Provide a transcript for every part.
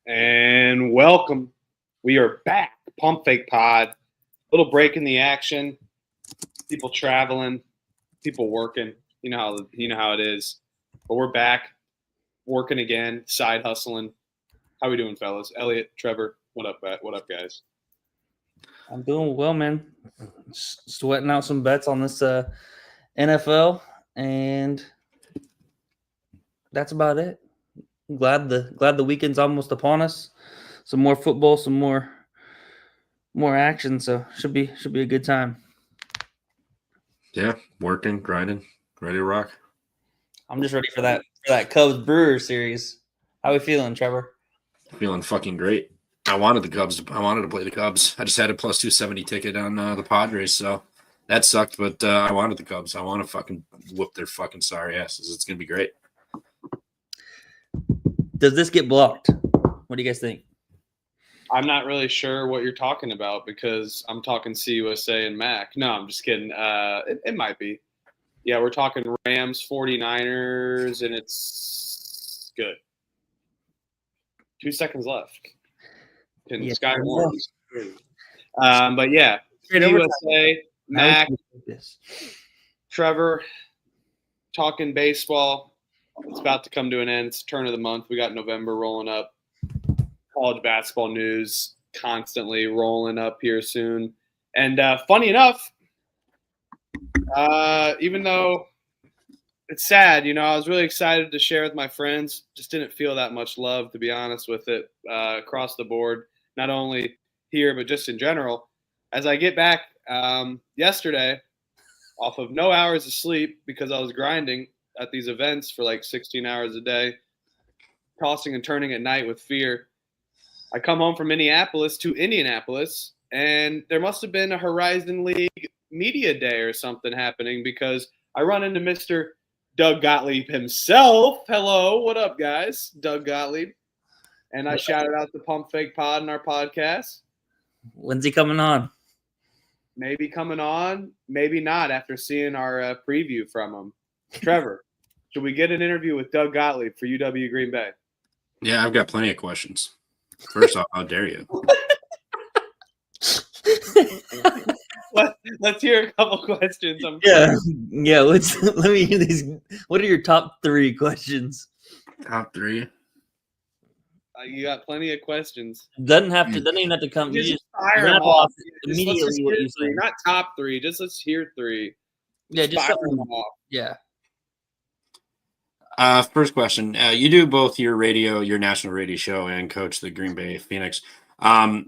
And welcome. We are back. Pump Fake Pod. Little break in the action. People traveling, people working. You know how it is. But we're back, working again, side hustling. How we doing, fellas? Elliot, Trevor, what up, guys? I'm doing well, man. Sweating out some bets on this NFL, and that's about it. Glad the weekend's almost upon us. Some more football, some more action. So should be a good time. Yeah, working, grinding, ready to rock. I'm just ready for that Cubs Brewers series. How we feeling, Trevor? Feeling fucking great. I wanted the Cubs. I wanted to play the Cubs. I just had a plus 270 ticket on the Padres, so that sucked. But I wanted the Cubs. I want to fucking whoop their fucking sorry asses. It's gonna be great. Does this get blocked? What do you guys think? I'm not really sure what you're talking about because I'm talking CUSA and MAC. No, I'm just kidding. It might be. Yeah, we're talking Rams, 49ers, and it's good. 2 seconds left. Yeah, Sky Wars. But yeah, CUSA, MAC, Trevor, talking baseball. It's about to come to an end. It's turn of the month. We got November rolling up. College basketball news constantly rolling up here soon. And funny enough, even though it's sad, I was really excited to share with my friends. Just didn't feel that much love, to be honest with it, across the board, not only here, but just in general. As I get back yesterday off of no hours of sleep because I was grinding at these events for like 16 hours a day, tossing and turning at night with fear. I come home from Minneapolis to Indianapolis, and there must have been a Horizon League media day or something happening because I run into Mr. Doug Gottlieb himself. Hello, what up, guys? Doug Gottlieb. And I shouted out the Pump Fake Pod in our podcast. When's he coming on? Maybe coming on, maybe not after seeing our preview from him. Trevor, should we get an interview with Doug Gottlieb for UW Green Bay? Yeah, I've got plenty of questions. First off, how dare you? Let's hear a couple questions. Yeah. Let me hear these. What are your top 3 questions? Top 3. You got plenty of questions. Doesn't even have to come. You You just fire them off immediately. What you say? Not top 3. Just let's hear 3. Yeah, just fire something. them off. Yeah. First question. You do both your national radio show, and coach the Green Bay Phoenix. How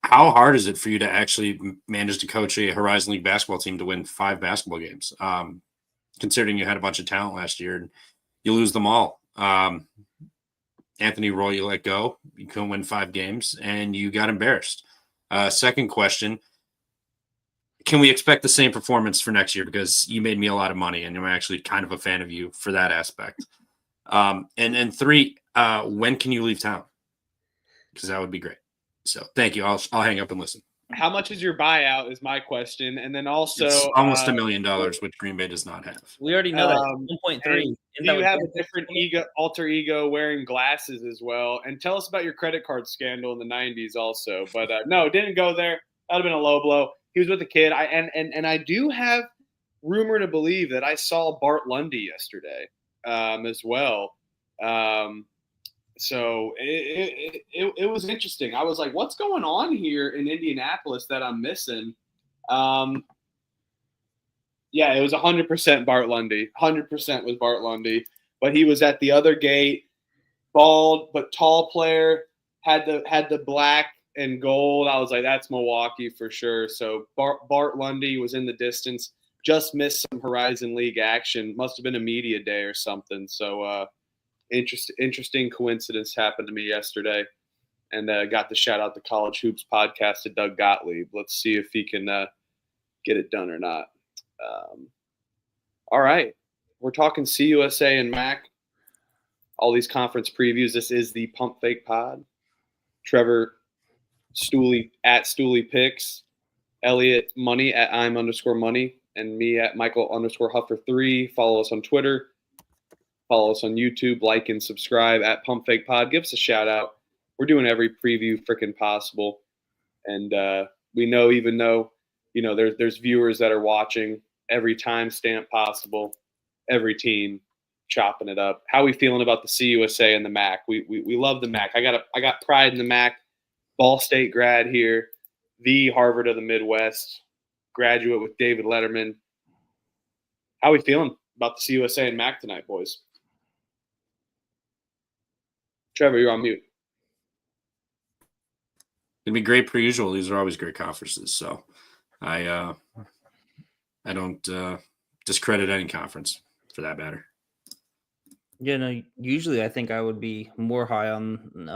hard is it for you to actually manage to coach a Horizon League basketball team to win 5 basketball games? Considering you had a bunch of talent last year and you lose them all. Anthony Roy, you let go. You couldn't win 5 games, and you got embarrassed. Second question. Can we expect the same performance for next year? Because you made me a lot of money, and I'm actually kind of a fan of you for that aspect. And 3, when can you leave town? Because that would be great. So thank you. I'll hang up and listen. How much is your buyout is my question. And then also it's almost $1 million, which Green Bay does not have. We already know that. 1.3. Do you have a different alter ego wearing glasses as well? And tell us about your credit card scandal in the 90s also. But no, didn't go there. That would have been a low blow. He was with a kid. I do have rumor to believe that I saw Bart Lundy yesterday as well. So it was interesting. I was like, what's going on here in Indianapolis that I'm missing? Yeah, it was 100% Bart Lundy. 100% was Bart Lundy. But he was at the other gate, bald but tall player, had the black and gold. I was like, that's Milwaukee for sure. So Bart Lundy was in the distance, just missed some Horizon League action. Must have been a media day or something. So interesting coincidence happened to me yesterday, and got to shout out the College Hoops podcast to Doug Gottlieb. Let's see if he can get it done or not. All right, we're talking CUSA and MAC. All these conference previews. This is the Pump Fake Pod. Trevor Stooley at Stooley Picks, Elliot Money at I'm_money, and me at Michael_Huffer3. Follow us on Twitter. Follow us on YouTube. Like and subscribe at Pump Fake Pod. Give us a shout out. we're doing every preview freaking possible. And we know, even though, you know, there's viewers that are watching, every timestamp possible, every team chopping it up. How are we feeling about the CUSA and the MAC? We love the MAC. I got pride in the MAC. Ball State grad here, the Harvard of the Midwest, graduate with David Letterman. How are we feeling about the CUSA and MAC tonight, boys? Trevor, you're on mute. It'd be great per usual. These are always great conferences. So I don't discredit any conference for that matter. Yeah, no, usually I think I would be more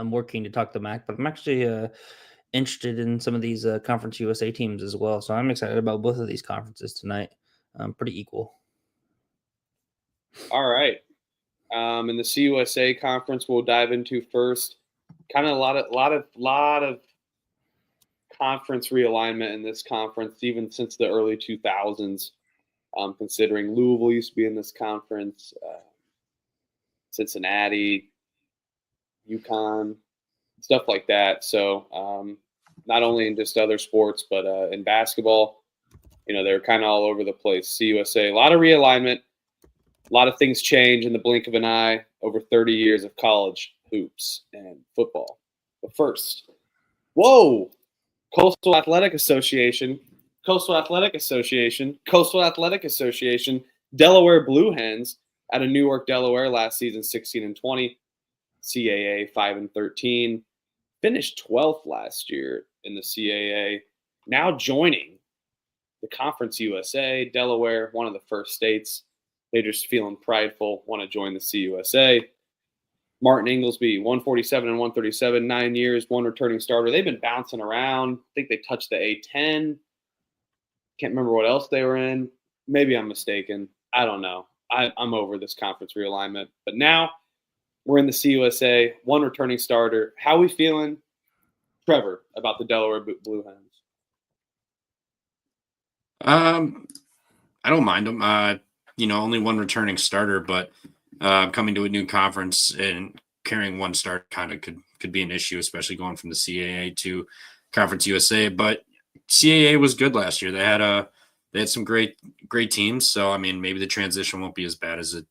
more keen to talk to MAC, but I'm actually interested in some of these Conference USA teams as well. So I'm excited about both of these conferences tonight. Pretty equal. All right. In the CUSA conference, we'll dive into first. Kind of a lot of conference realignment in this conference, even since the early 2000s. Considering Louisville used to be in this conference, Cincinnati, UConn, stuff like that. So not only in just other sports, but in basketball, you know, they're kind of all over the place. CUSA, a lot of realignment, a lot of things change in the blink of an eye over 30 years of college hoops and football. But first, whoa, Coastal Athletic Association, Delaware Blue Hens out of Newark, Delaware, last season 16-20, CAA 5-13, finished 12th last year in the CAA. Now joining the Conference USA, Delaware, one of the first states. They're just feeling prideful, want to join the CUSA. Martin Inglesby, 147 and 137, 9 years, one returning starter. They've been bouncing around. I think they touched the A10. Can't remember what else they were in. Maybe I'm mistaken. I don't know. I'm over this conference realignment. But now we're in the CUSA, one returning starter. How are we feeling, Trevor, about the Delaware Blue Hens? I don't mind them. You know, only one returning starter, but coming to a new conference and carrying one start kind of could be an issue, especially going from the CAA to Conference USA. But CAA was good last year. They had some great teams. So I mean, maybe the transition won't be as bad as it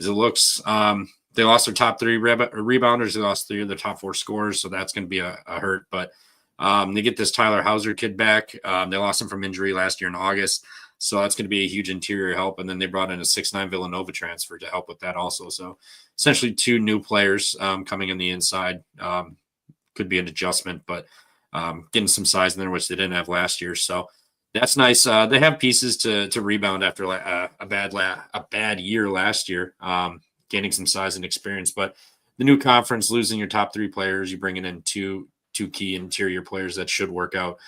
looks. They lost their top 3 rebounders. They lost 3 of their top 4 scorers, so that's going to be a hurt. But they get this Tyler Hauser kid back. They lost him from injury last year in August. So that's going to be a huge interior help. And then they brought in a 6'9" Villanova transfer to help with that also. So essentially 2 new players coming in the inside. Could be an adjustment, but getting some size in there, which they didn't have last year. So that's nice. They have pieces to rebound after a bad year last year, gaining some size and experience. But the new conference, losing your top 3 players, you're bringing in two key interior players that should work out.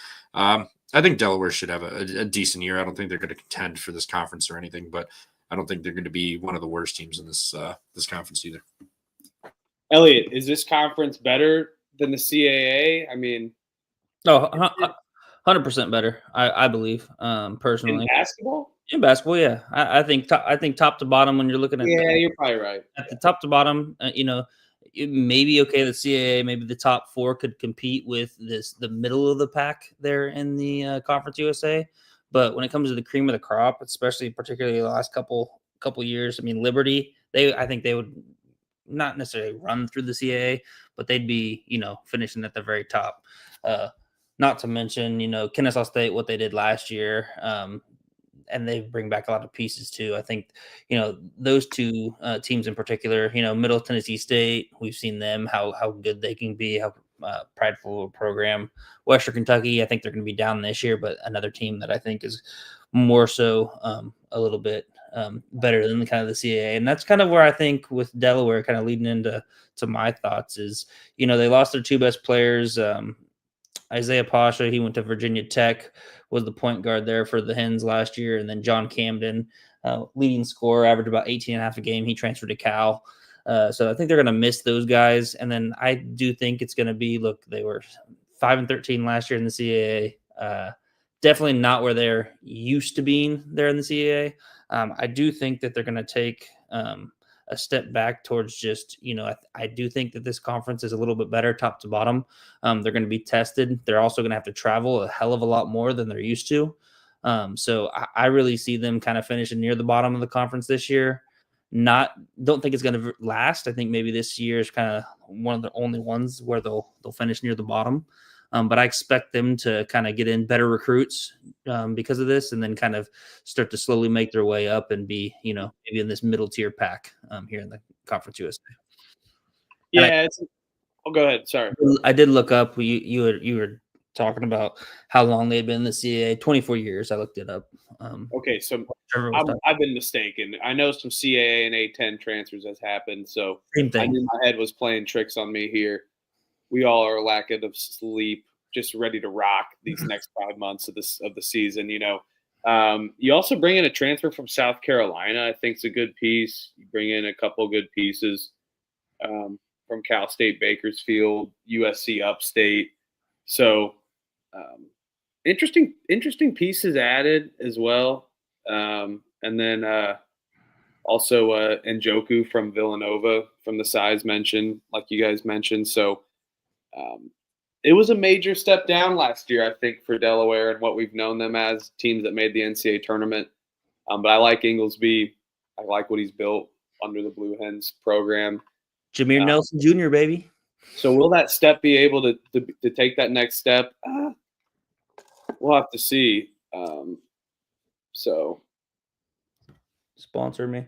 I think Delaware should have a decent year. I don't think they're going to contend for this conference or anything, but I don't think they're going to be one of the worst teams in this conference either. Elliot, is this conference better than the CAA? I mean, 100% better. I believe personally. In basketball? In basketball, yeah. I think top to bottom when you're looking at you're probably right. At the top to bottom, you know, it may be okay. The CAA, maybe the top 4 could compete with the middle of the pack there in the Conference USA. But when it comes to the cream of the crop, especially particularly the last couple years, I mean, Liberty, I think they would not necessarily run through the CAA, but they'd be, you know, finishing at the very top. Not to mention, you know, Kennesaw State, what they did last year. And they bring back a lot of pieces too. I think, you know, those 2 teams in particular, you know, Middle Tennessee State, we've seen them, how good they can be, how prideful of a program. Western Kentucky, I think they're going to be down this year, but another team that I think is more so a little bit better than kind of the CAA. And that's kind of where I think with Delaware kind of leading into my thoughts is, you know, they lost their 2 best players. Isaiah Pasha, he went to Virginia Tech, was the point guard there for the Hens last year. And then John Camden, leading scorer, averaged about 18.5 a game. He transferred to Cal. So I think they're going to miss those guys. And then I do think it's going to be, look, they were 5-13 last year in the CAA. Definitely not where they're used to being there in the CAA. I do think that they're going to take a step back towards just, I do think that this conference is a little bit better top to bottom. They're going to be tested. They're also going to have to travel a hell of a lot more than they're used to. So I really see them kind of finishing near the bottom of the conference this year. Don't think it's going to last. I think maybe this year is kind of one of the only ones where they'll finish near the bottom. But I expect them to kind of get in better recruits because of this, and then kind of start to slowly make their way up and be, maybe in this middle tier pack here in the Conference USA. Yeah, go ahead. Sorry, I did look up. You were talking about how long they've been in the CAA. 24 years. I looked it up. Okay, so I've been mistaken. I know some CAA and A10 transfers has happened, so same thing. I knew my head was playing tricks on me here. We all are lacking of sleep, just ready to rock these next 5 months of the season. You also bring in a transfer from South Carolina. I think it's a good piece. You bring in a couple good pieces from Cal State Bakersfield, USC Upstate. So interesting pieces added as well. And then also Njoku from Villanova from the size mentioned, like you guys mentioned. So it was a major step down last year, I think, for Delaware and what we've known them as, teams that made the NCAA tournament. But I like Inglesby. I like what he's built under the Blue Hens program. Jameer Nelson Jr., baby. So will that step be able to take that next step? We'll have to see. So sponsor me.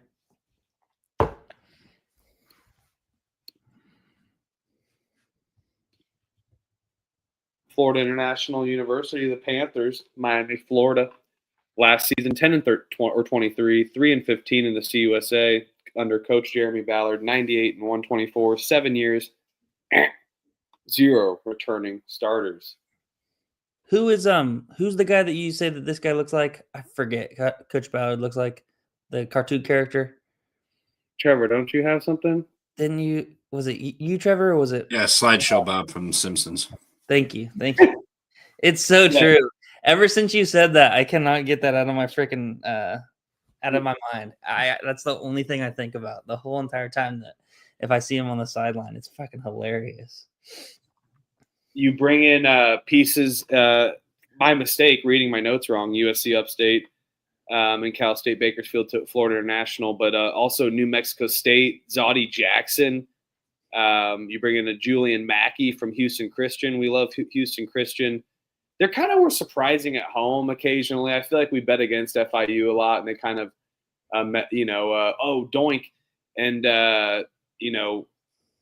Florida International University, the Panthers, Miami, Florida. Last season, 10-23, 3-15 in the CUSA under Coach Jeremy Ballard, 98-124, 7 years, 0 returning starters. Who's the guy that you say that this guy looks like? I forget. Coach Ballard looks like the cartoon character. Trevor, don't you have something? Didn't you? Was it you, Trevor, or was it? Yeah, Slideshow Bob from The Simpsons. Thank you. It's so true. Ever since you said that, I cannot get that out of my freaking out of my mind. That's the only thing I think about the whole entire time. That if I see him on the sideline, it's fucking hilarious. You bring in pieces. My mistake, reading my notes wrong. USC Upstate and Cal State Bakersfield to Florida International, but also New Mexico State, Zoddy Jackson. You bring in a Julian Mackey from Houston Christian. We love Houston Christian. They're kind of were surprising at home occasionally. I feel like we bet against FIU a lot, and they kind of, doink. And,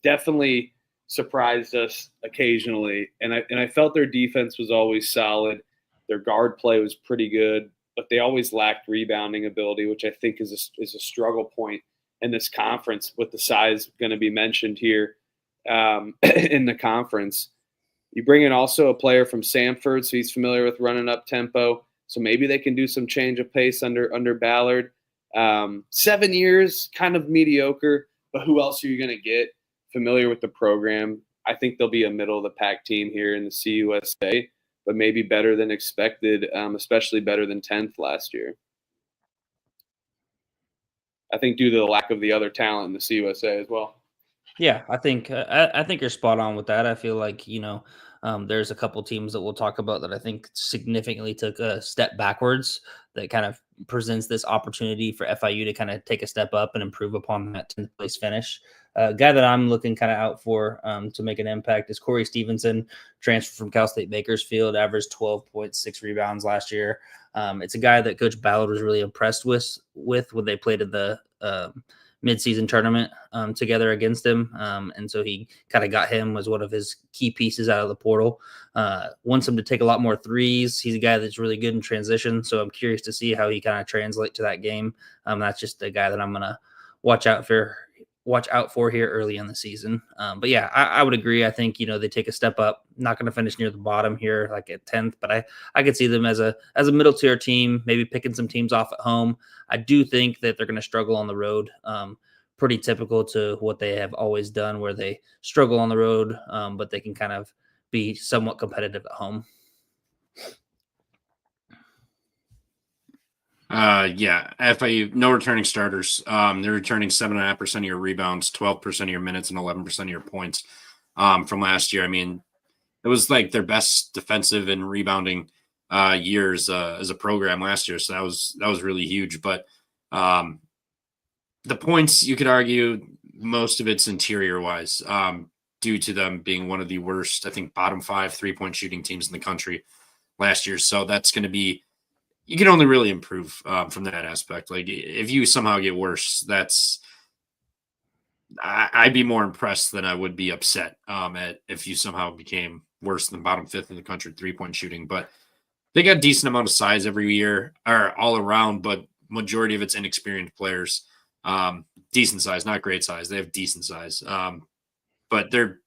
definitely surprised us occasionally. And I felt their defense was always solid. Their guard play was pretty good, but they always lacked rebounding ability, which I think is a struggle point in this conference with the size going to be mentioned here in the conference. You bring in also a player from Samford, so he's familiar with running up tempo. So maybe they can do some change of pace under Ballard. 7 years, kind of mediocre, but who else are you going to get familiar with the program? I think they'll be a middle-of-the-pack team here in the CUSA, but maybe better than expected, especially better than 10th last year. I think due to the lack of the other talent in the CUSA as well. Yeah, I think you're spot on with that. I feel like, there's a couple teams that we'll talk about that I think significantly took a step backwards that kind of presents this opportunity for FIU to kind of take a step up and improve upon that 10th place finish. A guy that I'm looking kind of out for to make an impact is Corey Stevenson, transfer from Cal State Bakersfield, averaged 12.6 rebounds last year. It's a guy that Coach Ballard was really impressed with when they played in the midseason tournament together against him. And so he kind of got him as one of his key pieces out of the portal. Wants him to take a lot more threes. He's a guy that's really good in transition. So I'm curious to see how he kind of translate to that game. That's just a guy that I'm going to watch out for here early in the season. But yeah, I would agree. I think, they take a step up, not going to finish near the bottom here, like at 10th, but I could see them as a middle tier team, maybe picking some teams off at home. I do think that they're going to struggle on the road. Pretty typical to what they have always done, where they struggle on the road, but they can kind of be somewhat competitive at home. Yeah, FIU, no returning starters. They're returning 7.5% of your rebounds, 12% of your minutes, and 11% of your points from last year. I mean, it was like their best defensive and rebounding years as a program last year. So that was really huge. But the points, you could argue most of it's interior wise, due to them being one of the worst, I think, bottom 5 3-point shooting teams in the country last year. So that's going to be, you can only really improve from that aspect. Like if you somehow get worse, I'd be more impressed than I would be upset at if you somehow became worse than bottom 5th in the country 3-point shooting. But they got a decent amount of size every year, or all around, but majority of it's inexperienced players. Decent size, not great size. They have decent size, but they're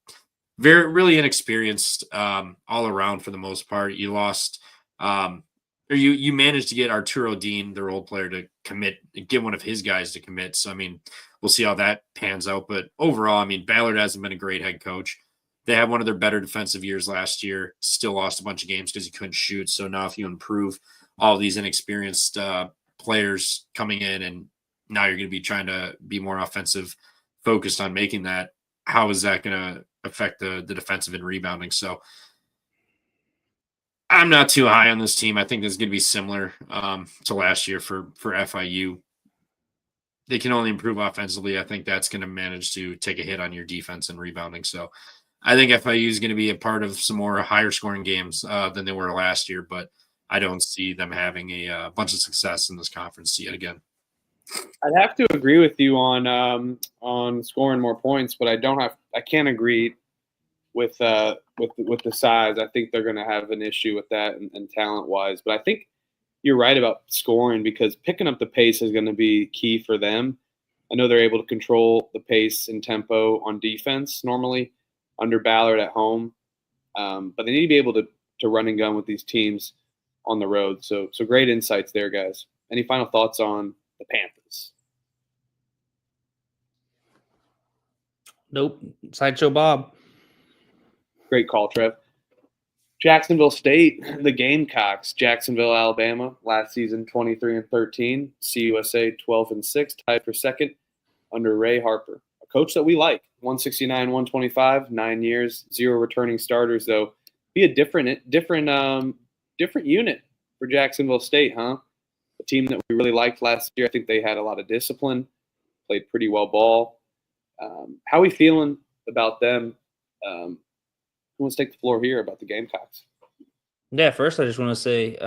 really inexperienced all around for the most part. You lost, or you managed to get Arturo Dean, their old player, to commit, get one of his guys to commit. So I mean, we'll see how that pans out. But overall, I mean, Ballard hasn't been a great head coach. They had one of their better defensive years last year. Still lost a bunch of games because he couldn't shoot. So now if you improve all these inexperienced players coming in, and now you're going to be trying to be more offensive focused on making that, how is that going to affect the defensive and rebounding? So I'm not too high on this team. I think this is going to be similar to last year for FIU. They can only improve offensively. I think that's going to manage to take a hit on your defense and rebounding. So I think FIU is going to be a part of some more higher scoring games than they were last year, but I don't see them having a bunch of success in this conference yet again. I'd have to agree with you on scoring more points, but I can't agree with the size. I think they're going to have an issue with that and talent wise. But I think you're right about scoring, because picking up the pace is going to be key for them. I know they're able to control the pace and tempo on defense normally under Ballard at home, but they need to be able to run and gun with these teams on the road. So great insights there, guys. Any final thoughts on the Panthers? Nope. Sideshow Bob. Great call, Trev. Jacksonville State, the Gamecocks, Jacksonville, Alabama, last season 23-13, CUSA 12-6, tied for second under Ray Harper, a coach that we like. 169, 125, 9 years, 0 returning starters, though. Be a different unit for Jacksonville State, huh? A team that we really liked last year. I think they had a lot of discipline, played pretty well ball. How are we feeling about them? Who wants to take the floor here about the Gamecocks? Yeah, first I just want to say,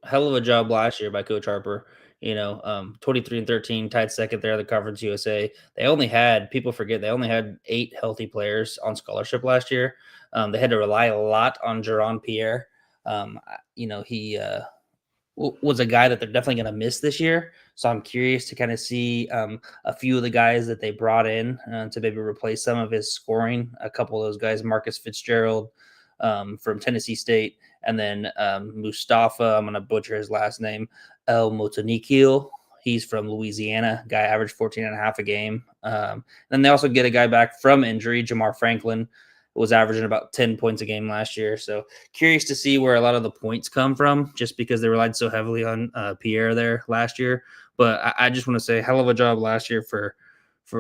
hell of a job last year by Coach Harper. 23-13, tied second there at the Conference USA. They only had 8 healthy players on scholarship last year. They had to rely a lot on Jaron Pierre. He was a guy that they're definitely going to miss this year. So I'm curious to kind of see a few of the guys that they brought in to maybe replace some of his scoring. A couple of those guys, Marcus Fitzgerald from Tennessee State, and then Mustafa, I'm going to butcher his last name, El Motonikil. He's from Louisiana. Guy averaged 14.5 a game. Then they also get a guy back from injury, Jamar Franklin, was averaging about 10 points a game last year. So curious to see where a lot of the points come from, just because they relied so heavily on Pierre there last year. But I just want to say hell of a job last year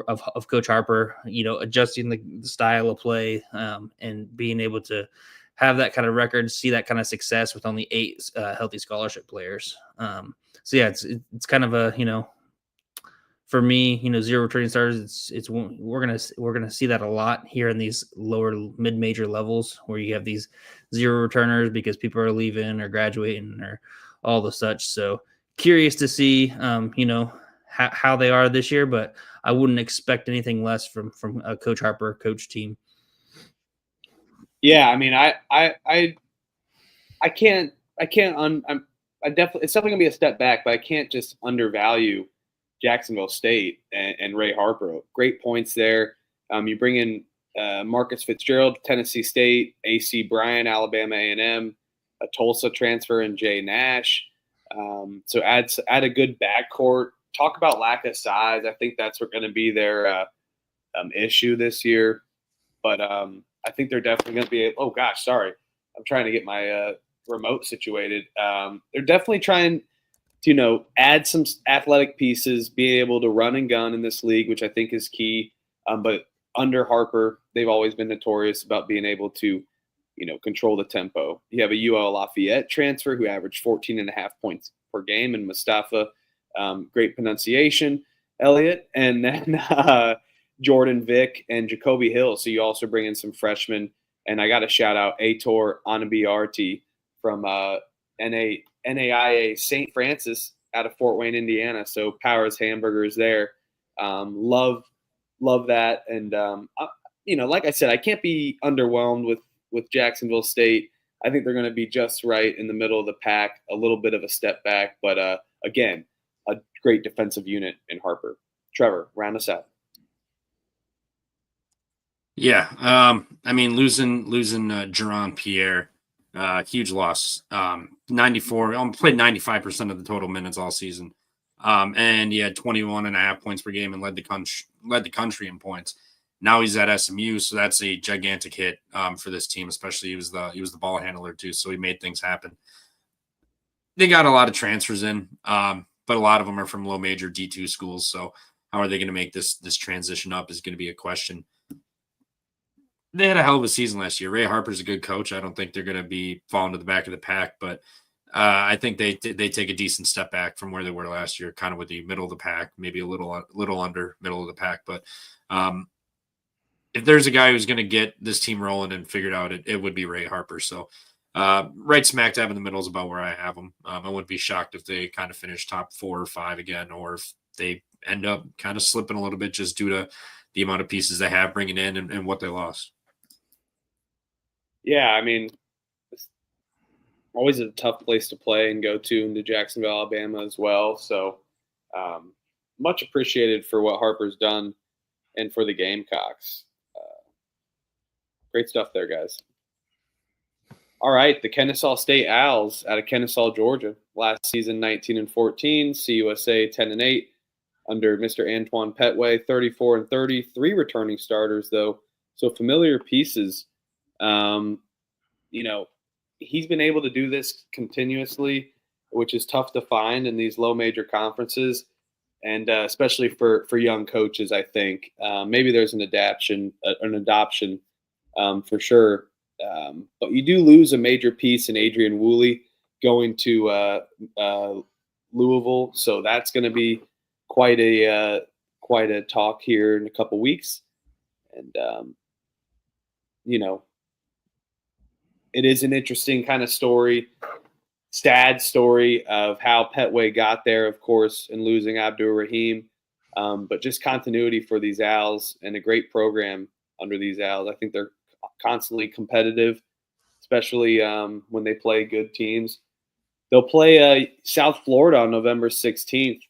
of Coach Harper, adjusting the style of play and being able to have that kind of record, see that kind of success with only 8 healthy scholarship players. So yeah, it's kind of a, for me, 0 returning starters. We're gonna see that a lot here in these lower mid-major levels, where you have these 0 returners because people are leaving or graduating or all the such. So curious to see, how they are this year, but I wouldn't expect anything less from a Coach Harper coach team. Yeah, I mean, it's definitely gonna be a step back, but I can't just undervalue Jacksonville State and Ray Harper. Great points there. You bring in Marcus Fitzgerald, Tennessee State, AC Bryant, Alabama A&M, a Tulsa transfer, and Jay Nash. So add a good backcourt. Talk about lack of size. I think that's going to be their issue this year. But I think they're definitely going to be – oh, gosh, sorry. I'm trying to get my remote situated. They're definitely trying to add some athletic pieces, being able to run and gun in this league, which I think is key. But under Harper, they've always been notorious about being able to control the tempo. You have a UL Lafayette transfer who averaged 14.5 points per game, and Mustafa, great pronunciation, Elliott, and then Jordan Vick and Jacoby Hill. So you also bring in some freshmen, and I got to shout out Aitor Anabiarty from NAIA St. Francis out of Fort Wayne, Indiana. So Powers Hamburgers there. Love that, and like I said, I can't be underwhelmed with Jacksonville State. I think they're going to be just right in the middle of the pack, a little bit of a step back, but again, a great defensive unit in Harper. Trevor, round us out. Yeah, losing Jerron Pierre, huge loss. 94, played 95% of the total minutes all season, and he had 21.5 points per game and led the country in points. Now he's at SMU, so that's a gigantic hit for this team. Especially he was the ball handler too, so he made things happen. They got a lot of transfers in, but a lot of them are from low major D2 schools. So how are they going to make this transition up is going to be a question. They had a hell of a season last year. Ray Harper's a good coach. I don't think they're going to be falling to the back of the pack, but I think they take a decent step back from where they were last year, kind of with the middle of the pack, maybe a little under middle of the pack, but. If there's a guy who's going to get this team rolling and figured out, it would be Ray Harper. So right smack dab in the middle is about where I have them. I wouldn't be shocked if they kind of finish top 4 or 5 again, or if they end up kind of slipping a little bit just due to the amount of pieces they have bringing in and what they lost. Yeah, it's always a tough place to play and go to into Jacksonville, Alabama as well. So much appreciated for what Harper's done and for the Gamecocks. Great stuff there, guys. All right, the Kennesaw State Owls out of Kennesaw, Georgia. Last season, 19-14, CUSA 10-8 under Mr. Antoine Petway, 34-30. 3 returning starters, though, so familiar pieces. He's been able to do this continuously, which is tough to find in these low major conferences, and especially for young coaches, I think. Maybe there's an adoption for sure. But you do lose a major piece in Adrian Woolley going to Louisville, so that's going to be quite a talk here in a couple weeks. And it is an interesting kind of story, sad story of how Petway got there, of course, and losing Abdur Rahim, but just continuity for these Owls and a great program under these Owls. I think they're constantly competitive, especially when they play good teams. They'll play South Florida on November 16th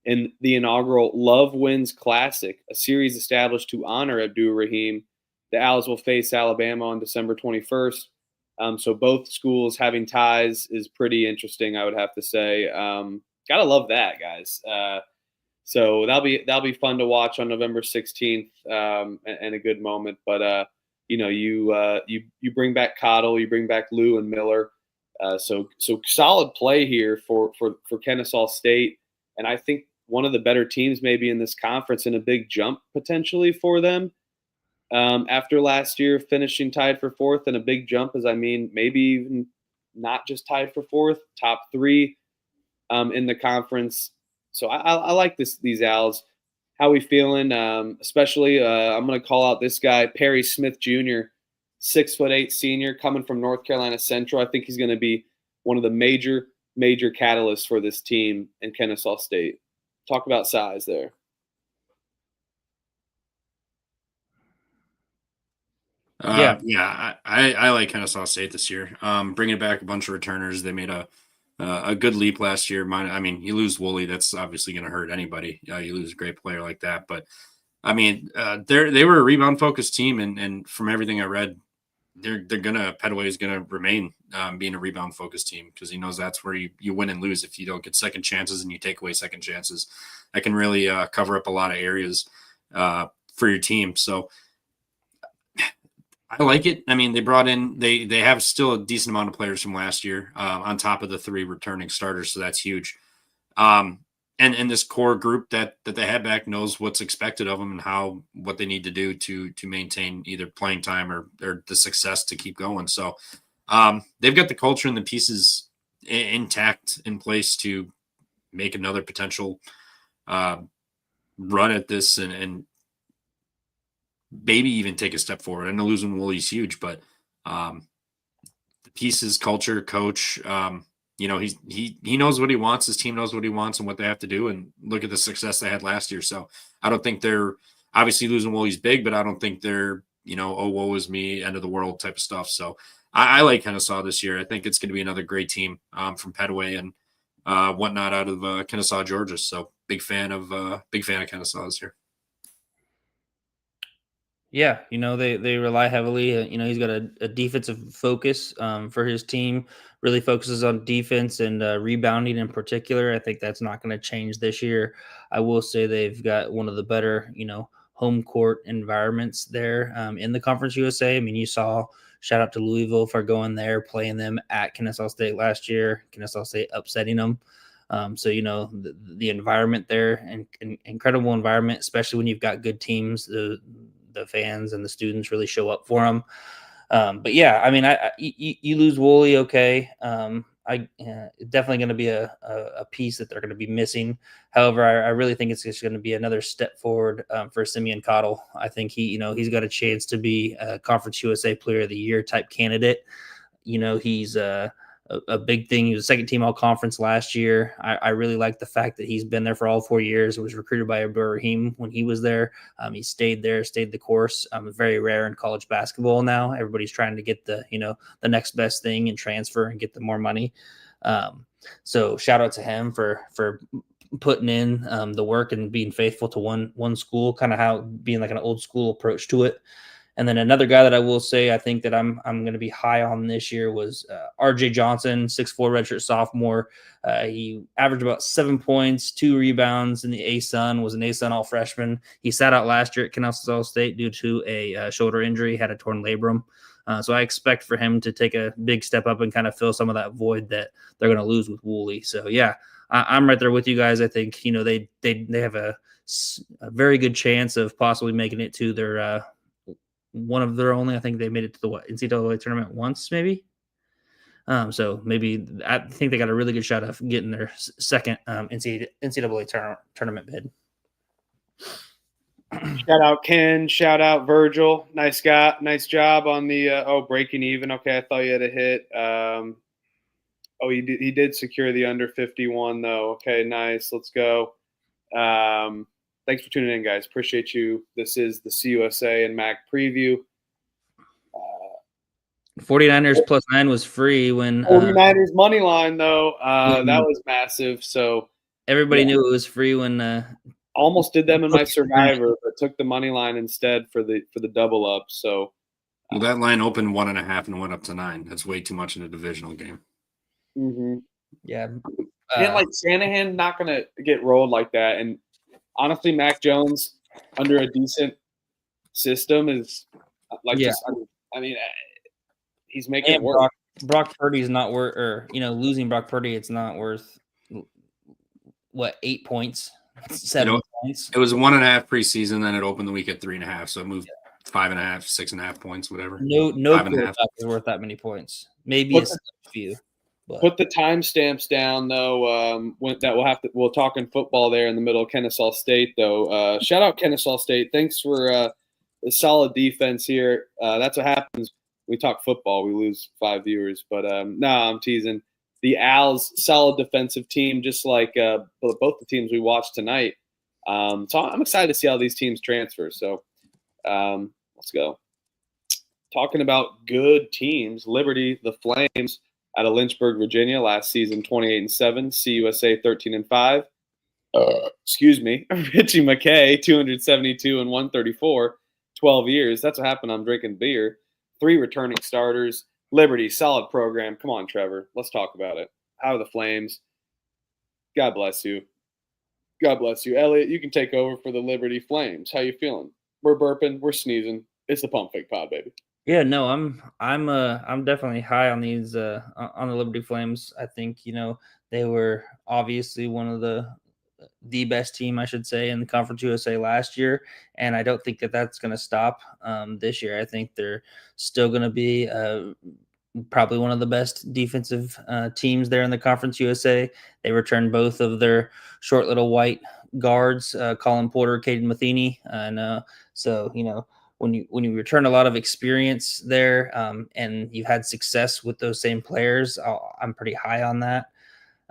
in the inaugural Love Wins Classic, a series established to honor Abdur Rahim. The Owls will face Alabama on December 21st. So both schools having ties is pretty interesting, I would have to say. Gotta love that, guys. So that'll be fun to watch on November 16th, and a good moment. But you bring back Cottle, you bring back Lou and Miller. So solid play here for Kennesaw State, and I think one of the better teams maybe in this conference, and a big jump potentially for them after last year finishing tied for 4th, and a big jump is maybe even not just tied for 4th, top 3 in the conference. So I like these Owls. How we feeling? Especially, I'm going to call out this guy, Perry Smith Jr., 6'8" senior coming from North Carolina Central. I think he's going to be one of the major catalysts for this team in Kennesaw State. Talk about size there. I like Kennesaw State this year. Bringing back a bunch of returners. They made a good leap last year. You lose Woolley, that's obviously going to hurt anybody. You lose a great player like that, but they were a rebound focused team, and from everything I read, Petway is gonna remain being a rebound focused team, because he knows that's where you win and lose. If you don't get second chances and you take away second chances, that can really cover up a lot of areas for your team. So I like it. They brought in, they have still a decent amount of players from last year on top of the 3 returning starters, so that's huge. And this core group that they have back knows what's expected of them and what they need to do to maintain either playing time or the success to keep going. So they've got the culture and the pieces intact in place to make another potential run at this and maybe even take a step forward. I know losing Woolley is huge, but the pieces, culture, coach, he knows what he wants. His team knows what he wants and what they have to do. And look at the success they had last year. So I don't think they're obviously losing Woolley's big, but I don't think they're, oh, woe is me, end of the world type of stuff. So I like Kennesaw this year. I think it's going to be another great team from Petaway and whatnot out of Kennesaw, Georgia. So big fan of Kennesaw this year. Yeah, they rely heavily. He's got a defensive focus for his team. Really focuses on defense and rebounding in particular. I think that's not going to change this year. I will say they've got one of the better, home court environments there in the Conference USA. I mean, you saw. Shout out to Louisville for going there, playing them at Kennesaw State last year. Kennesaw State upsetting them. So the environment there, and incredible environment, especially when you've got good teams. The fans and the students really show up for them. But yeah, I mean, you lose Woolley, okay. Definitely going to be a piece that they're going to be missing. However, I really think it's just going to be another step forward for Simeon Cottle. I think he's got a chance to be a Conference USA Player of the Year type candidate. He's a big thing. He was second team all conference last year. I really like the fact that he's been there for all 4 years. He was recruited by Ibrahim when he was there. He stayed the course. Very rare in college basketball now. Everybody's trying to get the next best thing and transfer and get the more money. So shout out to him for putting in the work and being faithful to one school, kind of how being like an old school approach to it. And then another guy that I will say I think that I'm going to be high on this year was R.J. Johnson, 6'4" redshirt sophomore. He averaged about 7 points, 2 rebounds in the A-Sun, was an A-Sun all-freshman. He sat out last year at Kennesaw State due to a shoulder injury, had a torn labrum. So I expect for him to take a big step up and kind of fill some of that void that they're going to lose with Woolley. So, yeah, I'm right there with you guys. I think, they have a very good chance of possibly making it to their one of their only. I think they made it to the NCAA tournament once, maybe. So maybe I think they got a really good shot of getting their second NCAA tournament bid. Shout out Ken. Shout out Virgil. Nice guy. Nice job on the breaking even. Okay, I thought you had a hit. He did secure the under 51 though. Okay, nice. Let's go. Thanks for tuning in, guys. Appreciate you. This is the CUSA and MAC preview. 49ers plus 9 was free when 49ers money line though. That was massive. So everybody knew it was free when almost did them in my Survivor, but took the money line instead for the double up. So that line opened 1.5 and went up to 9. That's way too much in a divisional game. Mm-hmm. Yeah. And like Shanahan not gonna get rolled like that. And honestly, Mac Jones under a decent system is like he's making it work. Brock Purdy's not worth, or losing Brock Purdy, it's not worth 8 points, 7 points. It was 1.5 preseason, then it opened the week at 3.5, so it moved 5.5, 6.5 points, whatever. No quarterback is worth that many points. Maybe a few. But. Put the timestamps down though. We'll talk in football there in the middle of Kennesaw State though. Shout out Kennesaw State. Thanks for a solid defense here. That's what happens. We talk football, we lose 5 viewers, but I'm teasing. The Owls, solid defensive team, just like both the teams we watched tonight. So I'm excited to see how these teams transfer. So let's go. Talking about good teams, Liberty, the Flames, out of Lynchburg, Virginia, last season 28-7, CUSA 13-5. Excuse me, Richie McKay 272 and 134, 12 years. That's what happened. I'm drinking beer. 3 returning starters. Liberty, solid program. Come on, Trevor. Let's talk about it. How are the Flames? God bless you. God bless you. Elliot, you can take over for the Liberty Flames. How you feeling? We're burping. We're sneezing. It's the Pump Fake Pod, baby. Yeah, no, I'm definitely high on these on the Liberty Flames. I think They were obviously one of the best team, I should say, in the Conference USA last year, and I don't think that that's going to stop this year. I think they're still going to be probably one of the best defensive teams there in the Conference USA. They returned both of their short little white guards, Colin Porter, Caden Matheny, and so when you return a lot of experience there, and you've had success with those same players, I'm pretty high on that.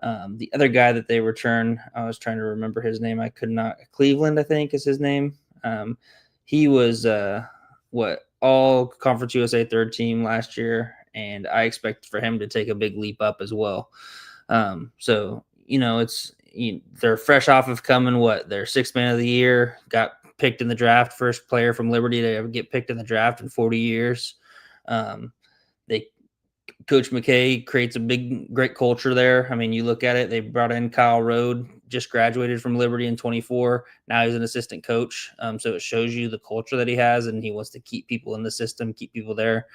The other guy that they return, I was trying to remember his name. I could not. Cleveland, I think, is his name. He was all Conference USA third team last year, and I expect for him to take a big leap up as well. So they're fresh off of coming their sixth man of the year, got picked in the draft, first player from Liberty to ever get picked in the draft in 40 years. Coach McKay creates a great culture there. I mean, you look at it, they brought in Kyle Rode, just graduated from Liberty in 24. Now he's an assistant coach. So it shows you the culture that he has, and he wants to keep people in the system, keep people there.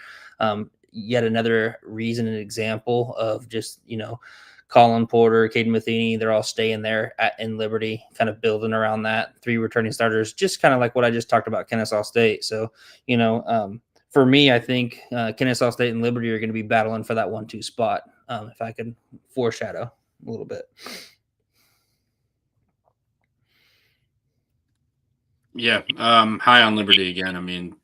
Yet another reason and example of just, Colin Porter, Caden Matheny, they're all staying there in Liberty, kind of building around that. 3 returning starters, just kind of like what I just talked about Kennesaw State. So, for me, I think Kennesaw State and Liberty are going to be battling for that 1-2 spot, if I could foreshadow a little bit. Yeah, high on Liberty again. I mean,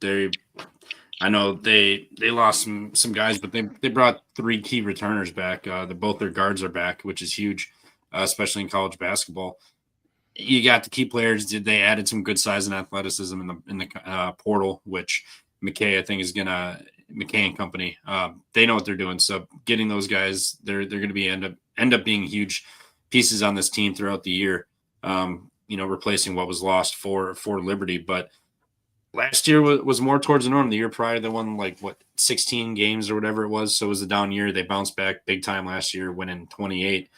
I know they lost some guys, but they brought 3 key returners back. Both their guards are back, which is huge, especially in college basketball. You got the key players. They added some good size and athleticism in the portal, which McKay, I think, is gonna McKay and company. They know what they're doing. So getting those guys, they're going to be end up being huge pieces on this team throughout the year. Replacing what was lost for Liberty. But last year was more towards the norm. The year prior, they won 16 games or whatever it was. So it was a down year. They bounced back big time last year, winning 28.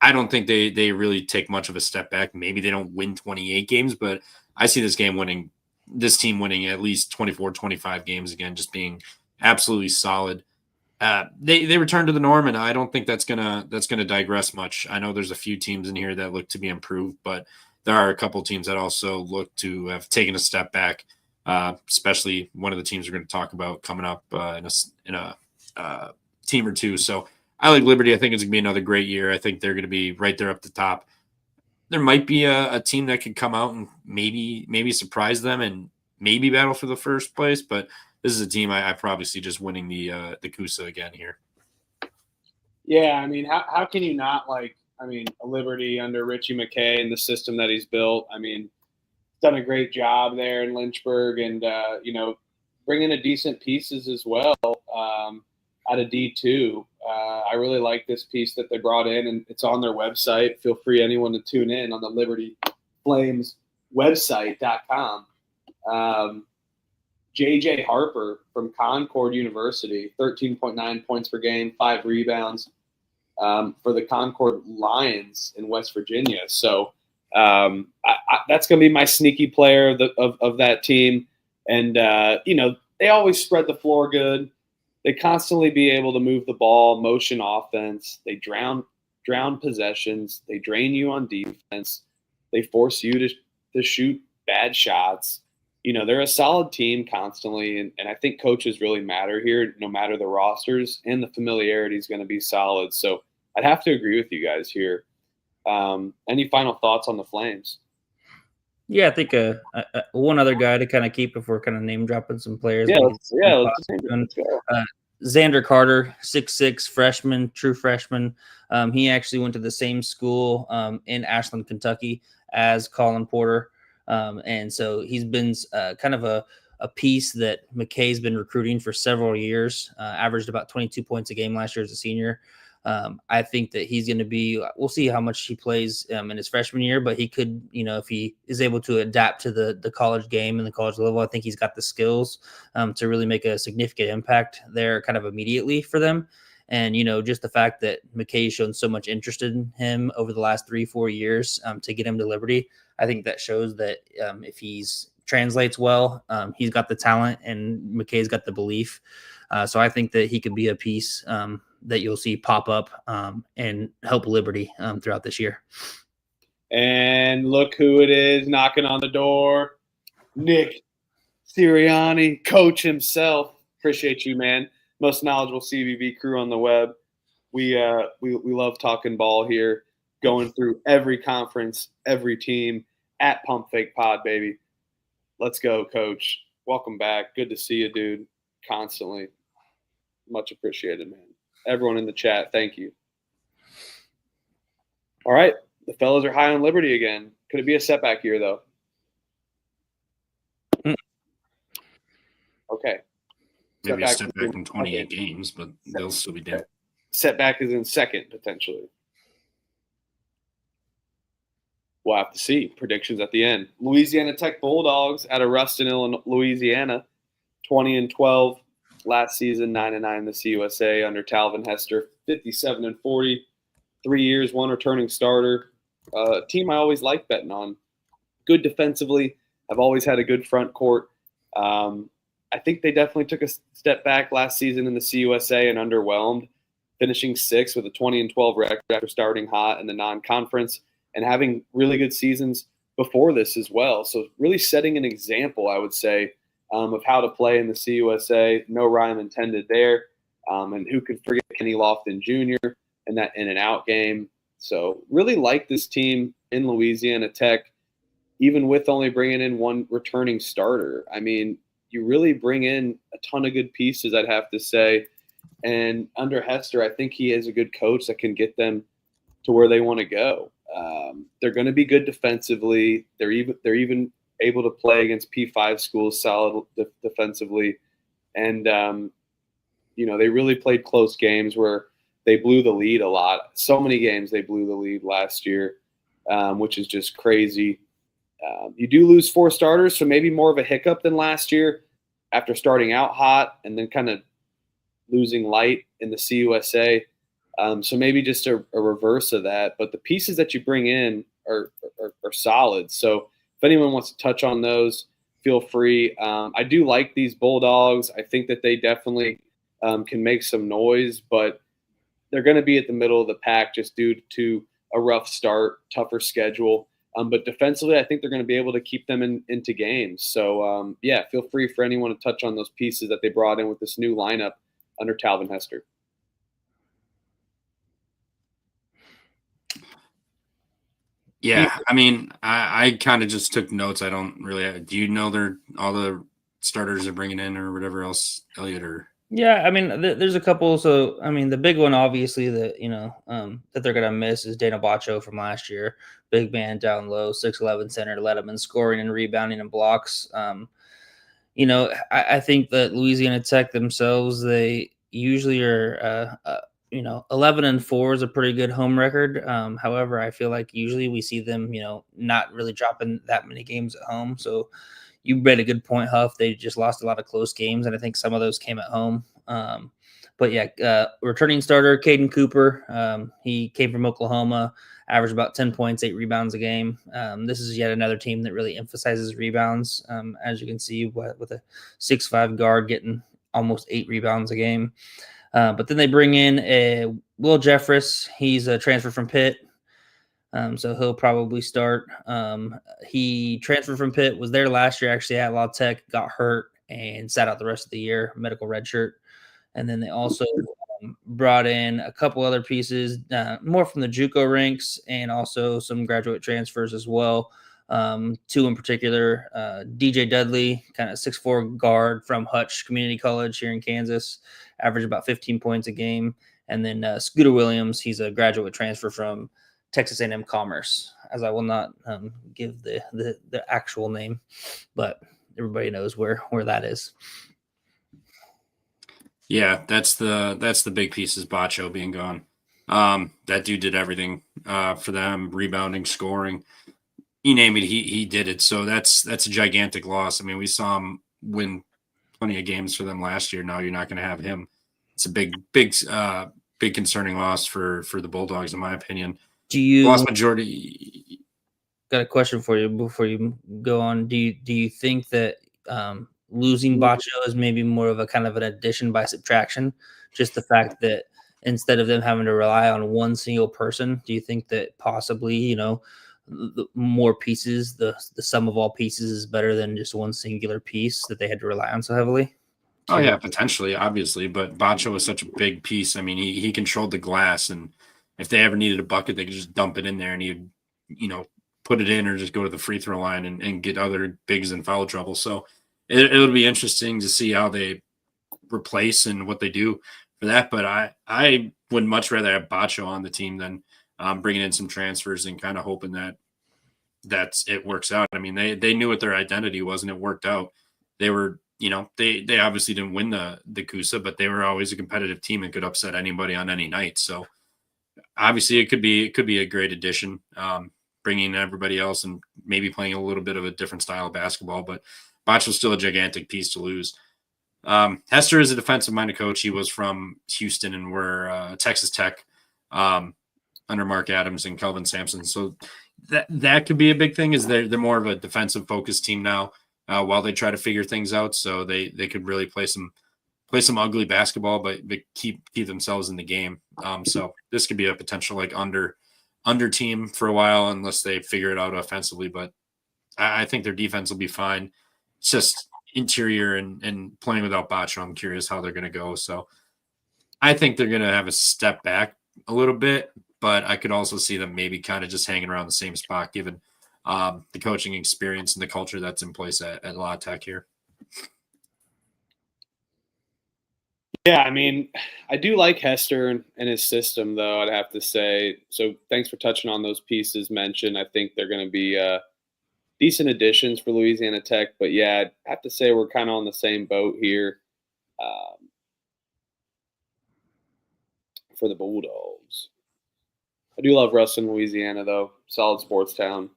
I don't think they really take much of a step back. Maybe they don't win 28 games, but I see this team winning at least 24, 25 games again, just being absolutely solid. They return to the norm, and I don't think that's gonna digress much. I know there's a few teams in here that look to be improved, but there are a couple teams that also look to have taken a step back, especially one of the teams we're going to talk about coming up in a team or two. So I like Liberty. I think it's going to be another great year. I think they're going to be right there up the top. There might be a team that could come out and maybe surprise them and maybe battle for the first place, but this is a team I probably see just winning the CUSA again here. Yeah, I mean, how can you not a Liberty under Richie McKay and the system that he's built? I mean, done a great job there in Lynchburg, and bringing in decent pieces as well out of D2. I really like this piece that they brought in, and it's on their website. Feel free, anyone, to tune in on the Liberty Flames website.com. JJ Harper from Concord University, 13.9 points per game, 5 rebounds for the Concord Lions in West Virginia. So that's going to be my sneaky player of that team. And, they always spread the floor good. They constantly be able to move the ball, motion offense. They drown possessions. They drain you on defense. They force you to shoot bad shots. They're a solid team constantly, and I think coaches really matter here, no matter the rosters, and the familiarity is going to be solid. So I'd have to agree with you guys here. Any final thoughts on the Flames? Yeah, I think one other guy to kind of keep if we're kind of name dropping some players. Let's go. Xander Carter, 6'6", freshman, true freshman. He actually went to the same school in Ashland, Kentucky as Colin Porter. And so he's been kind of a piece that McKay's been recruiting for several years, averaged about 22 points a game last year as a senior. I think that he's going to be, we'll see how much he plays in his freshman year, but he could, if he is able to adapt to the college game and the college level, I think he's got the skills to really make a significant impact there kind of immediately for them. And, just the fact that McKay's shown so much interest in him over the last 3-4 years to get him to Liberty, I think that shows that if he's translates well, he's got the talent and McKay's got the belief. So I think that he could be a piece that you'll see pop up and help Liberty throughout this year. And look who it is knocking on the door. Nick Sirianni, coach himself. Appreciate you, man. Most knowledgeable CVV crew on the web. We love talking ball here, going through every conference, every team at Pump Fake Pod, baby. Let's go, Coach. Welcome back. Good to see you, dude. Constantly. Much appreciated, man. Everyone in the chat, thank you. All right. The fellas are high on Liberty again. Could it be a setback year, though? Okay. Maybe a step back from 28 games, but they'll still be down. Setback is in second, potentially. We'll have to see. Predictions at the end. Louisiana Tech Bulldogs out of Ruston, Illinois, Louisiana, 20-12 last season, 9-9 in the CUSA under Talvin Hester, 57-40, 3 years, one returning starter. Team I always like betting on. Good defensively. I've always had a good front court. I think they definitely took a step back last season in the CUSA and underwhelmed, finishing sixth with a 20-12 record after starting hot in the non-conference and having really good seasons before this as well. So really setting an example, I would say, of how to play in the CUSA. No rhyme intended there. And who could forget Kenny Lofton Jr. in that in and out game. So really like this team in Louisiana Tech, even with only bringing in one returning starter. I mean, you really bring in a ton of good pieces, I'd have to say. And under Hester, I think he is a good coach that can get them to where they want to go. They're going to be good defensively. They're even able to play against P5 schools solid defensively. And, they really played close games where they blew the lead a lot. So many games they blew the lead last year, which is just crazy. You do lose four starters, so maybe more of a hiccup than last year after starting out hot and then kind of losing light in the CUSA. So maybe just a reverse of that. But the pieces that you bring in are solid. So if anyone wants to touch on those, feel free. I do like these Bulldogs. I think that they definitely can make some noise, but they're going to be at the middle of the pack just due to a rough start, tougher schedule. But defensively, I think they're going to be able to keep them into games. So, feel free for anyone to touch on those pieces that they brought in with this new lineup under Talvin Hester. Yeah, I mean, I kind of just took notes. I don't really – do you know all the starters they're bringing in or whatever else, Elliot? Or Yeah, I mean, there's a couple. So, I mean, the big one, obviously, that that they're gonna miss is Dana Bacho from last year. Big man down low, 6'11" center, led them in scoring and rebounding and blocks. I think that Louisiana Tech themselves, they usually are 11-4 is a pretty good home record. However, I feel like usually we see them, not really dropping that many games at home. So you made a good point, Huff. They just lost a lot of close games, and I think some of those came at home. Returning starter, Caden Cooper. He came from Oklahoma, averaged about 10 points, 8 rebounds a game. This is yet another team that really emphasizes rebounds, as you can see, with a 6'5" guard getting almost 8 rebounds a game. But then they bring in Will Jeffress. He's a transfer from Pitt. So he'll probably start. He transferred from Pitt, was there last year actually at La Tech, got hurt and sat out the rest of the year, medical redshirt. And then they also brought in a couple other pieces, more from the JUCO ranks and also some graduate transfers as well. 2 in particular, DJ Dudley, kind of 6'4" guard from Hutch Community College here in Kansas, averaged about 15 points a game. And then Scooter Williams, he's a graduate transfer from Texas A&M Commerce, as I will not give the actual name, but everybody knows where that is. Yeah, that's the big piece is Bacho being gone. That dude did everything for them, rebounding, scoring. You name it, he did it. So that's a gigantic loss. I mean, we saw him win plenty of games for them last year. Now you're not going to have him. It's a big concerning loss for the Bulldogs, in my opinion. Do you lost majority? Got a question for you before you go on. Do you think that losing Bacho is maybe more of a kind of an addition by subtraction? Just the fact that instead of them having to rely on one single person? Do you think that possibly, the more pieces, the sum of all pieces is better than just one singular piece that they had to rely on so heavily? Oh yeah, potentially, obviously, but Bacho was such a big piece. I mean, he controlled the glass, and if they ever needed a bucket, they could just dump it in there, and he'd, put it in or just go to the free throw line and get other bigs in foul trouble. So it'll be interesting to see how they replace and what they do for that. But I would much rather have Bacho on the team than bringing in some transfers and kind of hoping that it works out. I mean, they knew what their identity was, and it worked out. They were, they obviously didn't win the CUSA, but they were always a competitive team and could upset anybody on any night. So obviously it could be a great addition, bringing in everybody else and maybe playing a little bit of a different style of basketball, but Bacho's still a gigantic piece to lose. Hester is a defensive-minded coach. He was from Houston and we're Texas Tech under Mark Adams and Kelvin Sampson. So that could be a big thing, is they're more of a defensive-focused team now while they try to figure things out. So they could really play some ugly basketball, but keep themselves in the game. So this could be a potential under team for a while unless they figure it out offensively. But I think their defense will be fine. It's just interior and playing without Bacho. I'm curious how they're going to go. So I think they're going to have a step back a little bit, but I could also see them maybe kind of just hanging around the same spot given the coaching experience and the culture that's in place at La Tech here. Yeah, I mean, I do like Hester and his system, though, I'd have to say. So thanks for touching on those pieces mentioned. I think they're going to be decent additions for Louisiana Tech. But, yeah, I'd have to say we're kind of on the same boat here for the Bulldogs. I do love Ruston, Louisiana, though. Solid sports town.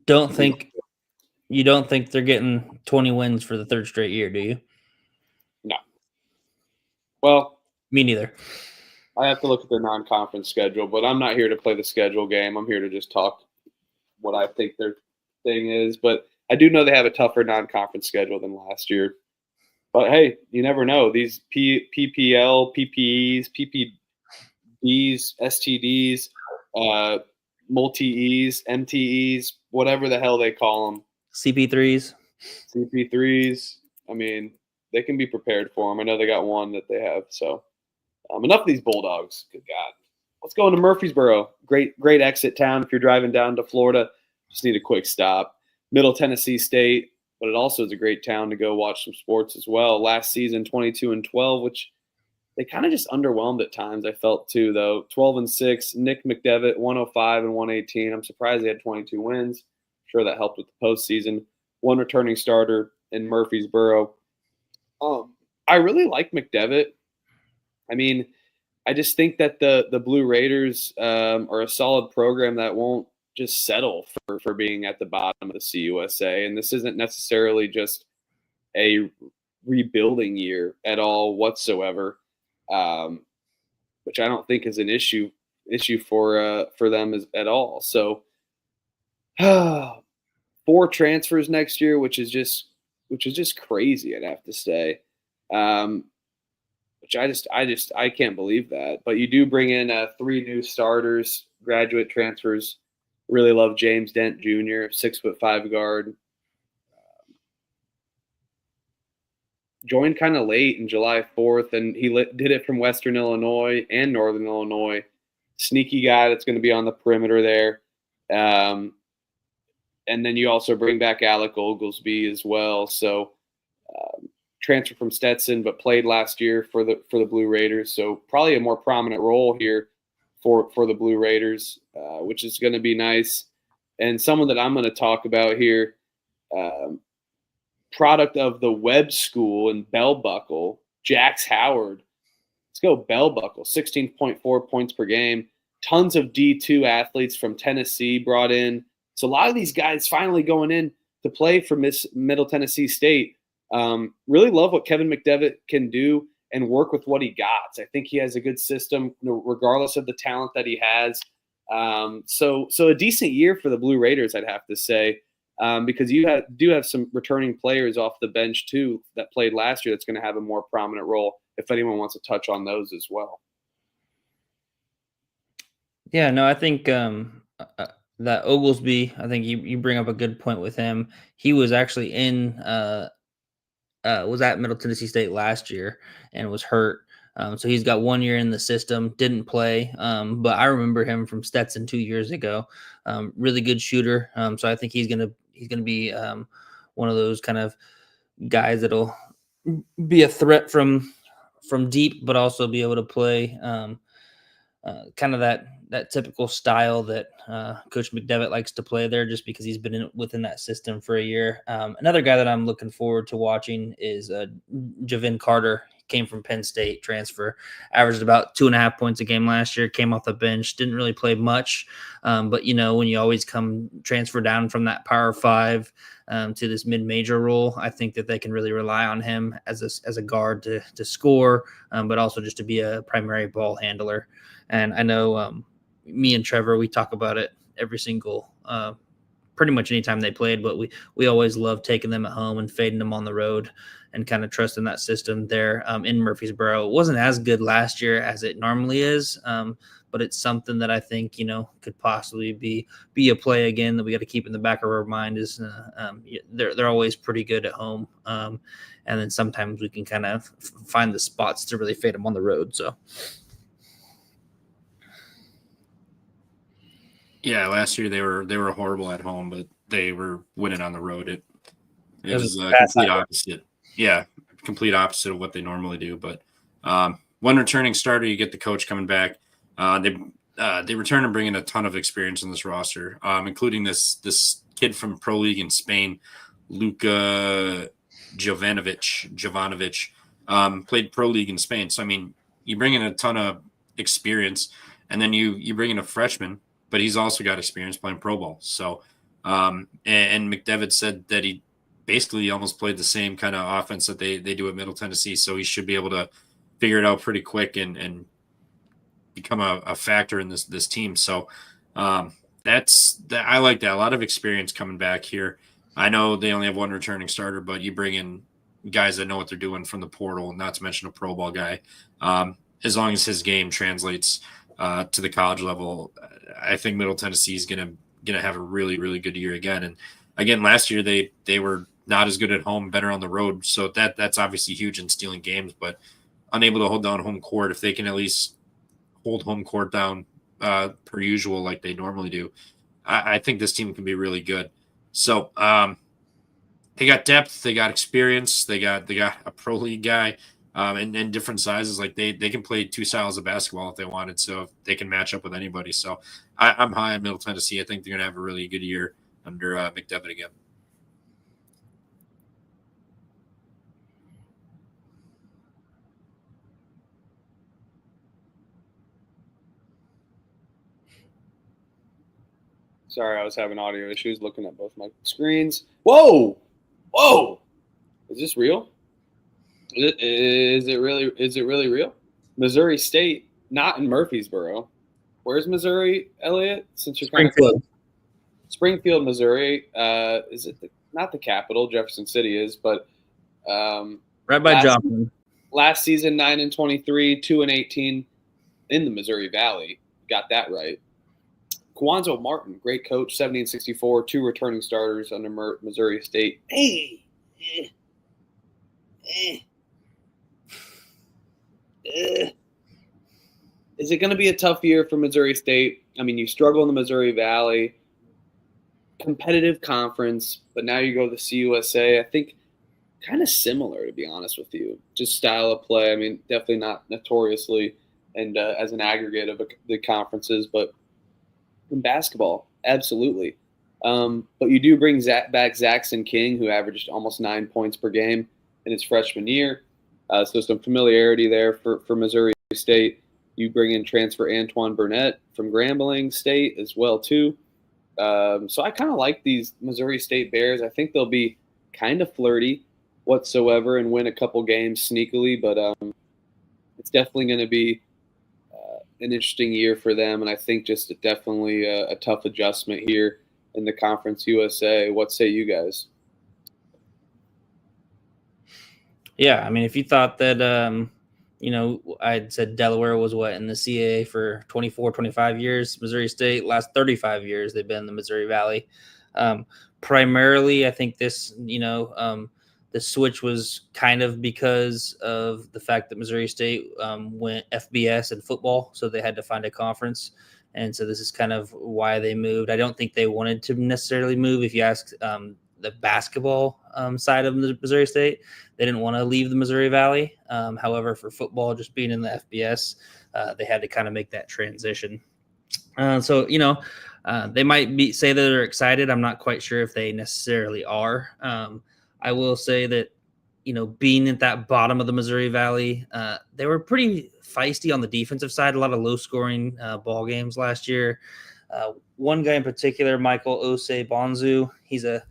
You don't think they're getting 20 wins for the third straight year, do you? No. Well, me neither. I have to look at their non-conference schedule, but I'm not here to play the schedule game. I'm here to just talk what I think their thing is. But I do know they have a tougher non-conference schedule than last year. But, hey, you never know. These PPL, PPEs, PPDs, STDs, multi-E's, MTEs, whatever the hell they call them. CP3s. I mean, they can be prepared for them. I know they got one that they have. So enough of these Bulldogs. Good God. Let's go into Murfreesboro. Great exit town if you're driving down to Florida. Just need a quick stop. Middle Tennessee State, but it also is a great town to go watch some sports as well. Last season, 22-12, which they kind of just underwhelmed at times, I felt too, though. 12-6. Nick McDevitt, 105-118. I'm surprised they had 22 wins. I'm sure that helped with the postseason. One returning starter in Murfreesboro. I really like McDevitt. I mean, I just think that the Blue Raiders are a solid program that won't just settle for being at the bottom of the CUSA. And this isn't necessarily just a rebuilding year at all whatsoever, which I don't think is an issue for them at all. So 4 transfers next year, which is just crazy, I'd have to say. Which I can't believe that. But you do bring in 3 new starters, graduate transfers. Really love James Dent Jr., 6'5" guard. Joined kind of late in July 4th, and he did it from Western Illinois and Northern Illinois. Sneaky guy that's going to be on the perimeter there. And then you also bring back Alec Oglesby as well. So transfer from Stetson, but played last year for the Blue Raiders. So probably a more prominent role here for the Blue Raiders, which is going to be nice. And someone that I'm going to talk about here, product of the Webb School in Bell Buckle, Jax Howard. Let's go Bell Buckle, 16.4 points per game. Tons of D2 athletes from Tennessee brought in. So a lot of these guys finally going in to play for Middle Tennessee State. Really love what Kevin McDevitt can do and work with what he got. I think he has a good system, regardless of the talent that he has. So a decent year for the Blue Raiders, I'd have to say, because you do have some returning players off the bench too that played last year. That's going to have a more prominent role. If anyone wants to touch on those as well. Yeah, no, I think that Oglesby, I think you bring up a good point with him. He was actually was at Middle Tennessee State last year and was hurt. So he's got 1 year in the system, didn't play. But I remember him from Stetson 2 years ago. Really good shooter. So I think he's gonna be one of those kind of guys that'll be a threat from deep, but also be able to play kind of that typical style that Coach McDevitt likes to play there, just because he's been within that system for a year. Another guy that I'm looking forward to watching is Javin Carter. He came from Penn State, transfer, averaged about 2.5 points a game last year. Came off the bench, didn't really play much, but when you always come transfer down from that Power 5 to this mid-major role, I think that they can really rely on him as a guard to score, but also just to be a primary ball handler. And I know me and Trevor, we talk about it every single, pretty much anytime they played, but we always love taking them at home and fading them on the road and kind of trusting that system there in Murfreesboro. It wasn't as good last year as it normally is, but it's something that I think, could possibly be a play again that we got to keep in the back of our mind is they're always pretty good at home. And then sometimes we can kind of find the spots to really fade them on the road. So. Yeah, last year they were horrible at home, but they were winning on the road. It was a complete opposite. Yeah, complete opposite of what they normally do. But one returning starter, you get the coach coming back. They return and bring in a ton of experience in this roster, including this kid from Pro League in Spain, Luka Jovanovic, played Pro League in Spain. So I mean, you bring in a ton of experience, and then you bring in a freshman, but he's also got experience playing pro ball. So, and McDevitt said that he basically almost played the same kind of offense that they do at Middle Tennessee. So he should be able to figure it out pretty quick and become a factor in this team. So I like that. A lot of experience coming back here. I know they only have one returning starter, but you bring in guys that know what they're doing from the portal, not to mention a pro ball guy. As long as his game translates to the college level, I think Middle Tennessee is gonna have a really, really good year again. And again, last year they were not as good at home, better on the road. So that's obviously huge in stealing games, but unable to hold down home court. If they can at least hold home court down per usual like they normally do, I think this team can be really good. So they got depth, they got experience, they got a pro league guy. And different sizes, like they can play two styles of basketball if they wanted, so they can match up with anybody. So I'm high on Middle Tennessee. I think they're going to have a really good year under McDevitt again. Sorry, I was having audio issues looking at both my screens. Whoa! Is this real? Is it really real? Missouri State, not in Murfreesboro. Where's Missouri, Elliot? Since you're kind of Springfield, Missouri. Is it not the capital? Jefferson City is, but right by Joplin. Last season, 9-23, 2-18 in the Missouri Valley. Got that right. Kwanzo Martin, great coach, 70-64, 2 returning starters under Missouri State. Is it going to be a tough year for Missouri State? I mean, you struggle in the Missouri Valley, competitive conference, but now you go to the CUSA. I think kind of similar, to be honest with you, just style of play. I mean, definitely not notoriously and as an aggregate of the conferences, but in basketball, absolutely. But you do bring back Zaxton King, who averaged almost 9 points per game in his freshman year. So some familiarity there for Missouri State. You bring in transfer Antoine Burnett from Grambling State as well, too. So I kind of like these Missouri State Bears. I think they'll be kind of flirty whatsoever and win a couple games sneakily, but it's definitely going to be an interesting year for them, and I think just definitely a tough adjustment here in the Conference USA. What say you guys? Yeah, I mean, if you thought that I'd said Delaware was in the CAA for 24, 25 years. Missouri State, last 35 years, they've been in the Missouri Valley. Primarily, I think this, the switch was kind of because of the fact that Missouri State went FBS in football, so they had to find a conference. And so this is kind of why they moved. I don't think they wanted to necessarily move. If you ask the basketball side of Missouri State, they didn't want to leave the Missouri Valley. However, for football, just being in the FBS, they had to kind of make that transition. So they might say that they're excited. I'm not quite sure if they necessarily are. I will say that, being at that bottom of the Missouri Valley, they were pretty feisty on the defensive side, a lot of low-scoring ball games last year. One guy in particular, Michael Osei Bonzu, he's a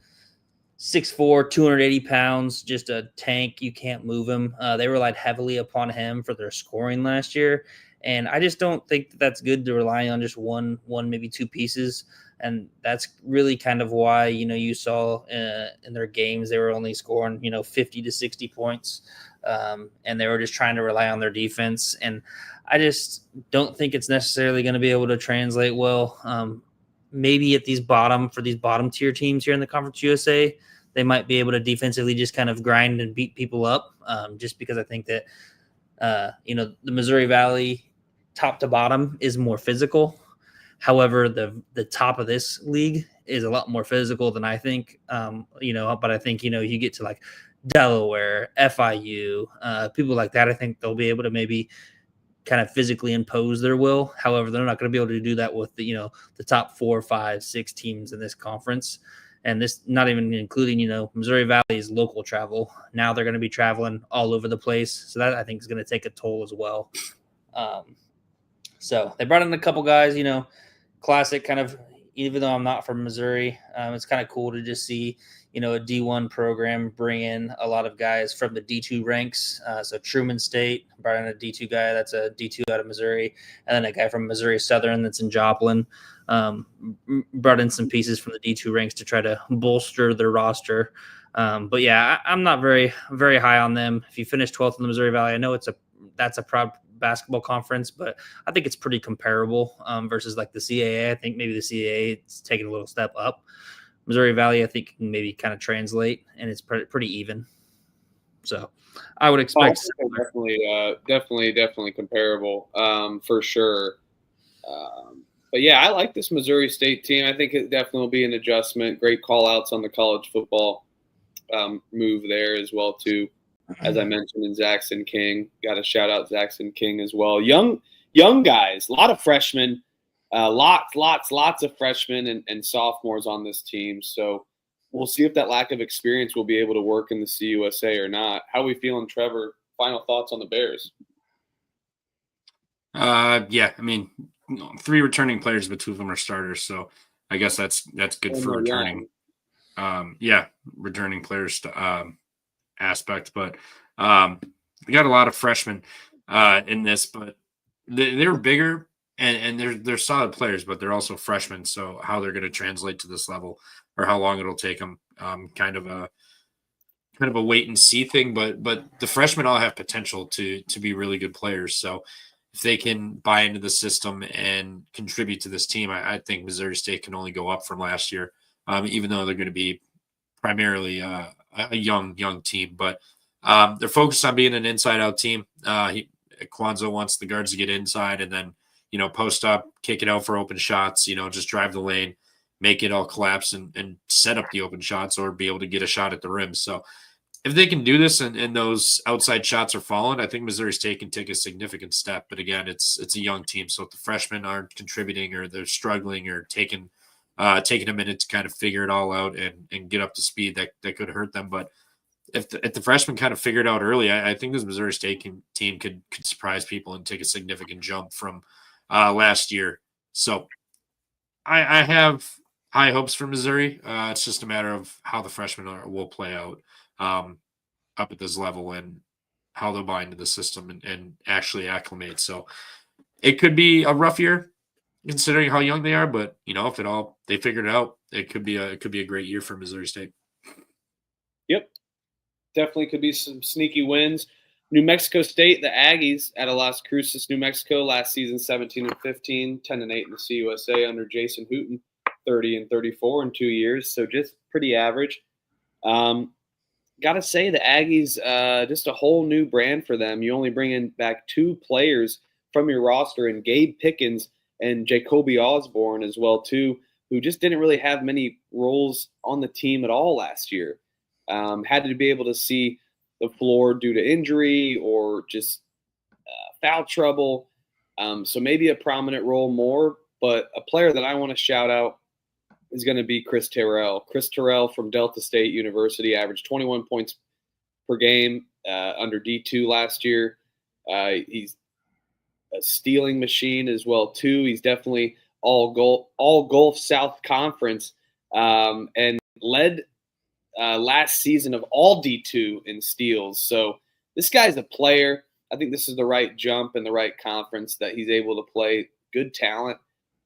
6'4", 280 pounds, just a tank. You can't move him. They relied heavily upon him for their scoring last year. And I just don't think that that's good to rely on just one, maybe two pieces. And that's really kind of why, you saw in their games, they were only scoring, 50 to 60 points. And they were just trying to rely on their defense. And I just don't think it's necessarily going to be able to translate well. Maybe at these bottom tier teams here in the Conference USA, they might be able to defensively just kind of grind and beat people up. Just because I think that, the Missouri Valley top to bottom is more physical. However, the top of this league is a lot more physical than I think, but I think, you get to like Delaware, FIU, people like that. I think they'll be able to maybe kind of physically impose their will. However, they're not going to be able to do that with the top 4, 5, 6 teams in this conference. And this not even including, Missouri Valley's local travel. Now they're going to be traveling all over the place. So that I think is going to take a toll as well. So they brought in a couple guys, classic kind of, even though I'm not from Missouri, it's kind of cool to just see, a D1 program bring in a lot of guys from the D2 ranks. So Truman State brought in a D2 guy that's a D2 out of Missouri, and then a guy from Missouri Southern that's in Joplin. Brought in some pieces from the D2 ranks to try to bolster their roster. But yeah, I'm not very, very high on them. If you finish 12th in the Missouri Valley, I know that's a proud basketball conference, but I think it's pretty comparable versus like the CAA. I think maybe the CAA is taking a little step up. Missouri Valley, I think, can maybe kind of translate, and it's pretty even. So I would expect definitely comparable for sure. But yeah, I like this Missouri State team. I think it definitely will be an adjustment. Great call outs on the college football move there as well too. As I mentioned, in Zaxton King, got to shout out Zaxton King as well. Young guys, a lot of freshmen, lots of freshmen and sophomores on this team. So we'll see if that lack of experience will be able to work in the CUSA or not. How are we feeling, Trevor? Final thoughts on the Bears? Yeah, I mean, 3 returning players, but 2 of them are starters. So I guess that's good for returning. Returning players aspect, but we got a lot of freshmen in this, but they're bigger and they're solid players, but they're also freshmen. So how they're going to translate to this level or how long it'll take them, kind of a wait and see thing. But the freshmen all have potential to be really good players. So if they can buy into the system and contribute to this team, I think Missouri State can only go up from last year, even though they're going to be primarily a young team, but they're focused on being an inside-out team. Kwanzaa wants the guards to get inside and then, post up, kick it out for open shots, just drive the lane, make it all collapse and set up the open shots or be able to get a shot at the rim. So if they can do this and those outside shots are falling, I think Missouri State can take a significant step. But again, it's a young team. So if the freshmen aren't contributing or they're struggling or taking a minute to kind of figure it all out and get up to speed, that could hurt them. But if the freshmen kind of figure it out early, I think this Missouri State team could surprise people and take a significant jump from last year. So I have high hopes for Missouri. It's just a matter of how the freshmen will play out up at this level and how they'll buy into the system and actually acclimate. So it could be a rough year considering how young they are, but if they figured it out, it could be a great year for Missouri State. Yep. Definitely could be some sneaky wins. New Mexico State, the Aggies out of Las Cruces, New Mexico, last season 17-15, 10-8 in the CUSA under Jason Hooten, 30-34 in 2 years, so just pretty average. Got to say the Aggies, just a whole new brand for them. You only bring in back 2 players from your roster, and Gabe Pickens and Jacoby Osborne as well too, who just didn't really have many roles on the team at all last year. Had to be able to see the floor due to injury or just foul trouble. So maybe a prominent role more, but a player that I want to shout out is going to be Chris Terrell. Chris Terrell from Delta State University averaged 21 points per game under D2 last year. He's a stealing machine as well too. He's definitely all Gulf South Conference and led last season of all D2 in steals. So this guy's a player. I think this is the right jump and the right conference that he's able to play. Good talent.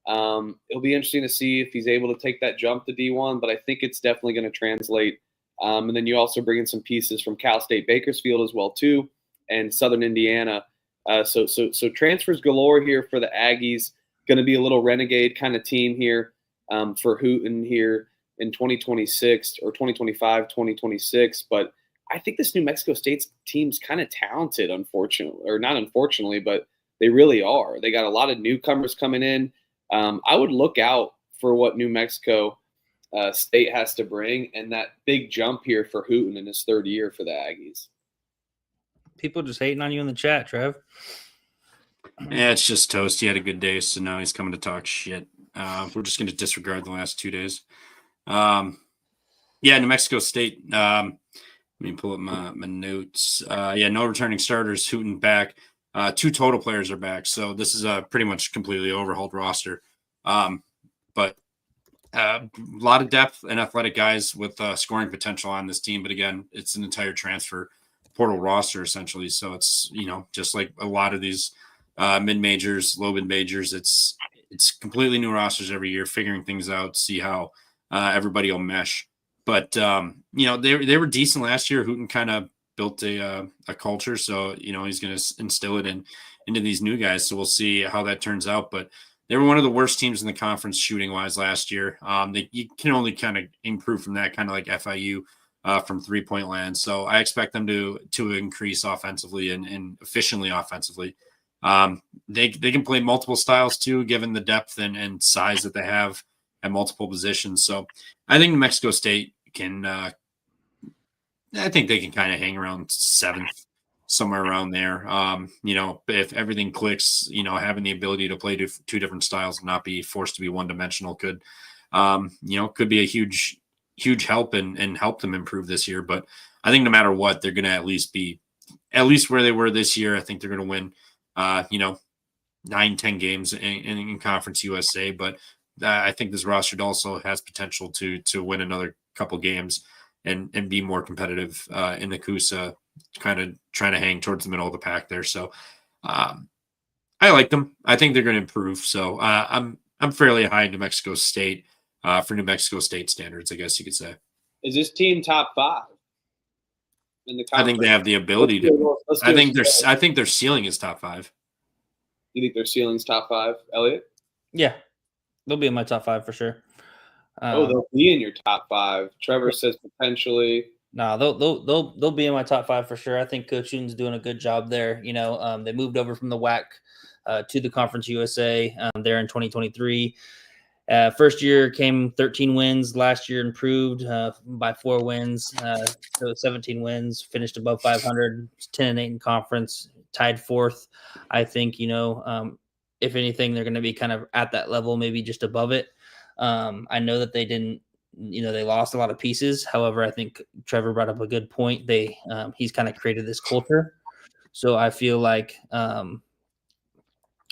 It'll be interesting to see if he's able to take that jump to D1, but I think it's definitely going to translate. And then you also bring in some pieces from Cal State Bakersfield as well too, and Southern Indiana. So transfers galore here for the Aggies. Going to be a little renegade kind of team here for Hooten here in 2026 or 2025, 2026. But I think this New Mexico State team's kind of talented, unfortunately, or not unfortunately, but they really are. They got a lot of newcomers coming in. I would look out for what New Mexico State has to bring and that big jump here for Hooten in his 3rd year for the Aggies. People just hating on you in the chat, Trev. Yeah, it's just toast. He had a good day, so now he's coming to talk shit. We're just going to disregard the last 2 days. New Mexico State. Let me pull up my notes. No returning starters. Hooten back. 2 total players are back, so this is a pretty much completely overhauled roster. But a lot of depth and athletic guys with scoring potential on this team. But again, it's an entire transfer portal roster essentially. So it's just like a lot of these mid majors, low mid majors. It's completely new rosters every year, figuring things out, see how everybody will mesh. But they were decent last year. Hooten kind of built a culture, so he's going to instill it into these new guys. So we'll see how that turns out. But they were one of the worst teams in the conference shooting wise last year. You can only kind of improve from that, kind of like FIU from 3-point land. So I expect them to increase offensively and efficiently offensively. They can play multiple styles too, given the depth and size that they have at multiple positions. So I think New Mexico State can. I think they can kind of hang around 7th, somewhere around there. If everything clicks, having the ability to play 2 different styles and not be forced to be one-dimensional could be a huge help and help them improve this year. But I think no matter what, they're going to at least where they were this year. I think they're going to win, 9-10 games in Conference USA. But I think this roster also has potential to win another couple games and be more competitive in the CUSA, kind of trying to hang towards the middle of the pack there. So I like them. I think they're going to improve. So I'm fairly high in New Mexico State for New Mexico State standards, I guess you could say. Is this team top 5 in the conference? I think they have the ability to. I think their ceiling is top 5. You think their ceiling's top 5, Elliot? Yeah, they'll be in my top 5 for sure. They'll be in your top 5. Trevor says potentially. No, they'll be in my top 5 for sure. I think Coach Hooten's doing a good job there. They moved over from the WAC to the Conference USA there in 2023. First year came 13 wins. Last year improved by 4 wins, so 17 wins. Finished above 500, 10-8 in conference, tied 4th. I think if anything, they're going to be kind of at that level, maybe just above it. I know that they didn't, they lost a lot of pieces. However, I think Trevor brought up a good point. He's kind of created this culture. So I feel like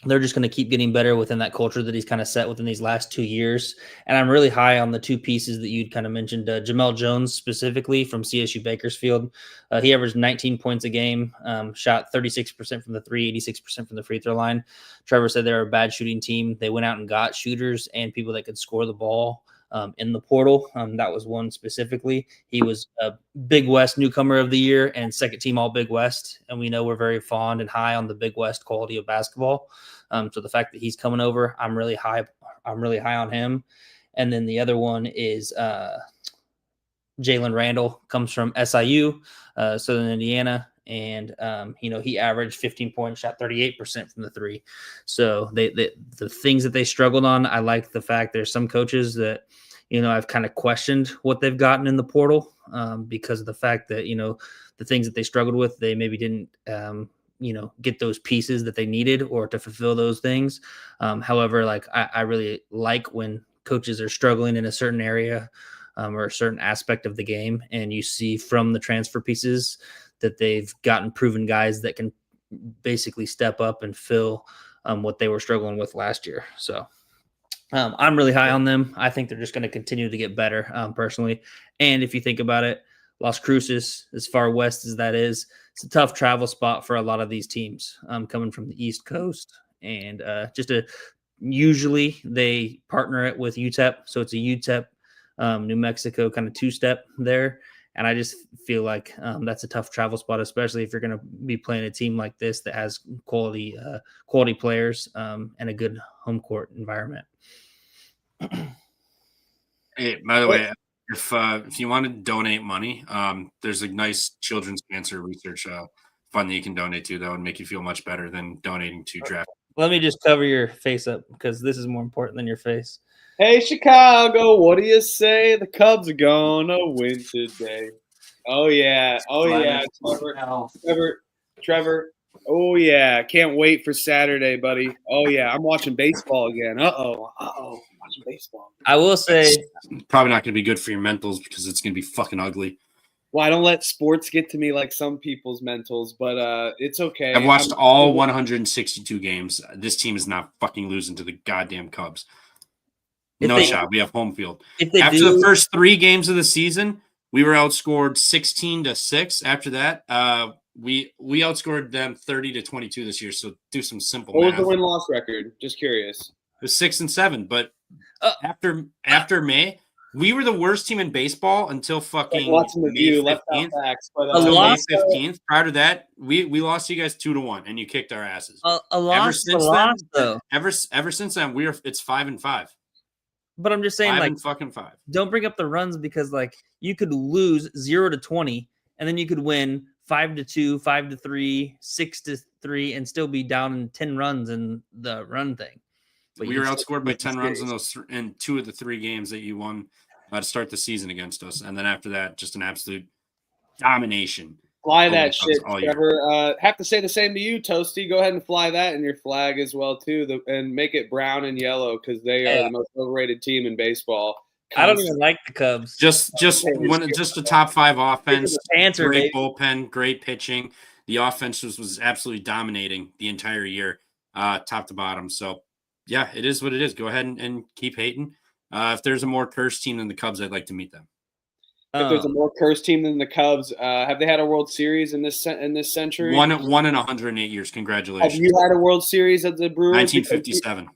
they're just going to keep getting better within that culture that he's kind of set within these last 2 years. And I'm really high on the 2 pieces that you'd kind of mentioned, Jamel Jones specifically from CSU Bakersfield. He averaged 19 points a game, shot 36% from the 3, 86% from the free throw line. Trevor said they're a bad shooting team. They went out and got shooters and people that could score the ball in the portal. That was one specifically. He was a Big West newcomer of the year and second team all Big West. And we know we're very fond and high on the Big West quality of basketball. So the fact that he's coming over, I'm really high on him. And then the other one is Jalen Randall, comes from SIU, Southern Indiana. And, he averaged 15 points, shot 38% from the three. So the things that they struggled on, I like the fact there's some coaches that, I've kind of questioned what they've gotten in the portal because of the fact that, the things that they struggled with, they maybe didn't, get those pieces that they needed or to fulfill those things. However, I really like when coaches are struggling in a certain area or a certain aspect of the game, and you see from the transfer pieces that they've gotten proven guys that can basically step up and fill what they were struggling with last year. So I'm really high on them. I think they're just going to continue to get better personally. And if you think about it, Las Cruces, as far west as that is, it's a tough travel spot for a lot of these teams coming from the East Coast. And usually they partner it with UTEP. So it's a UTEP, New Mexico kind of two-step there. And I just feel like that's a tough travel spot, especially if you're going to be playing a team like this that has quality players and a good home court environment. Hey, by the way, if you want to donate money, there's a nice children's cancer research fund that you can donate to that would make you feel much better than donating to draft. Let me just cover your face up because this is more important than your face. Hey, Chicago, what do you say? The Cubs are gonna win today. Oh, yeah. Oh, yeah. Trevor. Oh, yeah. Can't wait for Saturday, buddy. Oh, yeah. I'm watching baseball again. Uh-oh. I'm watching baseball. I will say it's probably not going to be good for your mentals because it's going to be fucking ugly. Well, I don't let sports get to me like some people's mentals, but it's okay. I've watched all 162 games. This team is not fucking losing to the goddamn Cubs. No shot. We have home field. After the first 3 games of the season, we were outscored 16-6. After that, we outscored them 30-22 this year. So do some simple math. What was the win-loss record? Just curious. It was 6-7. But after May, we were the worst team in baseball until fucking May 15th. May 15th. Prior to that, we lost you guys 2-1, and you kicked our asses. Ever since then, it's 5-5. But I'm just saying, 5. Don't bring up the runs because, you could lose 0-20, and then you could win 5-2, 5-3, 6-3, and still be down in 10 runs in the run thing. But we were outscored by 10 runs in 2 of the 3 games that you won to start the season against us, and then after that, just an absolute domination. Fly that shit, Trevor. Have to say the same to you, Toasty. Go ahead and fly that in your flag as well, too, and make it brown and yellow because they are the most overrated team in baseball. I don't even like the Cubs. Just a top 5 offense, great bullpen, great pitching. The offense was absolutely dominating the entire year, top to bottom. So, yeah, it is what it is. Go ahead and keep hating. If there's a more cursed team than the Cubs, I'd like to meet them. If there's a more cursed team than the Cubs, have they had a World Series in this century? One in 108 years. Congratulations. Have you had a World Series at the Brewers? 1957.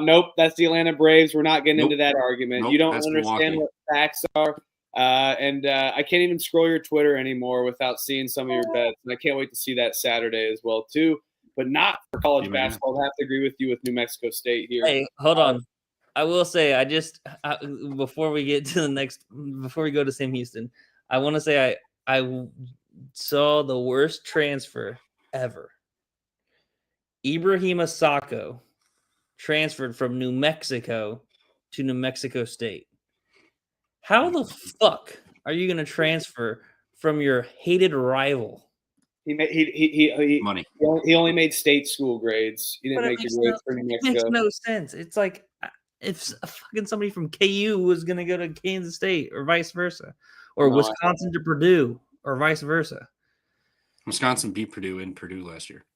Nope, that's the Atlanta Braves. We're not getting into that argument. Nope, you don't understand what facts are. And I can't even scroll your Twitter anymore without seeing some of your bets. And I can't wait to see that Saturday as well, too. But not for college basketball. I have to agree with you with New Mexico State here. Hey, hold on. I will say, before we go to Sam Houston, I want to say I saw the worst transfer ever. Ibrahima Sakho transferred from New Mexico to New Mexico State. How the fuck are you going to transfer from your hated rival? He money. He only made state school grades. He didn't make the grades for New Mexico. It makes no sense. It's like if fucking somebody from KU was going to go to Kansas State or vice versa, or Wisconsin to Purdue or vice versa. Wisconsin beat Purdue in Purdue last year.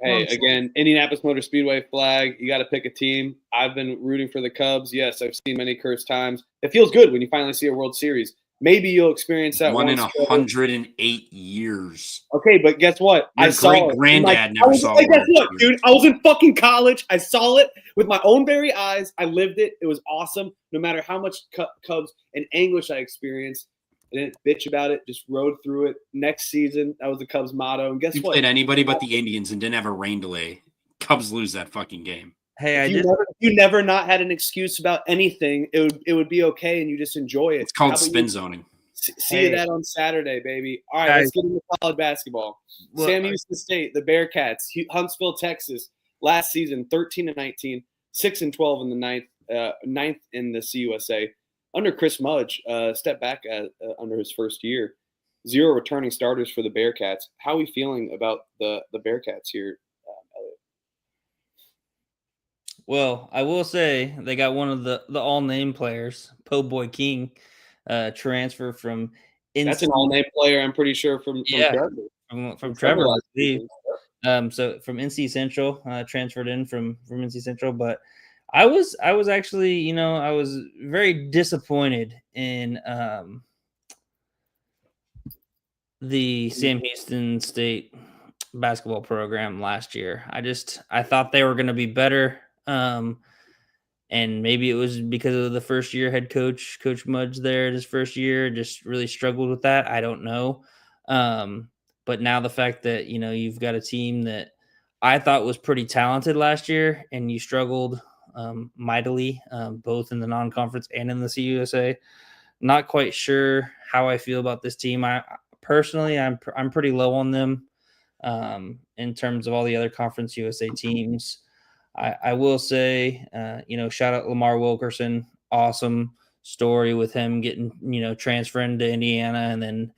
Hey, again, Indianapolis Motor Speedway flag. You got to pick a team. I've been rooting for the Cubs. Yes, I've seen many cursed times. It feels good when you finally see a World Series. Maybe you'll experience that one in once. 108 years. Okay, but guess what? Your I saw it. great-granddad never saw it. Guess what, dude? I was in fucking college. I saw it with my own very eyes. I lived it. It was awesome. No matter how much Cubs and anguish I experienced, I didn't bitch about it. Just rode through it. Next season, that was the Cubs' motto. And guess You what? played anybody but the Indians and didn't have a rain delay. Cubs lose that fucking game. Hey, if you never not had an excuse about anything, it would be okay, and you just enjoy it. It's called spin zoning. See you that on Saturday, baby. All right, guys, let's get into college basketball. Sam Houston State, the Bearcats, Huntsville, Texas. Last season, 13-19, 6-12 in the ninth in the CUSA. Under Chris Mudge, step back under his first year. 0 returning starters for the Bearcats. How are we feeling about the Bearcats here, Elliot? Well, I will say they got one of the all-name players, Po Boy King, transfer from. That's an all-name player, I'm pretty sure from Trevor. From Trevor, I believe. So from NC Central, transferred in from NC Central, but I was actually, I was very disappointed in the Sam Houston State basketball program last year. I thought they were going to be better. And maybe it was because of the first year head coach Mudge there, his first year, just really struggled with that. I don't know. But now the fact that, you've got a team that I thought was pretty talented last year and you struggled mightily, both in the non-conference and in the CUSA. Not quite sure how I feel about this team. I'm pretty low on them in terms of all the other Conference USA teams. I will say, shout out Lamar Wilkerson. Awesome story with him getting, transferring to Indiana and then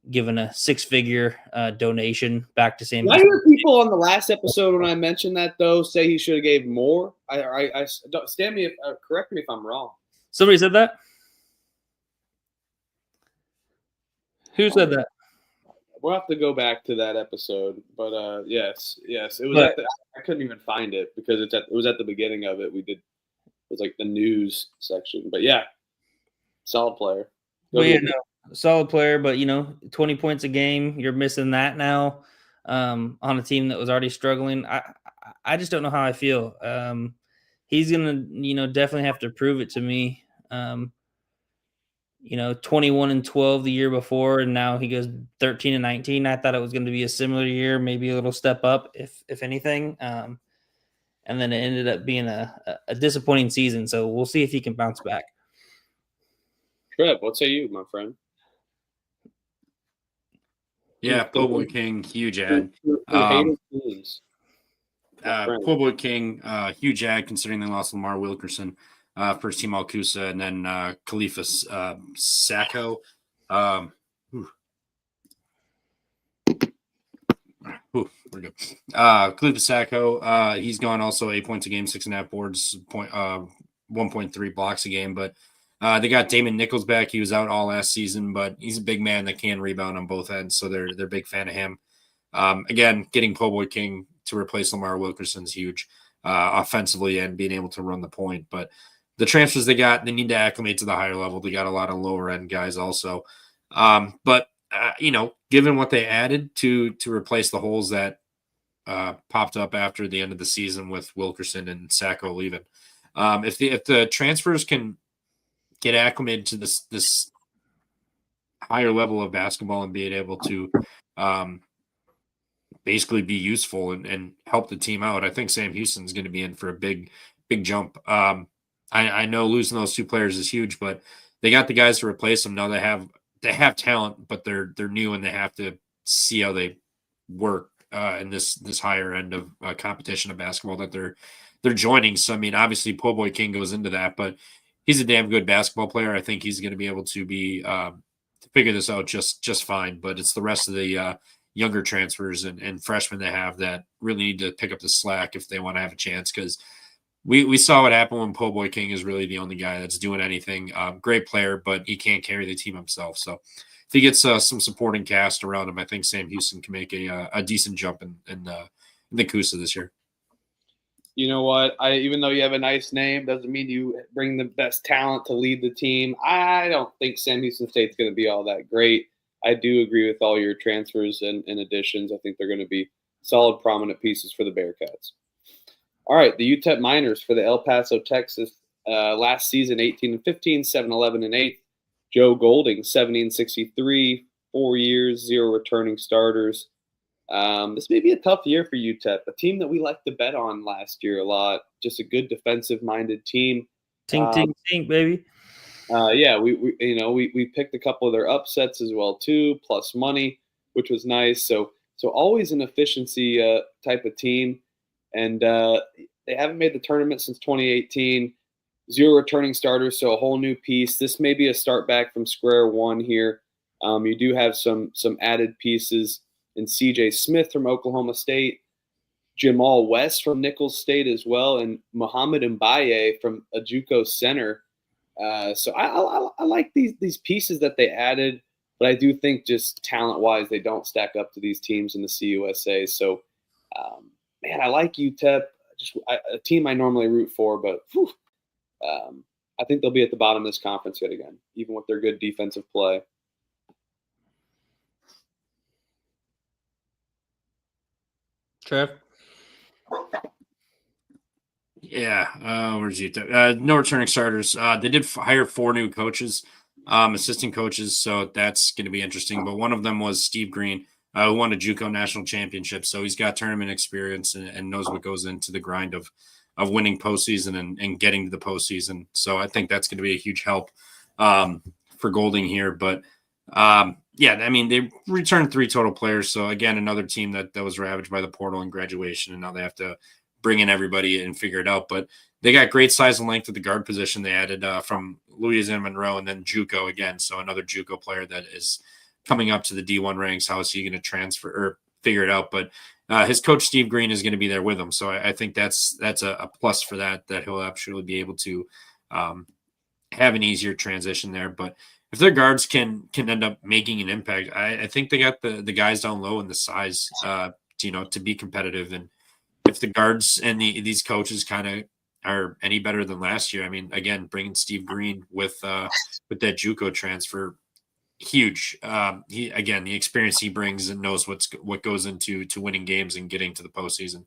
given a 6-figure donation back to Sam. I hear people on the last episode when I mentioned that though say he should have gave more. Correct me if I'm wrong. Somebody said that. Who said that? We'll have to go back to that episode, but yes, it was. I couldn't even find it because it was at the beginning of it. It was like the news section, but yeah, solid player. Solid player, but 20 points a game. You're missing that now on a team that was already struggling. I just don't know how I feel. He's gonna definitely have to prove it to me. 21-12 the year before, and now he goes 13-19. I thought it was going to be a similar year, maybe a little step up, if anything. And then it ended up being a disappointing season. So we'll see if he can bounce back. Trev, what say you, my friend? Yeah, Po Boy King, huge ad. Po Boy King, huge ad considering they lost Lamar Wilkerson. First team Alcusa, and then Khalifa Sacco. We're good. Khalifa Sacco, he's gone also 8 points a game, 6.5 boards, 1.3 blocks a game. But they got Damon Nichols back. He was out all last season, but he's a big man that can rebound on both ends, so they're a big fan of him. Again, getting Po Boy King to replace Lamar Wilkerson is huge offensively and being able to run the point. But the transfers they got, they need to acclimate to the higher level. They got a lot of lower end guys also. But given what they added to replace the holes that popped up after the end of the season with Wilkerson and Sacco leaving, if the transfers can get acclimated to this higher level of basketball and being able to basically be useful and help the team out, I think Sam Houston's going to be in for a big jump. I know losing those 2 players is huge, but they got the guys to replace them. Now they have talent, but they're new and they have to see how they work in this higher end of competition of basketball that they're joining. So I mean, obviously Po Boy King goes into that, but he's a damn good basketball player. I think he's going to be able to be to figure this out just fine. But it's the rest of the younger transfers and freshmen they have that really need to pick up the slack if they want to have a chance, because we saw what happened when Po Boy King is really the only guy that's doing anything. Great player, but he can't carry the team himself. So if he gets some supporting cast around him, I think Sam Houston can make a decent jump in the CUSA this year. you know what? Even though you have a nice name, doesn't mean you bring the best talent to lead the team. I don't think Sam Houston State's going to be all that great. I do agree with all your transfers and additions. I think they're going to be solid, prominent pieces for the Bearcats. All right, the UTEP Miners for the El Paso, Texas. Last season, 18-15, 7-11-8. Joe Golding, 70-63, 4 years, 0 returning starters. This may be a tough year for UTEP, a team that we liked to bet on last year a lot. Just a good defensive-minded team. Tink, tink, tink, baby. Yeah, we picked a couple of their upsets as well too, plus money, which was nice. So always an efficiency type of team, and they haven't made the tournament since 2018. 0 returning starters, so a whole new piece. This may be a start back from square one here. You do have some added pieces in C.J. Smith from Oklahoma State, Jamal West from Nicholls State as well, and Muhammad Mbaye from a JUCO center. So I like these pieces that they added, but I do think just talent-wise they don't stack up to these teams in the CUSA. So, man, I like UTEP, a team I normally root for, but I think they'll be at the bottom of this conference yet again, even with their good defensive play. Trev? Yeah, where's UTEP? No returning starters. They did hire 4 new coaches, assistant coaches, so that's going to be interesting. But one of them was Steve Green, who won a JUCO national championship, so he's got tournament experience and knows what goes into the grind of winning postseason and getting to the postseason. So I think that's going to be a huge help for Golding here. But yeah, I mean, they returned 3 total players. So again, another team that was ravaged by the portal and graduation, and now they have to bring in everybody and figure it out. But they got great size and length at the guard position. They added from Louisiana Monroe and then JUCO again. So another JUCO player that is coming up to the D1 ranks. How is he going to transfer or figure it out? But his coach, Steve Green, is going to be there with him. So I think that's a plus for that he'll absolutely be able to have an easier transition there. But if their guards can end up making an impact, I think they got the guys down low and the size, to be competitive. And if the guards and these coaches kind of are any better than last year, I mean, again, bringing Steve Green with that JUCO transfer, huge. The experience he brings and knows what goes into winning games and getting to the postseason.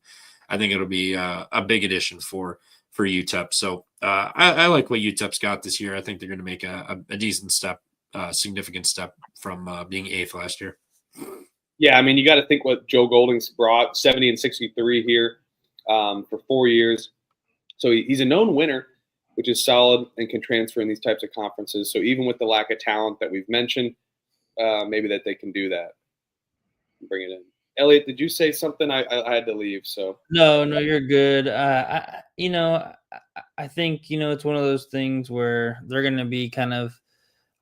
I think it'll be a big addition for UTEP. So I like what UTEP's got this year. I think they're going to make a decent step, significant step from being 8th last year. Yeah, I mean, you got to think what Joe Golding's brought, 70-63 here for 4 years. So he's a known winner, which is solid and can transfer in these types of conferences. So even with the lack of talent that we've mentioned, maybe that they can do that and bring it in. Elliot, did you say something? I had to leave. So No, you're good. I think, it's one of those things where they're going to be kind of,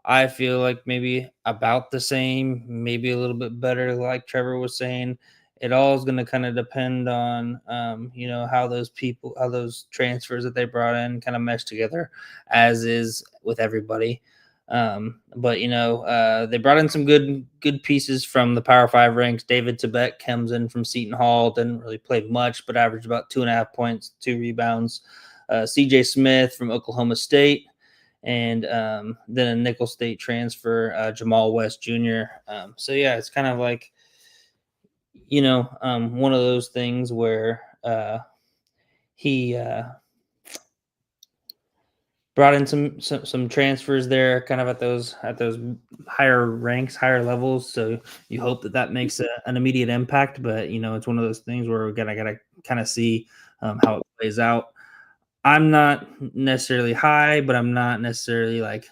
I feel like maybe about the same, maybe a little bit better, like Trevor was saying. It all is going to kind of depend on, how those transfers that they brought in kind of mesh together, as is with everybody. But they brought in some good pieces from the Power 5 ranks. David Tibet comes in from Seton Hall, didn't really play much, but averaged about 2.5 points, 2 rebounds. C.J. Smith from Oklahoma State. And then a Nicholls State transfer, Jamal West Jr. So yeah, it's kind of like, one of those things where he brought in some transfers there, kind of at those higher ranks, higher levels. So you hope that makes an immediate impact. But it's one of those things where we gotta kind of see how it plays out. I'm not necessarily high, but I'm not necessarily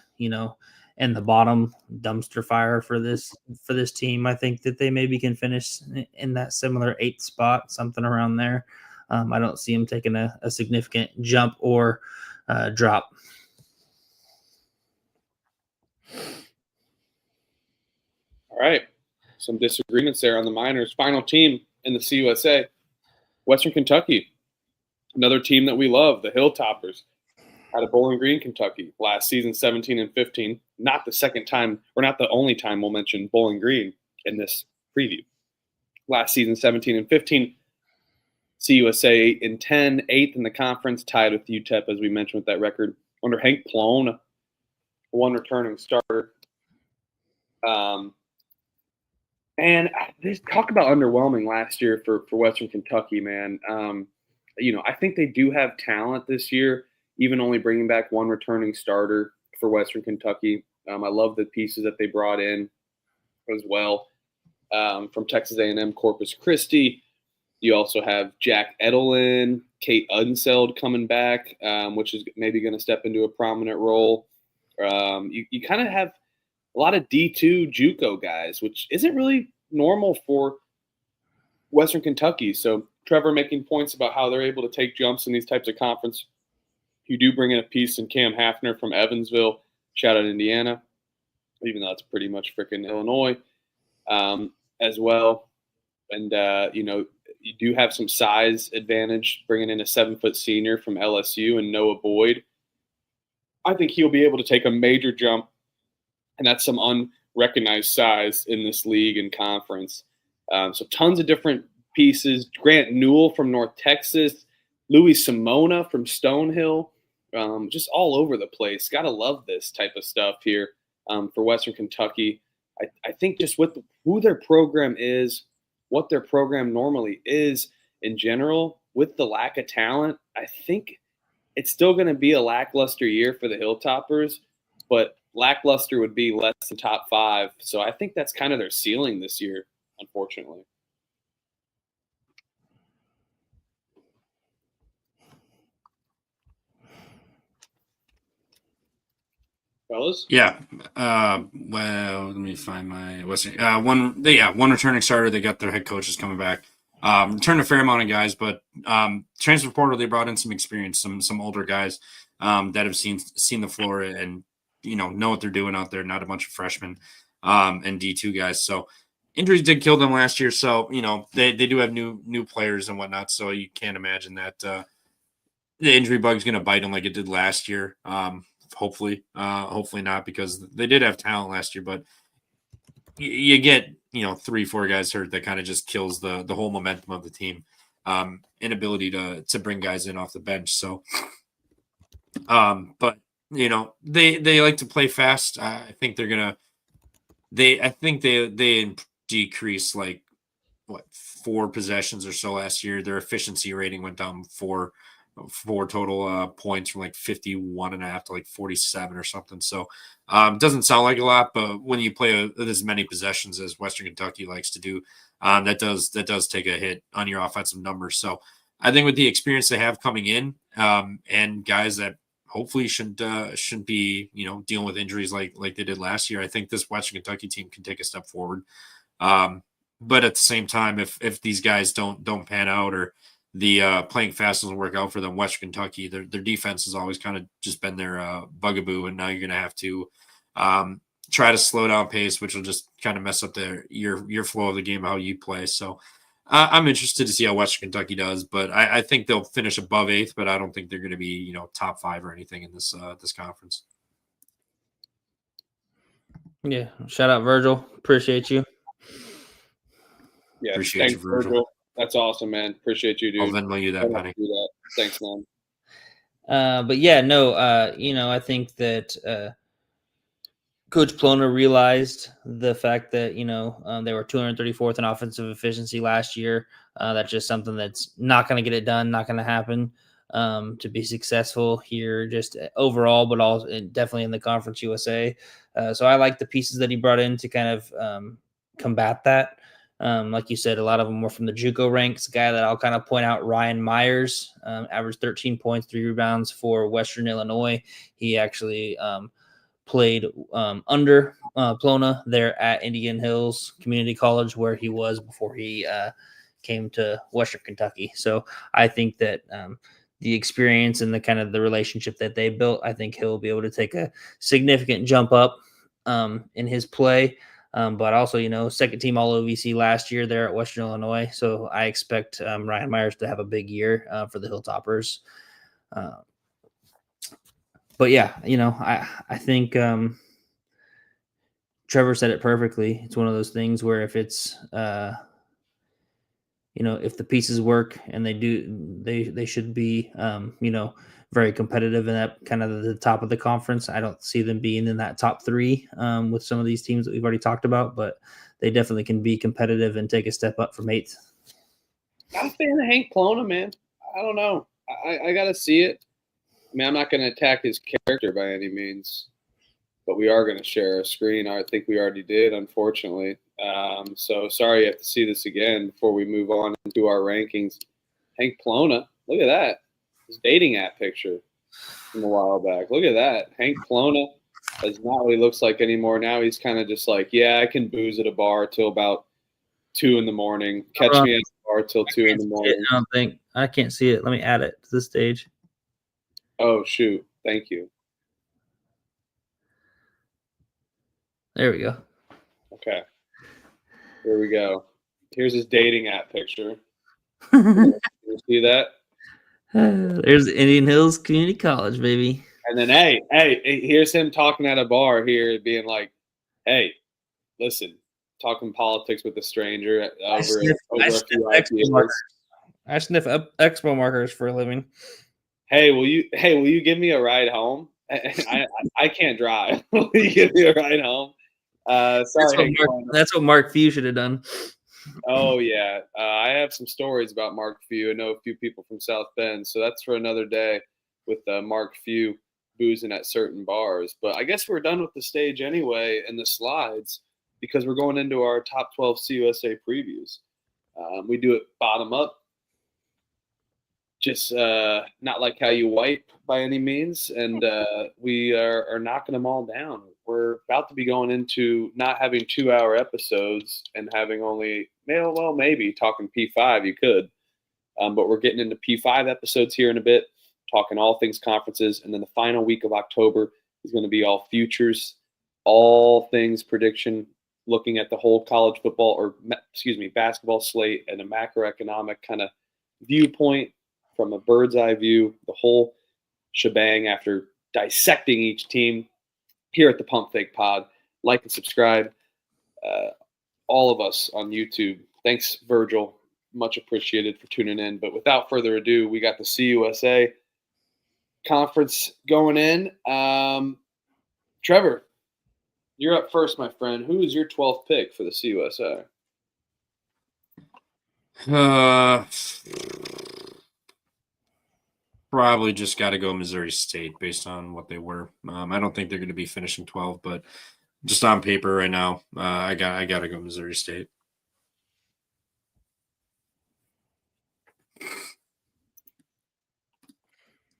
in the bottom dumpster fire for this team. I think that they maybe can finish in that similar 8th spot, something around there. I don't see them taking a significant jump or drop. All right. Some disagreements there on the Miners. Final team in the CUSA, Western Kentucky. Another team that we love, the Hilltoppers, out of Bowling Green, Kentucky. Last season, 17-15. Not the second time, or not the only time we'll mention Bowling Green in this preview. Last season, 17-15. CUSA 8-10, 8th in the conference, tied with UTEP, as we mentioned, with that record under Hank Plone, one returning starter. And this talk about underwhelming last year for Western Kentucky, man. I think they do have talent this year, even only bringing back one returning starter for Western Kentucky. I love the pieces that they brought in as well from Texas A&M Corpus Christi. You also have Jack Edelin, Kate Unseld coming back, which is maybe going to step into a prominent role. You kind of have a lot of D2 JUCO guys, which isn't really normal for Western Kentucky. So Trevor making points about how they're able to take jumps in these types of conference. You do bring in a piece in Cam Hafner from Evansville, shout out Indiana, even though it's pretty much freaking Illinois as well. And, you do have some size advantage bringing in a 7-foot senior from LSU and Noah Boyd. I think he'll be able to take a major jump, and that's some unrecognized size in this league and conference. So tons of different pieces. Grant Newell from North Texas, Louis Simona from Stonehill, just all over the place. Got to love this type of stuff here for Western Kentucky. I think just with who their program is, what their program normally is in general, with the lack of talent, I think it's still going to be a lackluster year for the Hilltoppers, but lackluster would be less than top 5. So I think that's kind of their ceiling this year, unfortunately. Fellas? Yeah. Well, let me find my Western. One returning starter. They got their head coaches coming back. Returned a fair amount of guys, but transfer portal, they brought in some experience, some older guys that have seen the floor and know what they're doing out there. Not a bunch of freshmen and D2 guys. So injuries did kill them last year. So they do have new players and whatnot. So you can't imagine that the injury bug is going to bite them like it did last year. Hopefully not, because they did have talent last year, but you get 3-4 guys hurt, that kind of just kills the whole momentum of the team. Inability to bring guys in off the bench. So, but they like to play fast. I think they're gonna. I think they decreased like 4 possessions or so last year. Their efficiency rating went down 4 total points from like 51.5 to like 47 or something. So it doesn't sound like a lot, but when you play as many possessions as Western Kentucky likes to do, that does take a hit on your offensive numbers. So I think with the experience they have coming in, and guys that hopefully shouldn't be dealing with injuries like they did last year, I think this Western Kentucky team can take a step forward. But at the same time, if these guys don't pan out, or the playing fast doesn't work out for them, Western Kentucky, their defense has always kind of just been their bugaboo, and now you're going to have to try to slow down pace, which will just kind of mess up your flow of the game, how you play. So I'm interested to see how Western Kentucky does, but I think they'll finish above 8th, but I don't think they're going to be top 5 or anything in this conference. Yeah, shout out Virgil, appreciate you. Yeah, appreciate you, Virgil. That's awesome, man. Appreciate you, dude. I'll Venmo you that, Penny. Thanks, man. But yeah, no, I think that Coach Plona realized the fact that, they were 234th in offensive efficiency last year. That's just something that's not going to get it done, not going to happen to be successful here just overall, but also definitely in the Conference USA. So I like the pieces that he brought in to kind of combat that. Like you said, a lot of them were from the JUCO ranks. A guy that I'll kind of point out, Ryan Myers, averaged 13 points, 3 rebounds for Western Illinois. He actually played under Plona there at Indian Hills Community College, where he was before he came to Western Kentucky. So I think that the experience and the kind of the relationship that they built, I think he'll be able to take a significant jump up in his play. But also, second team all OVC last year there at Western Illinois. So I expect Ryan Myers to have a big year for the Hilltoppers. But yeah, I think Trevor said it perfectly. It's one of those things where if it's if the pieces work and they should be, very competitive in that kind of the top of the conference. I don't see them being in that top 3 with some of these teams that we've already talked about, but they definitely can be competitive and take a step up from 8th. I'm a fan of Hank Plona, man. I don't know. I got to see it. I mean, I'm not going to attack his character by any means, but we are going to share a screen. I think we already did, unfortunately. So sorry you have to see this again before we move on into our rankings. Hank Plona, look at that. His dating app picture from a while back. Look at that. Hank Plona is not what he looks like anymore. Now he's kind of just like, yeah, I can booze at a bar till about 2 in the morning. Catch me at the bar till 2 in the morning. I can't see it. Let me add it to the stage. Oh, shoot. Thank you. There we go. Okay. Here we go. Here's his dating app picture. You see that? There's Indian Hills Community College, baby. And then, hey, here's him talking at a bar here, being like, hey, listen, talking politics with a stranger over a few IPAs. I sniff expo markers for a living. Hey, will you give me a ride home? I can't drive. Will you give me a ride home? Sorry. That's what Mark Few should have done. Oh, yeah. I have some stories about Mark Few. I know a few people from South Bend, so that's for another day with Mark Few boozing at certain bars. But I guess we're done with the stage anyway and the slides because we're going into our top 12 CUSA previews. We do it bottom up, just not like how you wipe by any means, and we are knocking them all down. We're about to be going into not having 2-hour episodes and having only, maybe talking P5, you could. But we're getting into P5 episodes here in a bit, talking all things conferences. And then the final week of October is going to be all futures, all things prediction, looking at the whole college football basketball slate and a macroeconomic kind of viewpoint from a bird's eye view, the whole shebang after dissecting each team. Here at the Pump Fake Pod. Like and subscribe. All of us on YouTube. Thanks, Virgil. Much appreciated for tuning in. But without further ado, we got the CUSA conference going in. Trevor, you're up first, my friend. Who is your 12th pick for the CUSA? Probably just got to go Missouri State based on what they were. I don't think they're going to be finishing 12, but just on paper right now, I got to go Missouri State.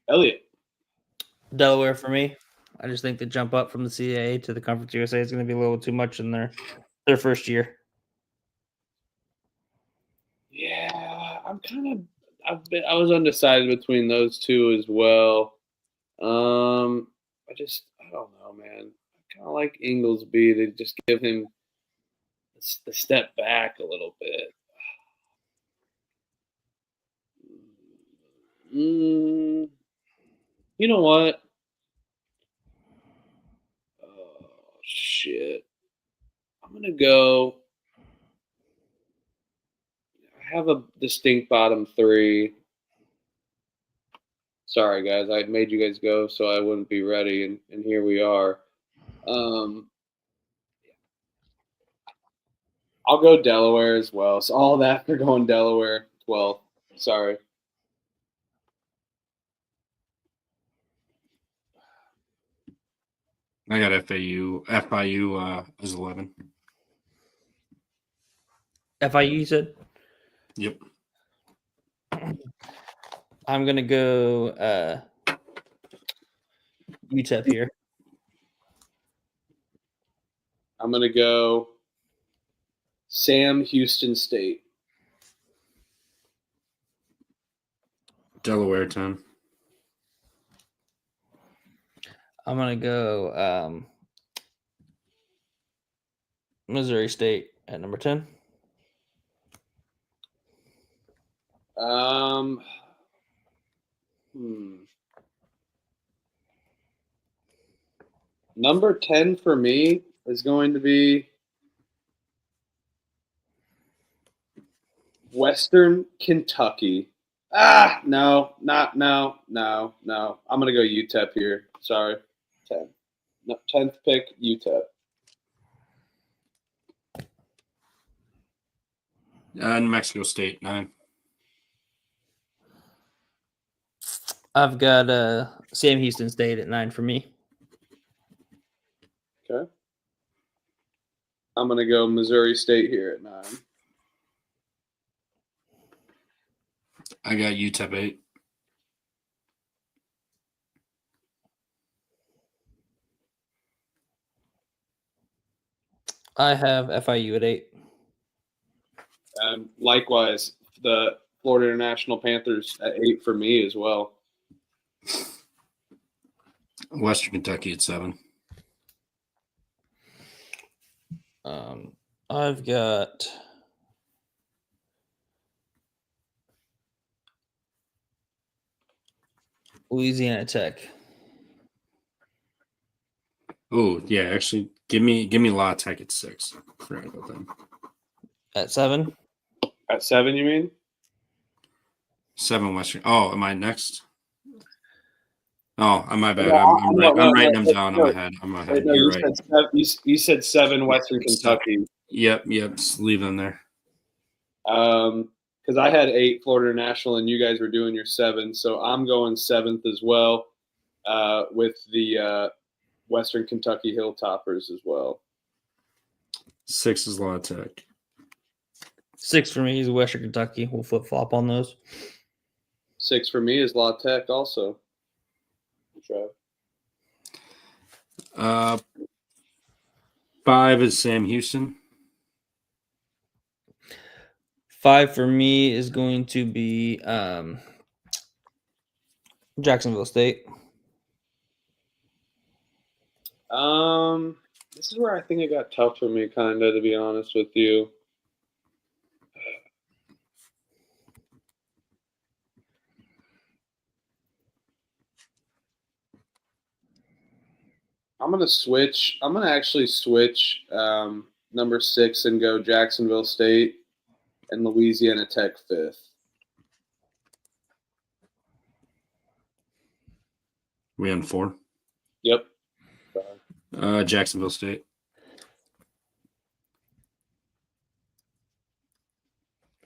Elliot. Delaware for me. I just think the jump up from the CAA to the Conference USA is going to be a little too much in their first year. Yeah, I was undecided between those two as well. I don't know, man. I kind of like Inglesby to just give him the step back a little bit. You know what? Oh, shit. I'm going to go. I have a distinct bottom 3. Sorry, guys. I made you guys go so I wouldn't be ready, and here we are. I'll go Delaware as well. So all that for going Delaware 12. Sorry. I got FIU as 11. FIU, you said? Yep. I'm going to go UTEP here. I'm going to go Sam Houston State. Delaware 10. I'm going to go Missouri State at number 10. Number 10 for me is going to be Western Kentucky. No. I'm gonna go UTEP here. Sorry, 10. No, 10th pick UTEP. New Mexico State 9. I've got Sam Houston State at 9 for me. Okay. I'm gonna go Missouri State here at 9. I got UTEP 8. I have FIU at 8. Likewise, the Florida International Panthers at 8 for me as well. Western Kentucky at 7. I've got Louisiana Tech. Oh, yeah, actually give me La Tech at 6. Forgot about them. At 7? At 7, you mean? 7 Western. Oh, am I next? Oh, my bad. No, I'm writing them down in my head. No, You're you right. you said 7 Western Kentucky. Yep. Just leave them there. Because I had 8 Florida International and you guys were doing your 7, so I'm going 7th as well, with the Western Kentucky Hilltoppers as well. 6 is La Tech. 6 for me is Western Kentucky. We'll flip flop on those. 6 for me is La Tech also. Trev. 5 is Sam Houston. 5 for me is going to be Jacksonville State. This is where I think it got tough for me, kind of, to be honest with you. I'm gonna actually switch number 6 and go Jacksonville State and Louisiana Tech 5th. We on 4? Yep. Jacksonville State.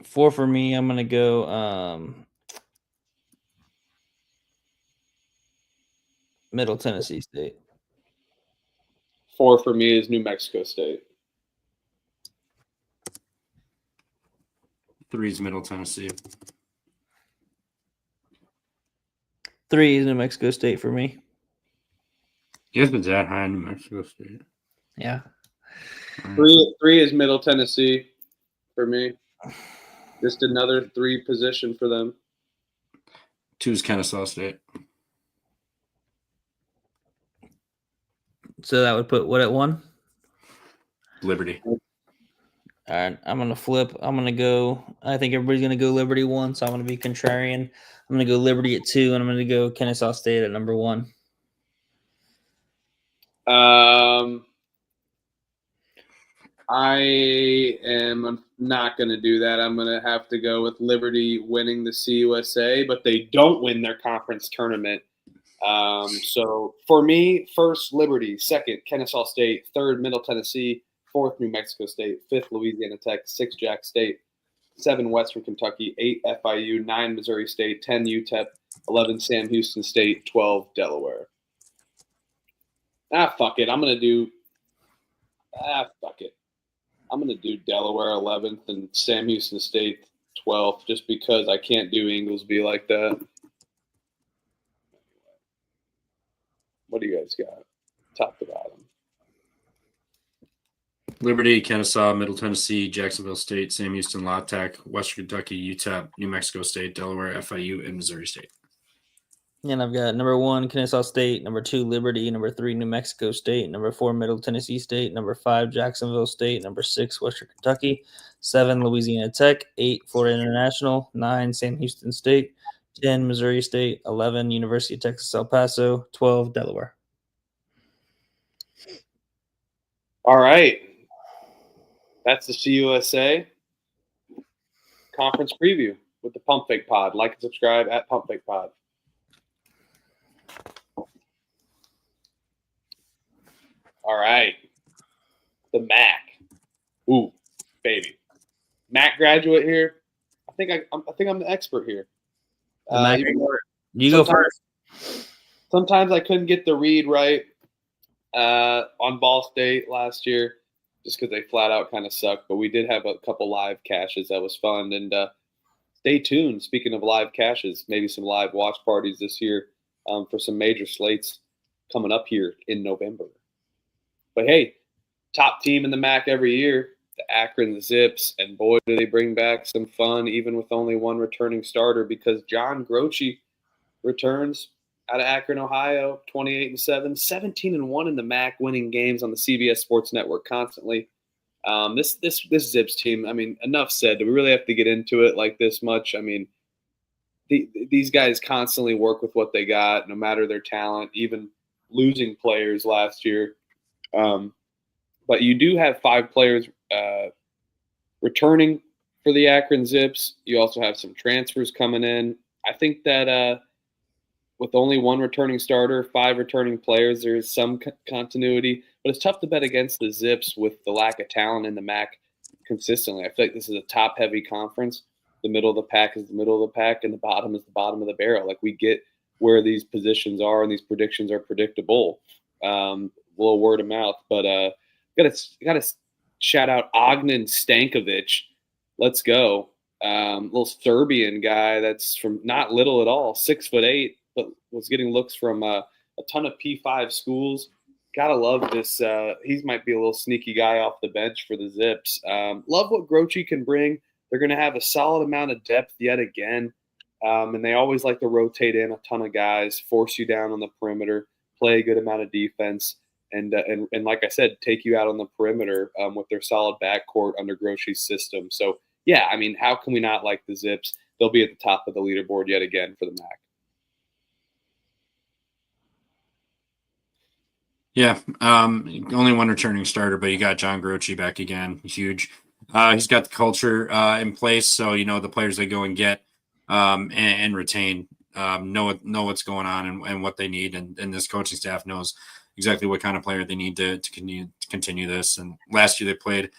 4 for me. I'm gonna go Middle Tennessee State. 4 for me is New Mexico State. 3 is Middle Tennessee. 3 is New Mexico State for me. You guys been that high in New Mexico State? Yeah. 3 is Middle Tennessee for me. Just another 3 position for them. 2 is Kennesaw State. So that would put what at 1? Liberty. All right, I'm going to flip. I'm going to go – I think everybody's going to go Liberty 1, so I'm going to be contrarian. I'm going to go Liberty at 2, and I'm going to go Kennesaw State at number 1. I am not going to do that. I'm going to have to go with Liberty winning the CUSA, but they don't win their conference tournament. So for me, 1st Liberty, 2nd Kennesaw State, 3rd Middle Tennessee, 4th New Mexico State, 5th Louisiana Tech, 6th Jack State, 7 Western Kentucky, 8 FIU, 9 Missouri State, 10 UTEP, 11 Sam Houston State, 12 Delaware. Fuck it. I'm going to do Delaware 11th and Sam Houston State 12th just because I can't do Inglesby like that. What do you guys got? Top to bottom. Liberty, Kennesaw, Middle Tennessee, Jacksonville State, Sam Houston, La Tech, Western Kentucky, UTEP, New Mexico State, Delaware, FIU, and Missouri State. And I've got number 1, Kennesaw State, number 2, Liberty, number 3, New Mexico State, number 4, Middle Tennessee State, number 5, Jacksonville State, number 6, Western Kentucky, 7, Louisiana Tech, 8, Florida International, 9, Sam Houston State, 10, Missouri State, 11, University of Texas El Paso, 12, Delaware. All right. That's the CUSA. conference preview with the Pump Fake Pod. Like and subscribe at Pump Fake Pod. All right. The MAC. Ooh, baby. MAC graduate here. I think I'm the expert here. You go first. Sometimes I couldn't get the read right on Ball State last year just because they flat out kind of sucked. But we did have a couple live caches. That was fun. And stay tuned. Speaking of live caches, maybe some live watch parties this year for some major slates coming up here in November. But hey, top team in the MAC every year, the Akron Zips, and boy, do they bring back some fun even with only one returning starter because John Groce returns out of Akron, Ohio, 28-7, 17-1 in the MAC, winning games on the CBS Sports Network constantly. This Zips team, I mean, enough said. Do we really have to get into it like this much? I mean, these guys constantly work with what they got, no matter their talent, even losing players last year. But you do have 5 players returning for the Akron Zips. You also have some transfers coming in. I think that with only one returning starter, 5 returning players, there is some continuity. But it's tough to bet against the Zips with the lack of talent in the MAC consistently. I feel like this is a top-heavy conference. The middle of the pack is the middle of the pack, and the bottom is the bottom of the barrel. Like, we get where these positions are, and these predictions are predictable. A little word of mouth, but gotta shout out Ognan Stankovic. Let's go. Little Serbian guy that's from not little at all, 6'8", but was getting looks from a ton of P5 schools. Gotta love this. He might be a little sneaky guy off the bench for the Zips. Love what Groce can bring. They're going to have a solid amount of depth yet again, and they always like to rotate in a ton of guys, force you down on the perimeter, play a good amount of defense. And like I said, take you out on the perimeter with their solid backcourt under Groce's system. So, yeah, I mean, how can we not like the Zips? They'll be at the top of the leaderboard yet again for the MAC. Yeah, only one returning starter, but you got John Groce back again. Huge. He's got the culture in place, so the players they go and get and retain know what's going on and what they need, and this coaching staff knows exactly what kind of player they need to continue this. And last year they played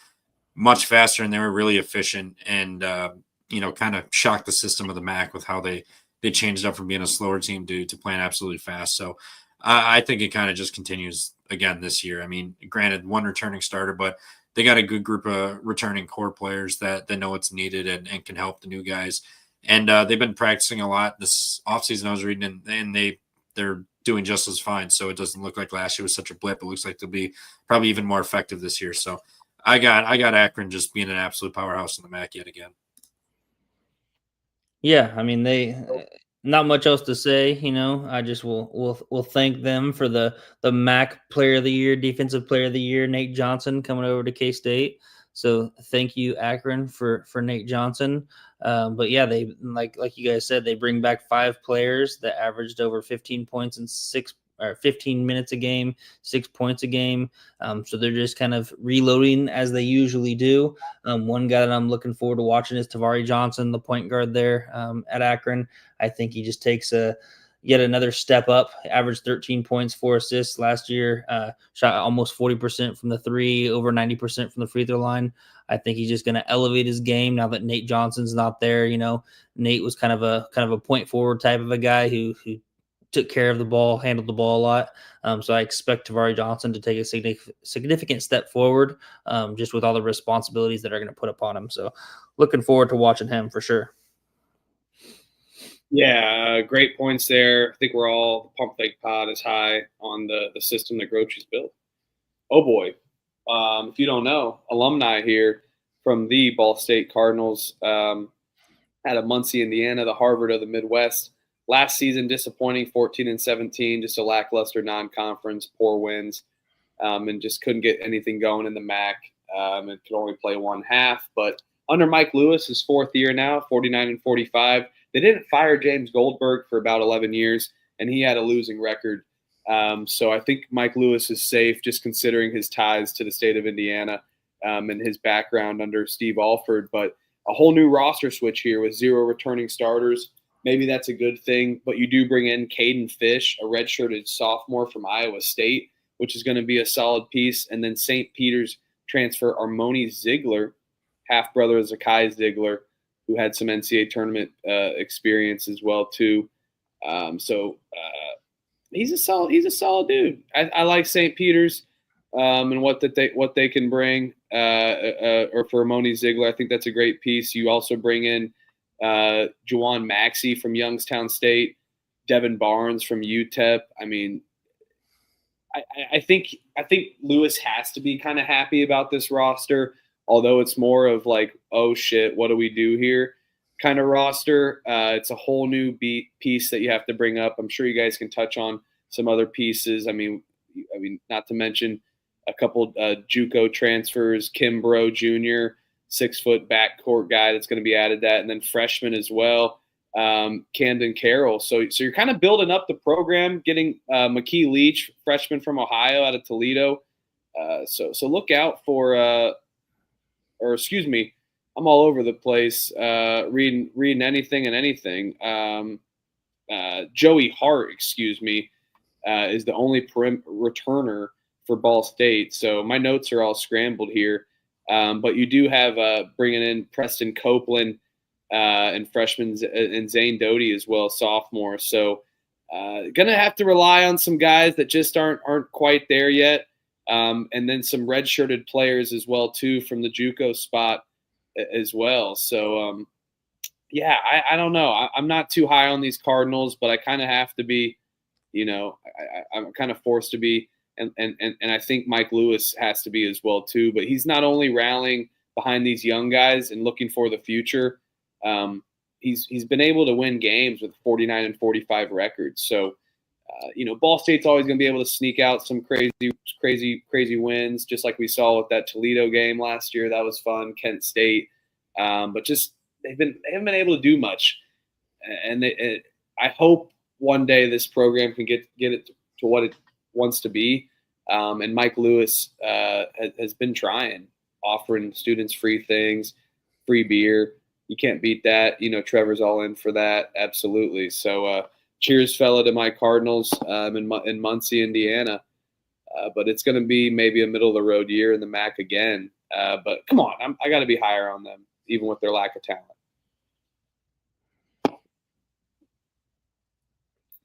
much faster and they were really efficient and kind of shocked the system of the MAC with how they changed up from being a slower team to playing absolutely fast. So I think it kind of just continues again this year. I mean, granted, one returning starter, but they got a good group of returning core players that know what's needed and can help the new guys. And they've been practicing a lot this offseason. I was reading, and they're doing just as fine. So it doesn't look like last year was such a blip. It looks like they'll be probably even more effective this year. So I got Akron just being an absolute powerhouse in the MAC yet again. Yeah, I mean, they not much else to say. I just will thank them for the MAC Player of the Year, Defensive Player of the Year, Nate Johnson coming over to K-State. So thank you, Akron, for Nate Johnson. But yeah, they like you guys said, they bring back 5 players that averaged over 15 points in 15 minutes a game, 6 points a game. So they're just kind of reloading as they usually do. One guy that I'm looking forward to watching is Tavari Johnson, the point guard there at Akron. I think he just takes yet another step up. Averaged 13 points, 4 assists last year. Shot almost 40% from the 3, over 90% from the free throw line. I think he's just going to elevate his game now that Nate Johnson's not there. Nate was kind of a point forward type of a guy who took care of the ball, handled the ball a lot. So I expect Tavari Johnson to take a significant step forward, just with all the responsibilities that are going to put upon him. So looking forward to watching him for sure. Yeah, great points there. I think we're all Pump Fake Pod is high on the system that Groce's built. Oh boy, if you don't know, alumni here from the Ball State Cardinals out of Muncie, Indiana, the Harvard of the Midwest. Last season, disappointing, 14-17, just a lackluster non-conference, poor wins, and just couldn't get anything going in the MAC. And could only play one half. But under Mike Lewis, his 4th year now, 49-45. They didn't fire James Goldberg for about 11 years, and he had a losing record. So I think Mike Lewis is safe, just considering his ties to the state of Indiana and his background under Steve Alford. But a whole new roster switch here with 0 returning starters. Maybe that's a good thing, but you do bring in Caden Fish, a redshirted sophomore from Iowa State, which is going to be a solid piece. And then St. Peter's transfer Armoni Ziegler, half-brother of Zakai Ziegler, who had some NCAA tournament experience as well too. He's a solid dude. I like St. Peter's and what they can bring. Or for Armoni Ziegler, I think that's a great piece. You also bring in Juwan Maxey from Youngstown State, Devin Barnes from UTEP. I mean, I think Lewis has to be kind of happy about this roster, although it's more of like, oh shit, what do we do here kind of roster. It's a whole new piece that you have to bring up. I'm sure you guys can touch on some other pieces. I mean, not to mention a couple JUCO transfers, Kimbrough Jr., 6-foot backcourt guy that's going to be added that, and then freshman as well, Camden Carroll. So you're kind of building up the program, getting McKee Leach, freshman from Ohio out of Toledo. So look out for, or excuse me, I'm all over the place reading anything and anything. Joey Hart, excuse me, is the only returner for Ball State. So my notes are all scrambled here. But you do have bringing in Preston Copeland and freshman and Zane Doty as well, sophomore. So gonna have to rely on some guys that just aren't quite there yet, and then some redshirted players as well too from the JUCO spot as well. So yeah, I don't know. I'm not too high on these Cardinals, but I kind of have to be. I'm kind of forced to be. And I think Mike Lewis has to be as well too. But he's not only rallying behind these young guys and looking for the future. He's been able to win games with 49-45 records. So Ball State's always going to be able to sneak out some crazy wins, just like we saw with that Toledo game last year. That was fun. Kent State, but just they haven't been able to do much. And I hope one day this program can get it to what it wants to be. And Mike Lewis has been trying, offering students free things, free beer. You can't beat that. Trevor's all in for that. Absolutely. So cheers, fella, to my Cardinals in Muncie, Indiana. But it's going to be maybe a middle-of-the-road year in the MAC again. But come on, I got to be higher on them, even with their lack of talent.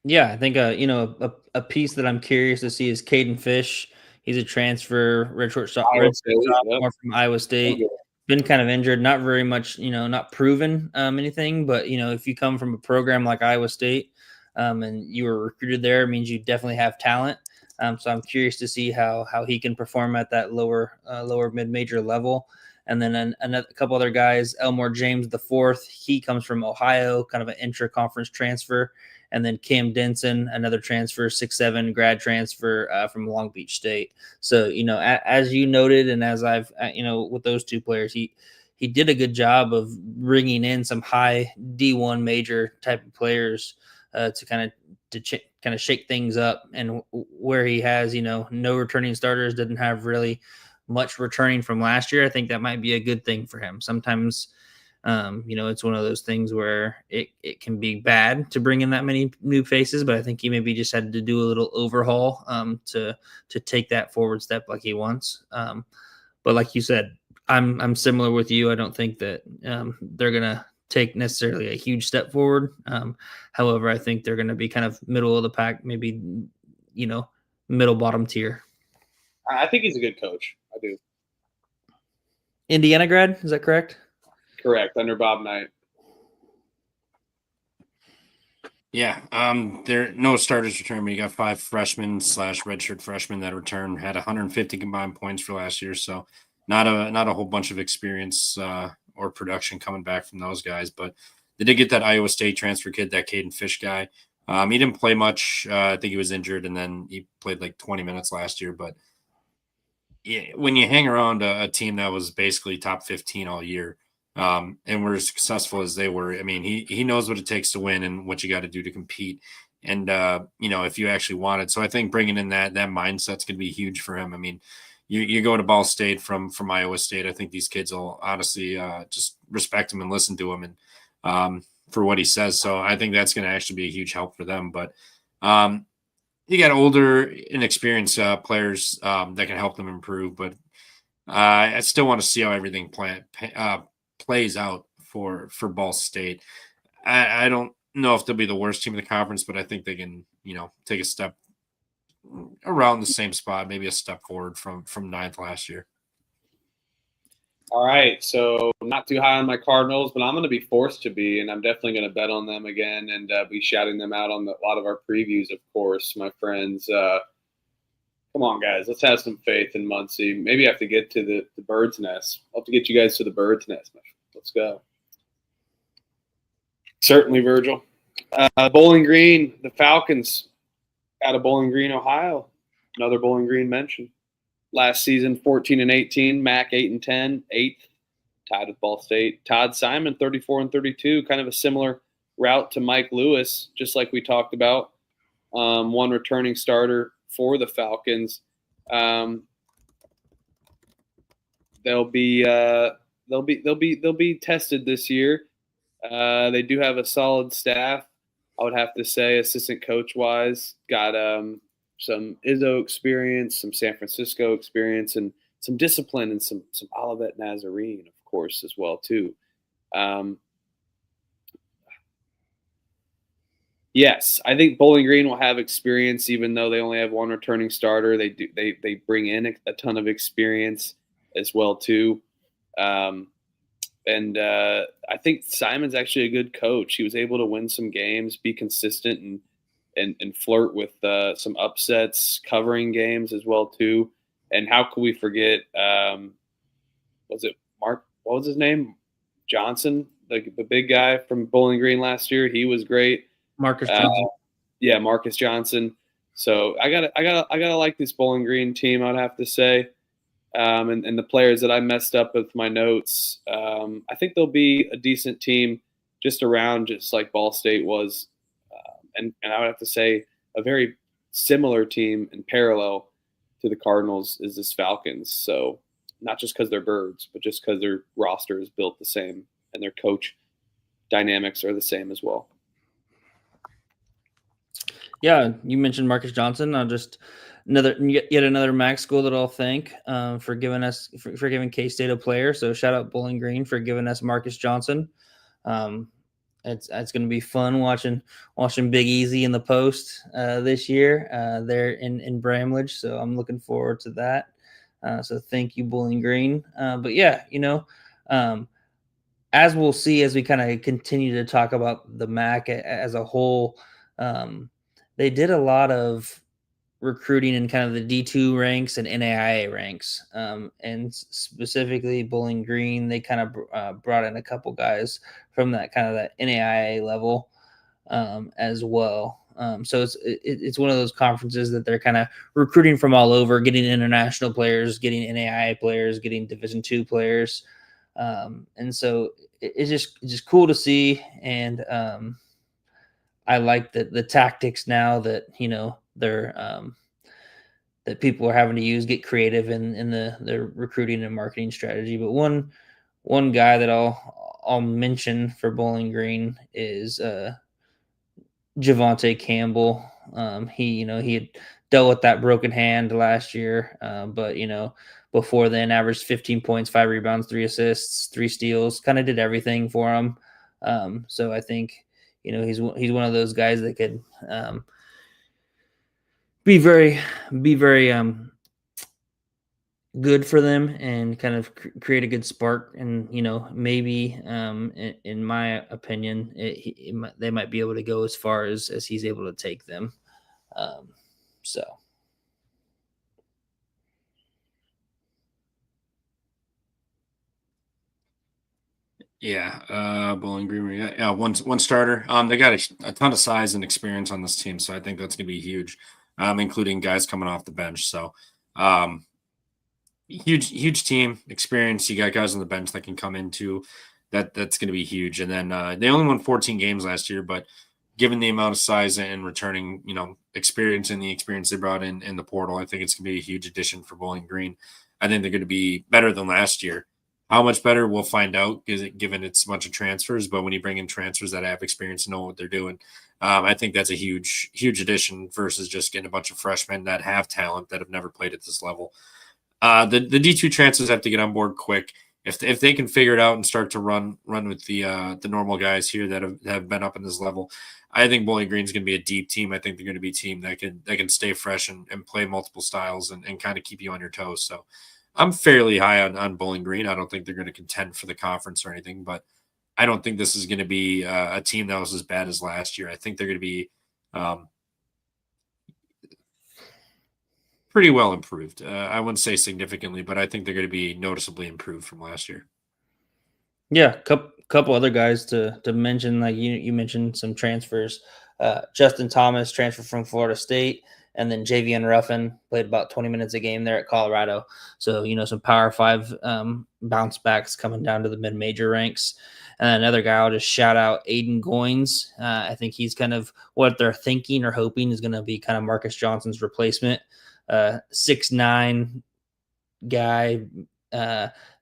Yeah, I think a piece that I'm curious to see is Caden Fish. He's a transfer, redshirt sophomore from Iowa State. Been kind of injured, not very much, not proven anything. But if you come from a program like Iowa State and you were recruited there, it means you definitely have talent. So I'm curious to see how he can perform at that lower mid-major level. And then a couple other guys, Elmore James IV. He comes from Ohio, kind of an intra-conference transfer. And then Cam Denson, another transfer, 6'7" grad transfer from Long Beach State. So, as you noted, and as I've, with those two players, he did a good job of bringing in some high D1 major type of players to kind of shake things up. And where he has, no returning starters, didn't have really much returning from last year. I think that might be a good thing for him. Sometimes, it's one of those things where it can be bad to bring in that many new faces, but I think he maybe just had to do a little overhaul to take that forward step like he wants. But like you said, I'm similar with you. I don't think that they're gonna take necessarily a huge step forward. However, I think they're gonna be kind of middle of the pack, maybe middle bottom tier. I think he's a good coach. I do. Indiana grad, is that correct? Correct, under Bob Knight. Yeah, there no starters return, but you got 5 freshmen / redshirt freshmen that return. Had 150 combined points for last year, so not a whole bunch of experience or production coming back from those guys. But they did get that Iowa State transfer kid, that Caden Fish guy. He didn't play much. I think he was injured, and then he played like 20 minutes last year. But yeah, when you hang around a team that was basically top 15 all year, and were as successful as they were, I mean, he knows what it takes to win and what you got to do to compete. And, if you actually want it. So I think bringing in that mindset's going to be huge for him. I mean, you go to Ball State from Iowa State. I think these kids will honestly just respect him and listen to him and for what he says. So I think that's going to actually be a huge help for them. But you got older, inexperienced players that can help them improve. But I still want to see how everything plays out for Ball State. I don't know if they'll be the worst team in the conference, but I think they can, take a step around the same spot, maybe a step forward from ninth last year. All right, so not too high on my Cardinals, but I'm going to be forced to be, and I'm definitely going to bet on them again and be shouting them out on a lot of our previews, of course, my friends. Come on, guys, let's have some faith in Muncie. Maybe I have to get to the bird's nest. I'll have to get you guys to the bird's nest. Let's go. Certainly, Virgil. Bowling Green, the Falcons out of Bowling Green, Ohio. Another Bowling Green mention. Last season, 14-18, MAC 8-10, 8th, tied with Ball State. Todd Simon, 34-32, kind of a similar route to Mike Lewis, just like we talked about. One returning starter for the Falcons. They'll be tested this year. They do have a solid staff, I would have to say, assistant coach wise. Got some Izzo experience, some San Francisco experience, and some discipline, and some Olivet Nazarene, of course, as well too. Yes, I think Bowling Green will have experience, even though they only have one returning starter. They bring in a ton of experience as well too. And I think Simon's actually a good coach. He was able to win some games, be consistent, and flirt with some upsets, covering games as well too. And how could we forget? Was it Mark? What was his name? Johnson, the big guy from Bowling Green last year. He was great. Marcus Johnson. Yeah, Marcus Johnson. So I gotta like this Bowling Green team, I'd have to say. And the players that I messed up with my notes, I think they'll be a decent team, just like Ball State was. And I would have to say a very similar team in parallel to the Cardinals is this Falcons. So not just because they're birds, but just because their roster is built the same and their coach dynamics are the same as well. Yeah, you mentioned Marcus Johnson. I'll just yet another MAC school that I'll thank for giving us for giving K-State a player. So shout out Bowling Green for giving us Marcus Johnson. It's going to be fun watching Big Easy in the post this year there in Bramlage. So I'm looking forward to that. So thank you, Bowling Green. But yeah, as we'll see as we kind of continue to talk about the MAC as a whole, they did a lot of recruiting in kind of the D2 ranks and NAIA ranks. And specifically Bowling Green, they kind of brought in a couple guys from that kind of that NAIA level as well. So it's one of those conferences that they're kind of recruiting from all over, getting international players, getting NAIA players, getting Division II players. And so it's just cool to see. And I like the tactics now that, they're that people are having to use, get creative in the recruiting and marketing strategy. But one guy that I'll mention for Bowling Green is Javante Campbell. He had dealt with that broken hand last year, but before then averaged 15 points, 5 rebounds, 3 assists, 3 steals, kind of did everything for him. So I think he's one of those guys that could be very good for them and kind of create a good spark. And maybe in my opinion, they might be able to go as far as he's able to take them. So. Yeah, Bowling Green. Yeah, one starter. They got a ton of size and experience on this team, so I think that's going to be huge, including guys coming off the bench. So, huge team experience. You got guys on the bench that can come into that. That's going to be huge. And then they only won 14 games last year, but given the amount of size and returning, experience and the experience they brought in the portal. I think it's going to be a huge addition for Bowling Green. I think they're going to be better than last year. How much better, we'll find out, given it's a bunch of transfers. But when you bring in transfers that have experience and know what they're doing, I think that's a huge addition versus just getting a bunch of freshmen that have talent that have never played at this level. The D2 transfers have to get on board quick. If they can figure it out and start to run with the normal guys here that have been up in this level, I think Bowling Green's going to be a deep team. I think they're going to be a team that can stay fresh and play multiple styles and kind of keep you on your toes. So I'm fairly high on Bowling Green. I don't think they're going to contend for the conference or anything, but I don't think this is going to be a team that was as bad as last year. I think they're going to be pretty well improved. I wouldn't say significantly, but I think they're going to be noticeably improved from last year. Yeah, couple other guys to mention. Like you mentioned some transfers. Justin Thomas transferred from Florida State, and then Javian Ruffin played about 20 minutes a game there at Colorado. So, some Power 5 bounce backs coming down to the mid-major ranks. And another guy I'll just shout out, Aiden Goins. I think he's kind of what they're thinking or hoping is going to be kind of Marcus Johnson's replacement. 6'9" guy,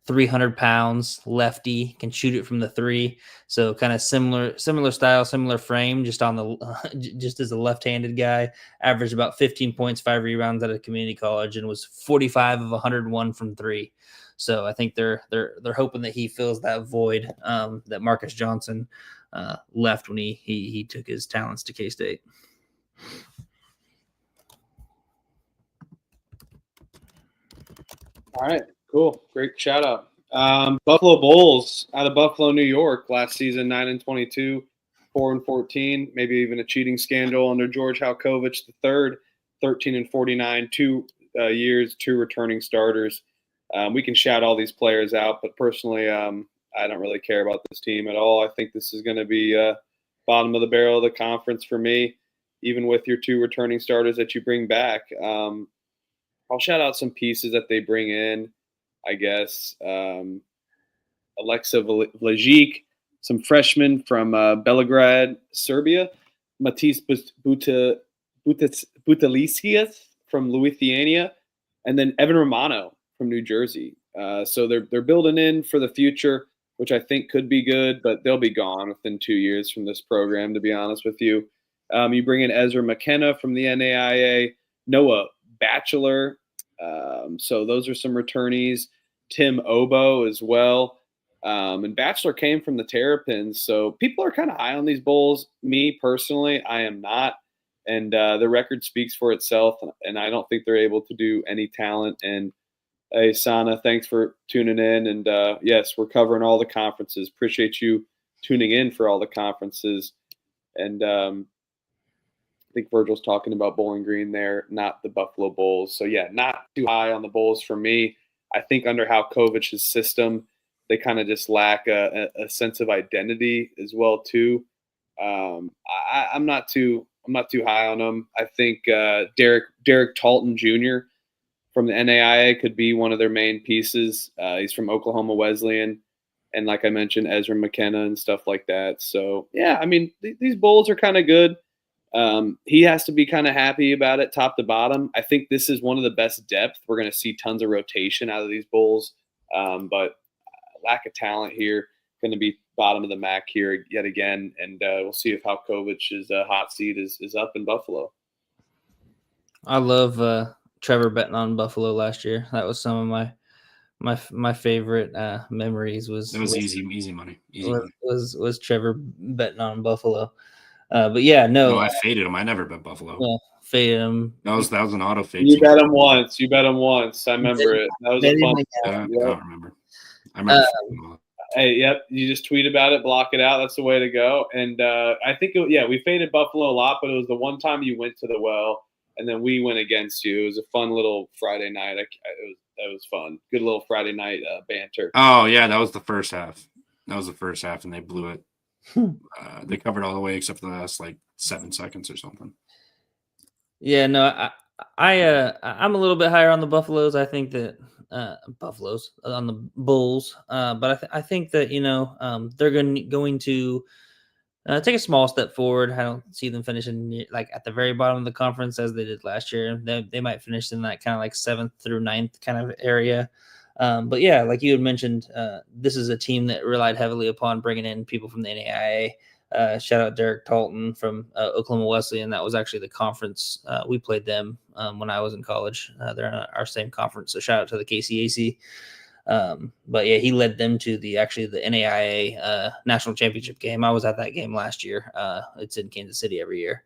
300 pounds, lefty, can shoot it from the three. So kind of similar style, similar frame, just on the just as a left-handed guy. Averaged about 15 points, 5 rebounds at a community college, and was 45 of 101 from three. So I think they're hoping that he fills that void that Marcus Johnson left when he took his talents to K-State. All right, cool. Great shout out. Buffalo Bulls out of Buffalo, New York, last season, 9-22, 4-14, maybe even a cheating scandal under George Halkovich III, 13-49, 2 years, 2 returning starters. We can shout all these players out, but personally, I don't really care about this team at all. I think this is going to be bottom of the barrel of the conference for me, even with your 2 returning starters that you bring back. I'll shout out some pieces that they bring in, I guess. Alexa Vlajic, some freshmen from Belgrade, Serbia. Matisse Butalicius from Lithuania, and then Evan Romano from New Jersey. So they're building in for the future, which I think could be good, but they'll be gone within 2 years from this program, to be honest with you. You bring in Ezra McKenna from the NAIA, Noah Batchelor. So those are some returnees. Tim Obo as well. And Batchelor came from the Terrapins. So people are kind of high on these Bulls. Me personally, I am not. And the record speaks for itself. And I don't think they're able to do any talent. And hey, Sana, thanks for tuning in. And yes, we're covering all the conferences. Appreciate you tuning in for all the conferences. And I think Virgil's talking about Bowling Green there, not the Buffalo Bulls. So, yeah, not too high on the Bulls for me. I think under Halkovich's system, they kind of just lack a sense of identity as well, too. I'm not too high on them. I think Derek Talton Jr. from the NAIA could be one of their main pieces. He's from Oklahoma Wesleyan. And like I mentioned, Ezra McKenna and stuff like that. So, yeah, I mean, these Bulls are kind of good. He has to be kind of happy about it top to bottom. I think this is one of the best depth. We're going to see tons of rotation out of these Bulls, but lack of talent here, going to be bottom of the MAC here yet again. And we'll see if Halkovich's hot seat is up in Buffalo. I love Trevor betting on Buffalo last year. That was some of my favorite memories. It was easy money. Was Trevor betting on Buffalo? But yeah, no, I faded him. I never bet Buffalo. Yeah, faded him. That was an auto fade. You bet him once. I remember it. That was a fun. I don't remember. I remember. Hey, yep. You just tweet about it, block it out. That's the way to go. And I think, we faded Buffalo a lot, but it was the one time you went to the well, and then we went against you. It was a fun little Friday night. That was fun. Good little Friday night banter. Oh yeah, that was the first half. And they blew it. They covered all the way except for the last 7 seconds or something. Yeah, no, I'm a little bit higher on the Buffaloes. I think that Buffaloes on the Bulls, but I think that they're going to Take a small step forward. I don't see them finishing like at the very bottom of the conference as they did last year. They might finish in that kind of like 7th through 9th kind of area. But yeah, like you had mentioned, this is a team that relied heavily upon bringing in people from the NAIA. Shout out Derek Talton from Oklahoma Wesleyan. That was actually the conference. We played them when I was in college. They're in our same conference. So shout out to the KCAC. But yeah, he led them to the NAIA national championship game. I was at that game last year. It's in Kansas City every year.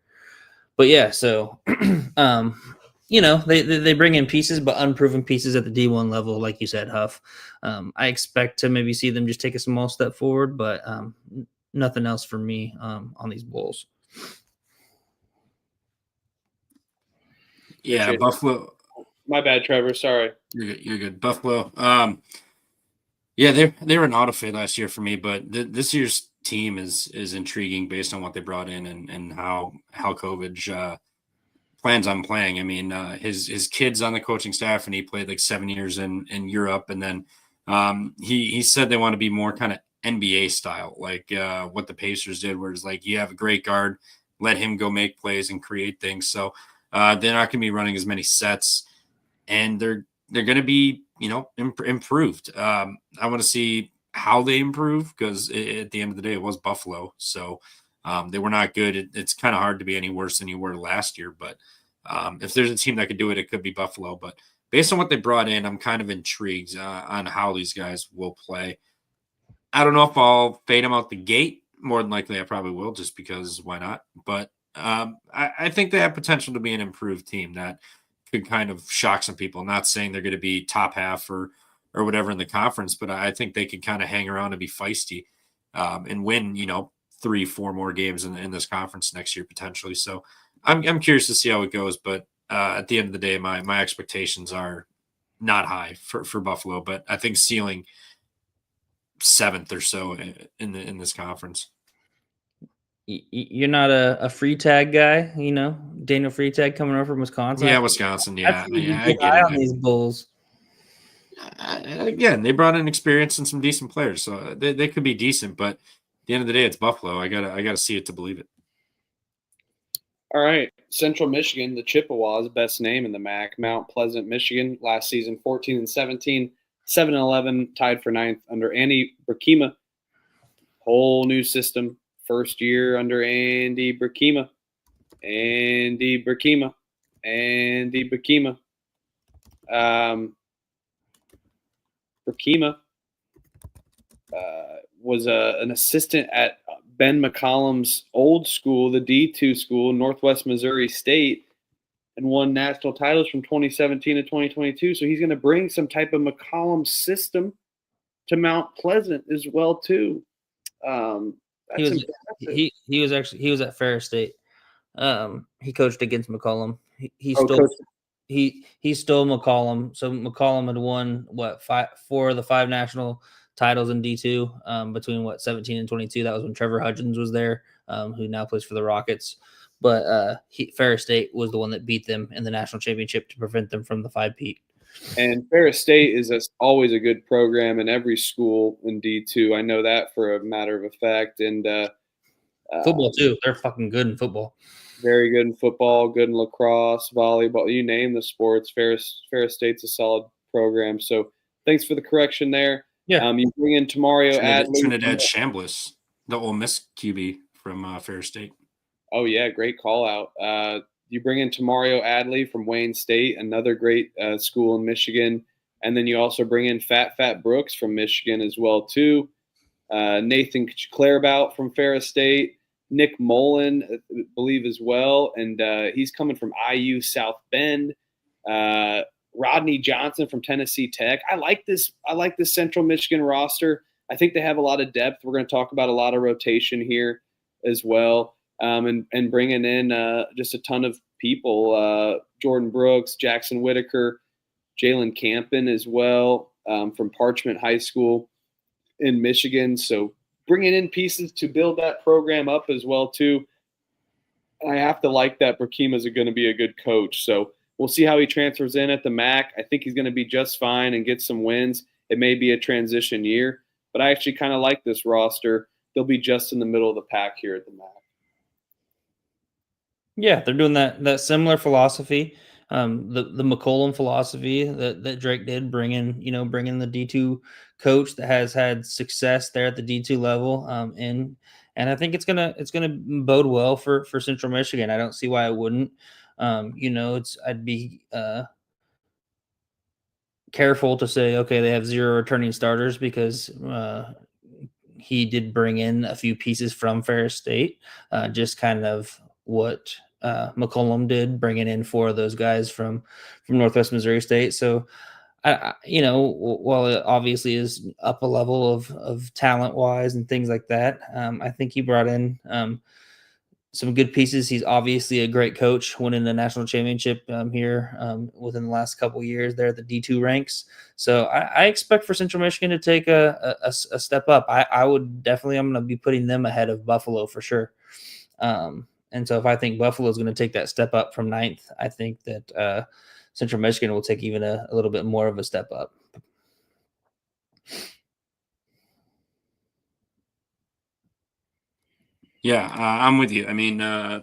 But yeah, so they bring in pieces, but unproven pieces at the D1 level, like you said, Huff. I expect to maybe see them just take a small step forward, but nothing else for me on these Bulls. Yeah, Buffalo. My bad, Trevor. Sorry. You're good. Buffalo. Yeah, they were an auto fade last year for me, but this year's team is intriguing based on what they brought in and how Kovich plans on playing. I mean, his kid's on the coaching staff, and he played like 7 years in Europe, and then he said they want to be more kind of NBA style, like what the Pacers did, where it's like you have a great guard, let him go make plays and create things. So they're not going to be running as many sets. And they're going to be, improved. I want to see how they improve because at the end of the day, it was Buffalo. So they were not good. It's kind of hard to be any worse than you were last year. But if there's a team that could do it, it could be Buffalo. But based on what they brought in, I'm kind of intrigued on how these guys will play. I don't know if I'll fade them out the gate. More than likely, I probably will just because why not? But I think they have potential to be an improved team that could kind of shock some people. Not saying they're going to be top half or whatever in the conference, but I think they could kind of hang around and be feisty and win, 3-4 more games in this conference next year potentially. So I'm curious to see how it goes. But at the end of the day, my expectations are not high for Buffalo, but I think ceiling 7th or so in this conference. You're not a free tag guy, Daniel Freitag coming over from Wisconsin. Yeah, Wisconsin. Yeah, I get it. On these Bulls. Again, they brought in experience and some decent players, so they could be decent. But at the end of the day, it's Buffalo. I gotta see it to believe it. All right, Central Michigan, the Chippewas, best name in the MAC. Mount Pleasant, Michigan, last season 14-17, 7-11, tied for 9th under Andy Burkema. Whole new system. First year under Andy Burkema. Burkema was an assistant at Ben McCollum's old school, the D2 school, Northwest Missouri State, and won national titles from 2017 to 2022. So he's going to bring some type of McCollum system to Mount Pleasant as well too. He was at Ferris State. He coached against McCollum. He stole McCollum. So McCollum had won 4 of the 5 national titles in D2 between 17 and 22. That was when Trevor Hudgens was there, who now plays for the Rockets. But Ferris State was the one that beat them in the national championship to prevent them from the 5-peat. And Ferris State is always a good program in every school in D2. I know that for a matter of a fact. And football too. They're fucking good in football. Very good in football, good in lacrosse, volleyball. You name the sports. Ferris State's a solid program. So thanks for the correction there. Yeah. You bring in Tamario Adley. Trinidad Chambliss, the Ole Miss QB from Ferris State. Oh, yeah, great call out. You bring in Tamario Adley from Wayne State, another great school in Michigan. And then you also bring in Fat Brooks from Michigan as well, too. Nathan Clairbout from Ferris State. Nick Mullen, I believe, as well. And he's coming from IU South Bend. Rodney Johnson from Tennessee Tech. I like this Central Michigan roster. I think they have a lot of depth. We're going to talk about a lot of rotation here as well. And bringing in just a ton of people, Jordan Brooks, Jackson Whitaker, Jalen Campen as well from Parchment High School in Michigan. So bringing in pieces to build that program up as well too. I have to like that Burkema is going to be a good coach. So we'll see how he transfers in at the MAC. I think he's going to be just fine and get some wins. It may be a transition year, but I actually kind of like this roster. they'll be just in the middle of the pack here at the MAC. Yeah, they're doing that similar philosophy, the McCollum philosophy that Drake did, bring in the D2 coach that has had success there at the D2 level, and I think it's gonna bode well for Central Michigan. I don't see why it wouldn't. I'd be careful to say, okay, they have 0 returning starters, because he did bring in a few pieces from Ferris State, just kind of what McCollum did, bringing in 4 of those guys from Northwest Missouri State. So, while it obviously is up a level of talent wise and things like that, I think he brought in some good pieces. He's obviously a great coach, winning the national championship here within the last couple of years there at the D2 ranks. So I expect for Central Michigan to take a step up. I'm going to be putting them ahead of Buffalo for sure. And so if I think Buffalo is going to take that step up from 9th, I think that Central Michigan will take even a little bit more of a step up. Yeah, I'm with you. I mean, hold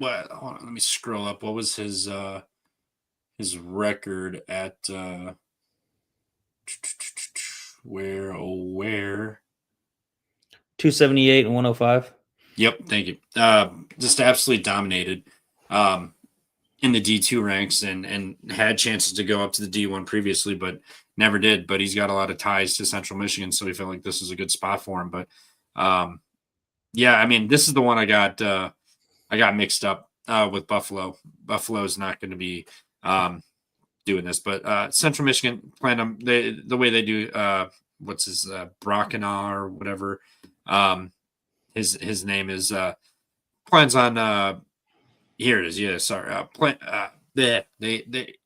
on, let me scroll up. What was his record at where 278 and 105. Yep, thank you. Just absolutely dominated in the D2 ranks, and had chances to go up to the D1 previously, but never did. But he's got a lot of ties to Central Michigan, so he felt like this is a good spot for him. But yeah, I mean, this is the one I got mixed up with Buffalo. Buffalo's not going to be doing this, but Central Michigan planned on the way they do. What's his Brockena or whatever his name is, plans on here it is. Yeah, sorry.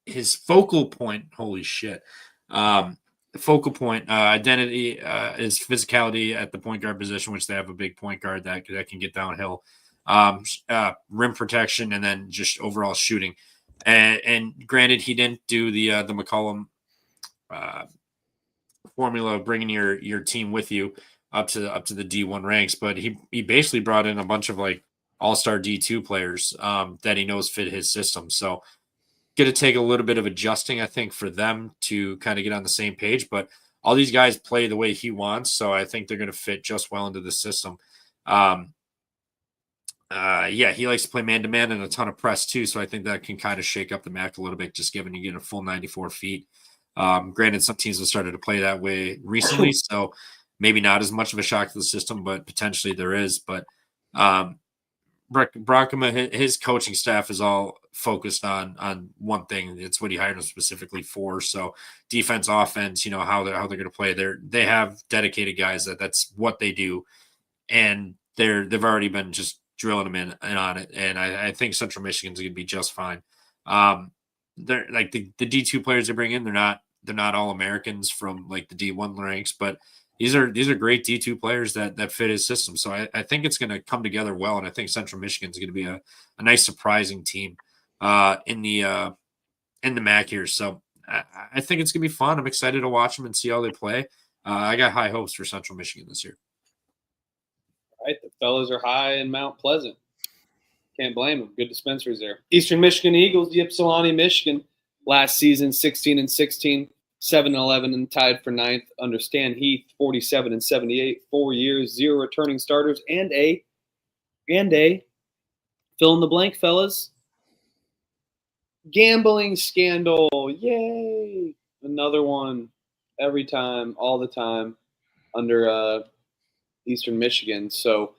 His focal point. Holy shit. Focal point identity is physicality at the point guard position, which they have a big point guard that can get downhill, rim protection, and then just overall shooting. And granted, he didn't do the McCollum formula of bringing your team with you up to the D1 ranks, but he basically brought in a bunch of like all-star D2 players that he knows fit his system. So going to take a little bit of adjusting, I think, for them to kind of get on the same page. But all these guys play the way he wants, so I think they're going to fit just well into the system. Yeah, he likes to play man-to-man and a ton of press too, so I think that can kind of shake up the MAC a little bit, just given you get a full 94 feet. Granted, some teams have started to play that way recently, so maybe not as much of a shock to the system, but potentially there is. But Brockema, his coaching staff is all focused on one thing. It's what he hired them specifically for. So defense, offense, how they're going to play. They have dedicated guys that's what they do, and they've already been just drilling them in on it. And I think Central Michigan's going to be just fine. They're like the D2 players they bring in. They're not all Americans from like the D1 ranks, but these are great D2 players that fit his system. So I think it's going to come together well, and I think Central Michigan is going to be a nice surprising team in the MAC here. So I think it's going to be fun. I'm excited to watch them and see how they play. I got high hopes for Central Michigan this year. All right, the fellas are high in Mount Pleasant. Can't blame them. Good dispensaries there. Eastern Michigan Eagles, Ypsilanti, Michigan, last season 16-16. 7-11 and tied for 9th under Stan Heath, 47-78, 4 years, 0 returning starters, and a fill in the blank, fellas. Gambling scandal. Yay. Another one every time, all the time under Eastern Michigan. So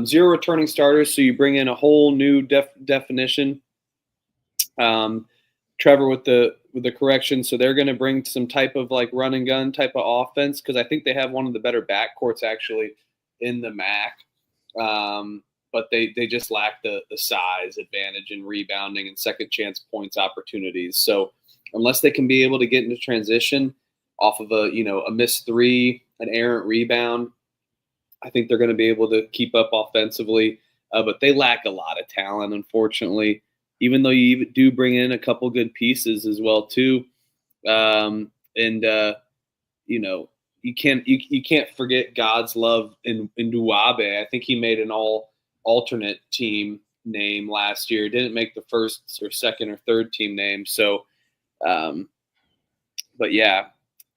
0 returning starters, so you bring in a whole new definition. Trevor with the correction, so they're going to bring some type of like run and gun type of offense, because I think they have one of the better backcourts actually in the MAC, but they just lack the size advantage in rebounding and second chance points opportunities. So unless they can be able to get into transition off of a missed 3, an errant rebound, I think they're going to be able to keep up offensively, but they lack a lot of talent, unfortunately. Even though you do bring in a couple good pieces as well too, you you can't forget God's love in Duabe. I think he made an all alternate team name last year. Didn't make the first or second or third team name. So, but yeah,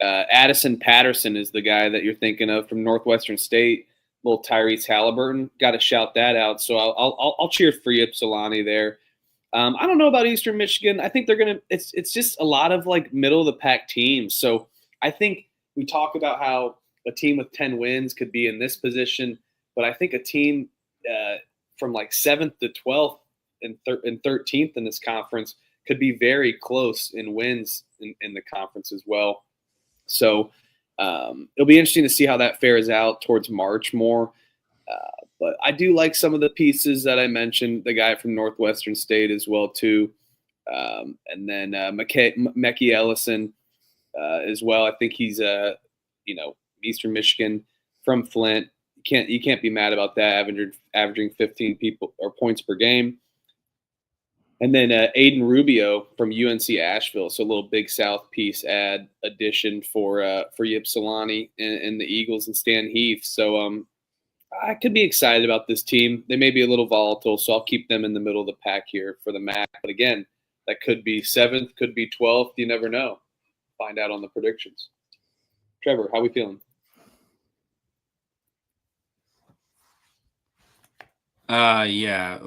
Addison Patterson is the guy that you're thinking of from Northwestern State. Little Tyrese Halliburton, got to shout that out. So I'll cheer for Ypsilanti there. I don't know about Eastern Michigan. I think they're gonna. It's just a lot of like middle of the pack teams. So I think we talk about how a team with 10 wins could be in this position, but I think a team from like 7th to 12th and 13th in this conference could be very close in wins in the conference as well. So it'll be interesting to see how that fares out towards March more. But I do like some of the pieces that I mentioned, the guy from Northwestern State as well, too. And then Mekhi Ellison as well. I think he's, Eastern Michigan from Flint. You can't be mad about that, averaging 15 points per game. And then Aiden Rubio from UNC Asheville, so a little Big South piece addition for Ypsilanti and the Eagles and Stan Heath. So I could be excited about this team. They may be a little volatile, so I'll keep them in the middle of the pack here for the MAC. But again, that could be 7th, could be 12th. You never know. Find out on the predictions. Trevor, how we feeling? Yeah.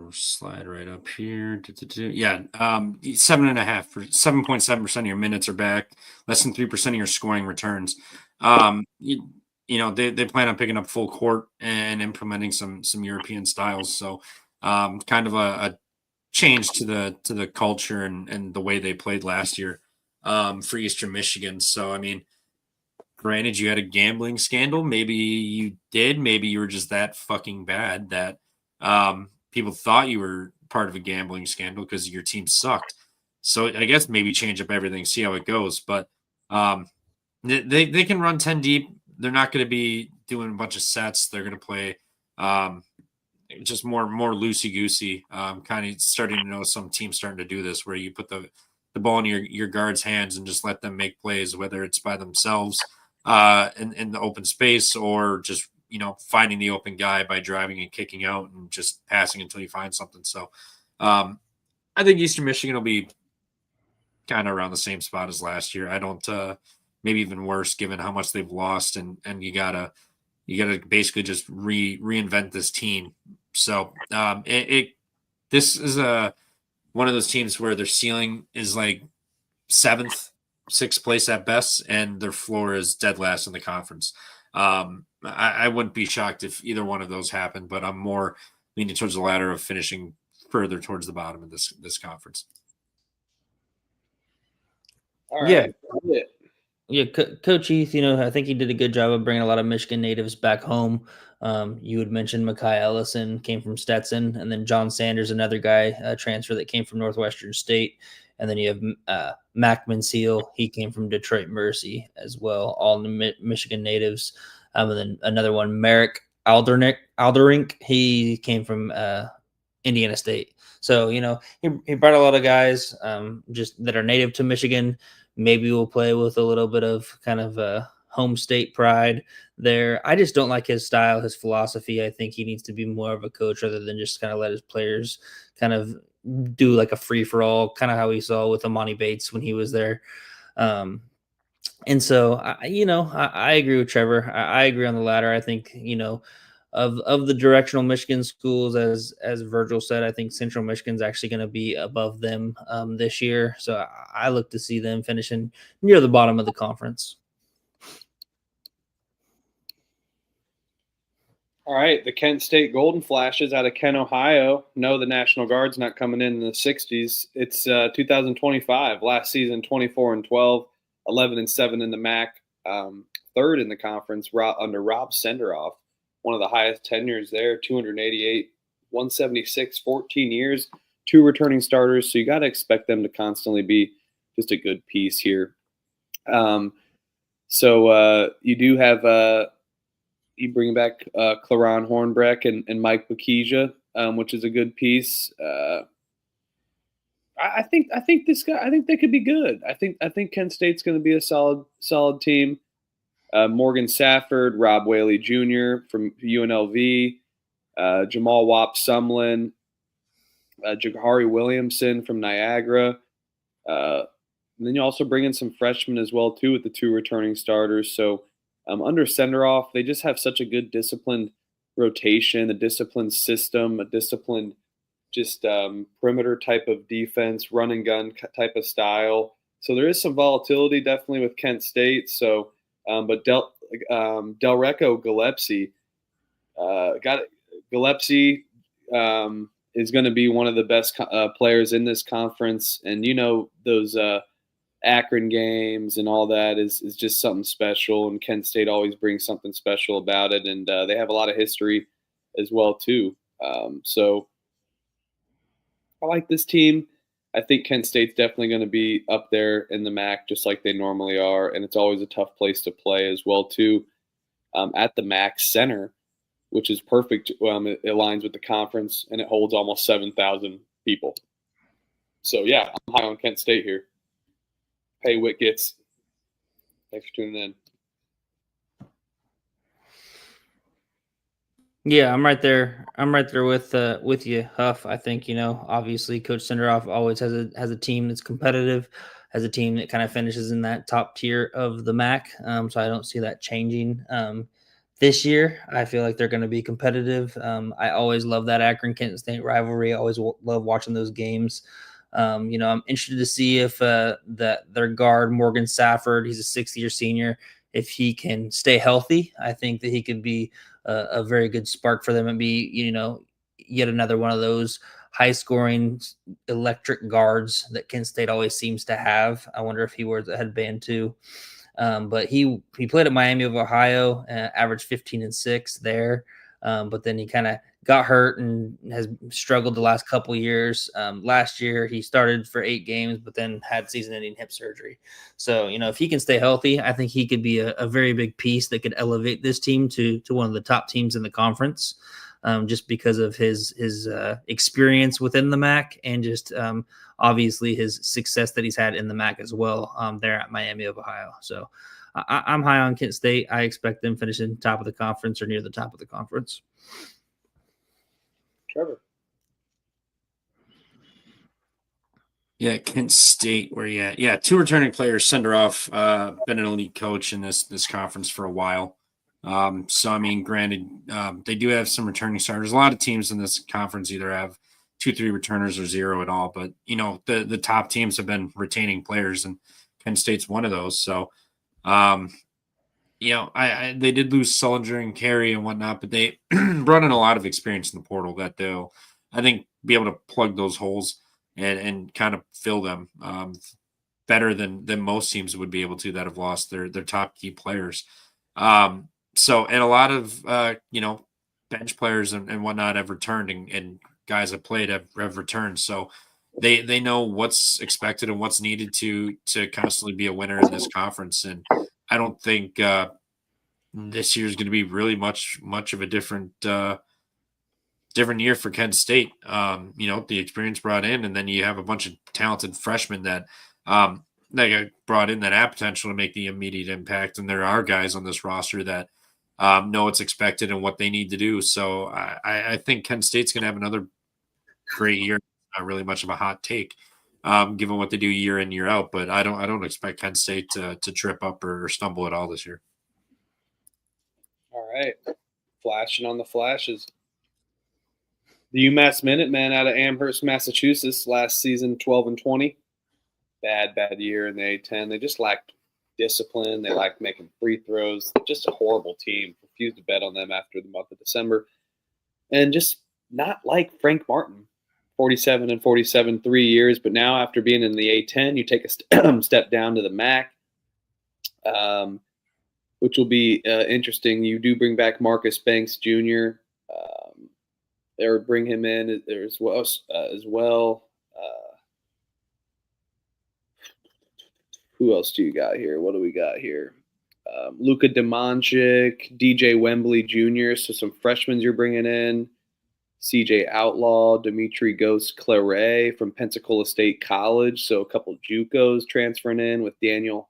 Slide right up here. Yeah. 7.7% of your minutes are back. Less than 3% of your scoring returns. They plan on picking up full court and implementing some European styles. So kind of a change to the culture and the way they played last year for Eastern Michigan. So, I mean, granted, you had a gambling scandal. Maybe you did. Maybe you were just that fucking bad that people thought you were part of a gambling scandal because your team sucked. So I guess maybe change up everything, see how it goes. But they can run 10 deep. They're not going to be doing a bunch of sets. They're going to play just more loosey-goosey, kind of starting to know some teams starting to do this where you put the ball in your guards' hands and just let them make plays, whether it's by themselves in the open space or just, finding the open guy by driving and kicking out and just passing until you find something. So I think Eastern Michigan will be kind of around the same spot as last year. I don't maybe even worse given how much they've lost and you gotta basically just reinvent this team. So this is one of those teams where their ceiling is like 7th, 6th place at best, and their floor is dead last in the conference. I wouldn't be shocked if either one of those happened, but I'm more leaning towards the latter of finishing further towards the bottom of this conference. All right. Yeah, Coach Heath, I think he did a good job of bringing a lot of Michigan natives back home. You had mentioned Mekhi Ellison came from Stetson, and then John Sanders, another guy, transfer that came from Northwestern State. And then you have Mac Mansell. He came from Detroit Mercy as well, all the Michigan natives. And then another one, Merrick Alderink. He came from Indiana State. So, he brought a lot of guys just that are native to Michigan. Maybe we'll play with a little bit of kind of home state pride there. I just don't like his style, his philosophy. I think he needs to be more of a coach rather than just kind of let his players kind of do like a free-for-all, kind of how we saw with Amani Bates when he was there. And so, I agree with Trevor. I agree on the latter. I think, of the directional Michigan schools, as Virgil said, I think Central Michigan's actually going to be above them this year. So I look to see them finishing near the bottom of the conference. All right, the Kent State Golden Flashes out of Kent, Ohio. No, the National Guard's not coming in the 60s. It's 2025. Last season, 24-12, 11-7 in the MAC, 3rd in the conference under Rob Senderoff. One of the highest tenures there, 288, 176, 14 years, 2 returning starters. So you got to expect them to constantly be just a good piece here. So you do have you bring back Claron Hornbeck and Mike Bakija, which is a good piece. I think they could be good. I think Kent State's going to be a solid team. Morgan Safford, Rob Whaley Jr. from UNLV, Jamal Wap-Sumlin, Jahari Williamson from Niagara. And then you also bring in some freshmen as well, too, with the 2 returning starters. So under Senderoff, they just have such a good disciplined rotation, a disciplined system, a disciplined just perimeter type of defense, run and gun type of style. So there is some volatility definitely with Kent State. So, but Delreco Gillespie Gillespie is going to be one of the best players in this conference, and those Akron games and all that is just something special. And Kent State always brings something special about it, and they have a lot of history as well too. So I like this team. I think Kent State's definitely going to be up there in the MAC just like they normally are, and it's always a tough place to play as well too. At the MAC Center, which is perfect. It aligns with the conference, and it holds almost 7,000 people. So yeah, I'm high on Kent State here. Hey, Whitgets. Thanks for tuning in. Yeah, I'm right there. I'm right there with you, Huff. I think obviously Coach Senderoff always has a team that's competitive, has a team that kind of finishes in that top tier of the MAC. So I don't see that changing. This year, I feel like they're going to be competitive. I always love that Akron-Kent State rivalry. I always love watching those games. I'm interested to see if their guard, Morgan Safford, he's a 6th-year senior, if he can stay healthy. I think that he could be a very good spark for them and be, yet another one of those high-scoring electric guards that Kent State always seems to have. I wonder if he wears a headband too. But he played at Miami of Ohio, averaged 15 and 6 there. But then he kind of got hurt and has struggled the last couple years. Last year he started for 8 games, but then had season-ending hip surgery. So, if he can stay healthy, I think he could be a very big piece that could elevate this team to one of the top teams in the conference, just because of his experience within the MAC and just obviously his success that he's had in the MAC as well there at Miami of Ohio. So I'm high on Kent State. I expect them finishing top of the conference or near the top of the conference. Trevor. Yeah, Kent State, where you at? Yeah, 2 returning players, Senderoff, been an elite coach in this conference for a while. So, I mean, granted, they do have some returning starters. A lot of teams in this conference either have 2-3 returners or 0 at all. But, the top teams have been retaining players, and Kent State's one of those. So, they did lose Sullinger and Carey and whatnot, but they brought in a lot of experience in the portal that they'll, I think, be able to plug those holes and kind of fill them better than most teams would be able to that have lost their top key players. So, and a lot of, bench players and whatnot have returned, and guys that played have returned. So they know what's expected and what's needed to constantly be a winner in this conference. And I don't think this year is going to be really much of a different year for Kent State. The experience brought in, and then you have a bunch of talented freshmen that got brought in that have potential to make the immediate impact. And there are guys on this roster that know what's expected and what they need to do. So I think Kent State's going to have another great year. Not really much of a hot take, given what they do year in, year out. But I don't expect Kent State to trip up or stumble at all this year. All right, flashing on the flashes. The UMass Minutemen out of Amherst, Massachusetts, last season 12-20. Bad year in the A-10. They just lacked discipline. They lacked making free throws. Just a horrible team. Refused to bet on them after the month of December. And just not like Frank Martin. 47-47 3 years. But now after being in the A-10, you take a step down to the MAC, which will be interesting. You do bring back Marcus Banks Jr., or bring him in there as well. Who else do you got here? What do we got here? Luka Domanchik, DJ Wembley Jr., so some freshmen you're bringing in. CJ Outlaw, Dimitri Ghost Claret from Pensacola State College, so a couple JUCOs transferring in with Daniel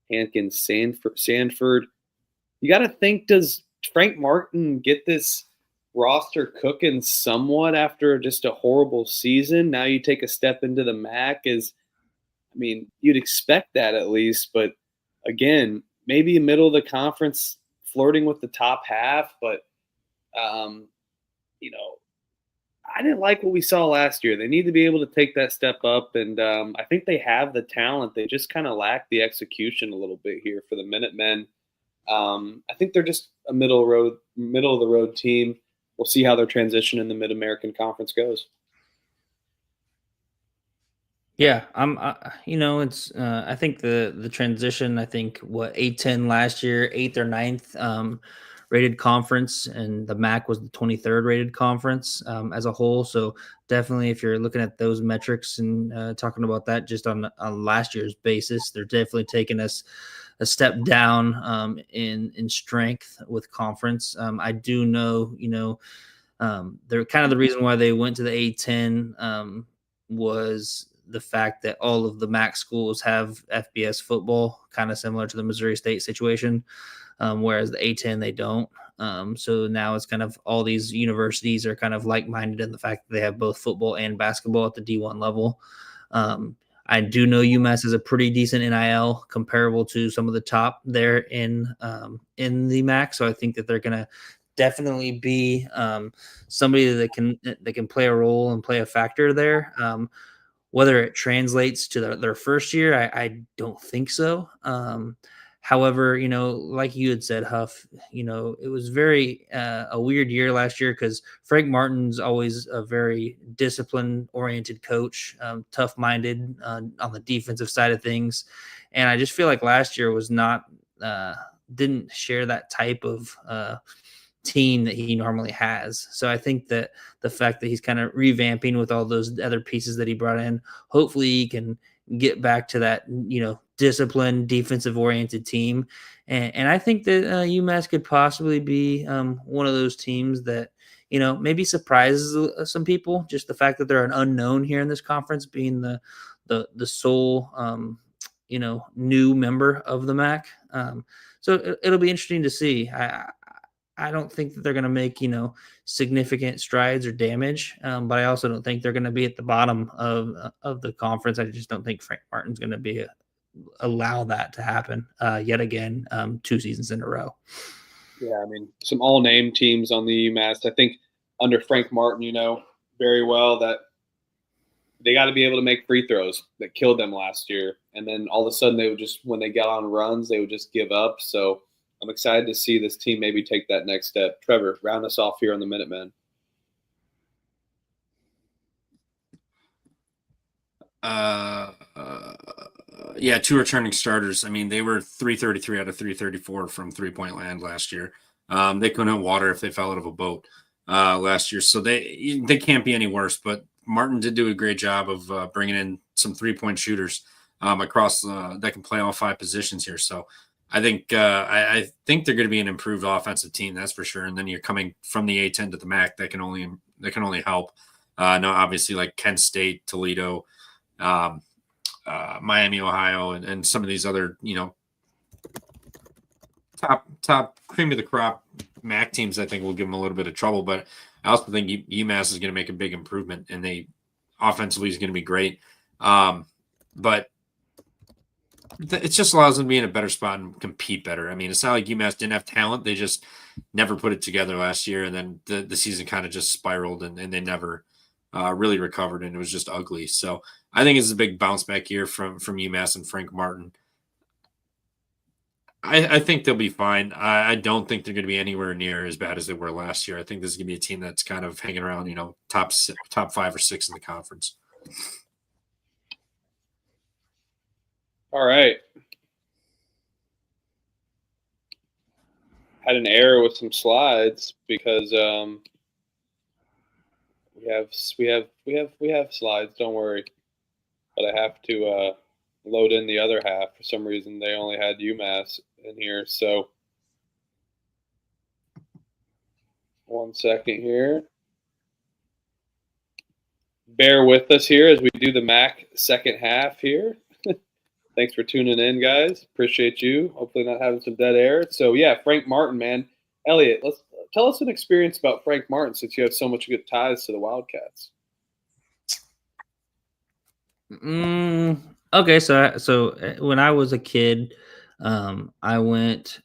Hankins Sanford. you got to think, does Frank Martin get this roster cooking somewhat after just a horrible season? Now you take a step into the MAC you'd expect that at least, but again, maybe middle of the conference flirting with the top half, but I didn't like what we saw last year. They need to be able to take that step up, and I think they have the talent. They just kind of lack the execution a little bit here for the Minutemen. I think they're just a middle of the road team. We'll see how their transition in the Mid-American Conference goes. Yeah, it's I think the transition, I think A-10 last year, 8th or 9th rated conference, and the MAC was the 23rd rated conference as a whole. So definitely, if you're looking at those metrics and talking about that just on last year's basis, they're definitely taking us a step down in strength with conference. I do know, they're kind of the reason why they went to the A-10 was the fact that all of the MAC schools have FBS football, kind of similar to the Missouri State situation, whereas the A-10, they don't. So now it's kind of all these universities are kind of like-minded in the fact that they have both football and basketball at the D1 level. I do know UMass is a pretty decent NIL comparable to some of the top there in the MAC. So I think that they're going to definitely be somebody that can play a role and play a factor there. Whether it translates to their first year, I don't think so. However, like you had said, Huff, it was very a weird year last year because Frank Martin's always a very discipline-oriented coach, tough-minded on the defensive side of things. And I just feel like last year was didn't share that type of team that he normally has. So I think that the fact that he's kind of revamping with all those other pieces that he brought in, hopefully he can get back to that, disciplined, defensive oriented team. And I think that UMass could possibly be one of those teams that, maybe surprises some people. Just the fact that they're an unknown here in this conference, being the sole, new member of the MAC. So it'll be interesting to see. I don't think that they're going to make, significant strides or damage, but I also don't think they're going to be at the bottom of the conference. I just don't think Frank Martin's going to allow that to happen yet again 2 seasons in a row. Yeah, some all-name teams on the UMass. I think under Frank Martin, very well that they got to be able to make free throws that killed them last year. And then all of a sudden when they got on runs, they would just give up. So I'm excited to see this team maybe take that next step. Trevor, round us off here on the Minutemen. Yeah, 2 returning starters. They were 333 out of 334 from three-point land last year. They couldn't hit water if they fell out of a boat last year, so they can't be any worse. But Martin did do a great job of bringing in some three-point shooters across that can play all 5 positions here. So I think they're going to be an improved offensive team, that's for sure. And then you're coming from the A-10 to the MAC, that can only help. Now, obviously, like Kent State, Toledo, Miami, Ohio, and some of these other top cream of the crop MAC teams, I think will give them a little bit of trouble. But I also think UMass is going to make a big improvement, and they offensively is going to be great. But it just allows them to be in a better spot and compete better. It's not like UMass didn't have talent. They just never put it together last year. And then the season kind of just spiraled and they never really recovered. And it was just ugly. So I think it's a big bounce back year from UMass and Frank Martin. I think they'll be fine. I don't think they're going to be anywhere near as bad as they were last year. I think this is going to be a team that's kind of hanging around, top 5 or 6 in the conference. All right. Had an error with some slides because we have slides. Don't worry, but I have to load in the other half. For some reason, they only had UMass in here. So 1 second here. Bear with us here as we do the MAC second half here. Thanks for tuning in, guys. Appreciate you. Hopefully not having some dead air. So, yeah, Frank Martin, man. Elliot, tell us an experience about Frank Martin since you have so much good ties to the Wildcats. Okay, so when I was a kid, I went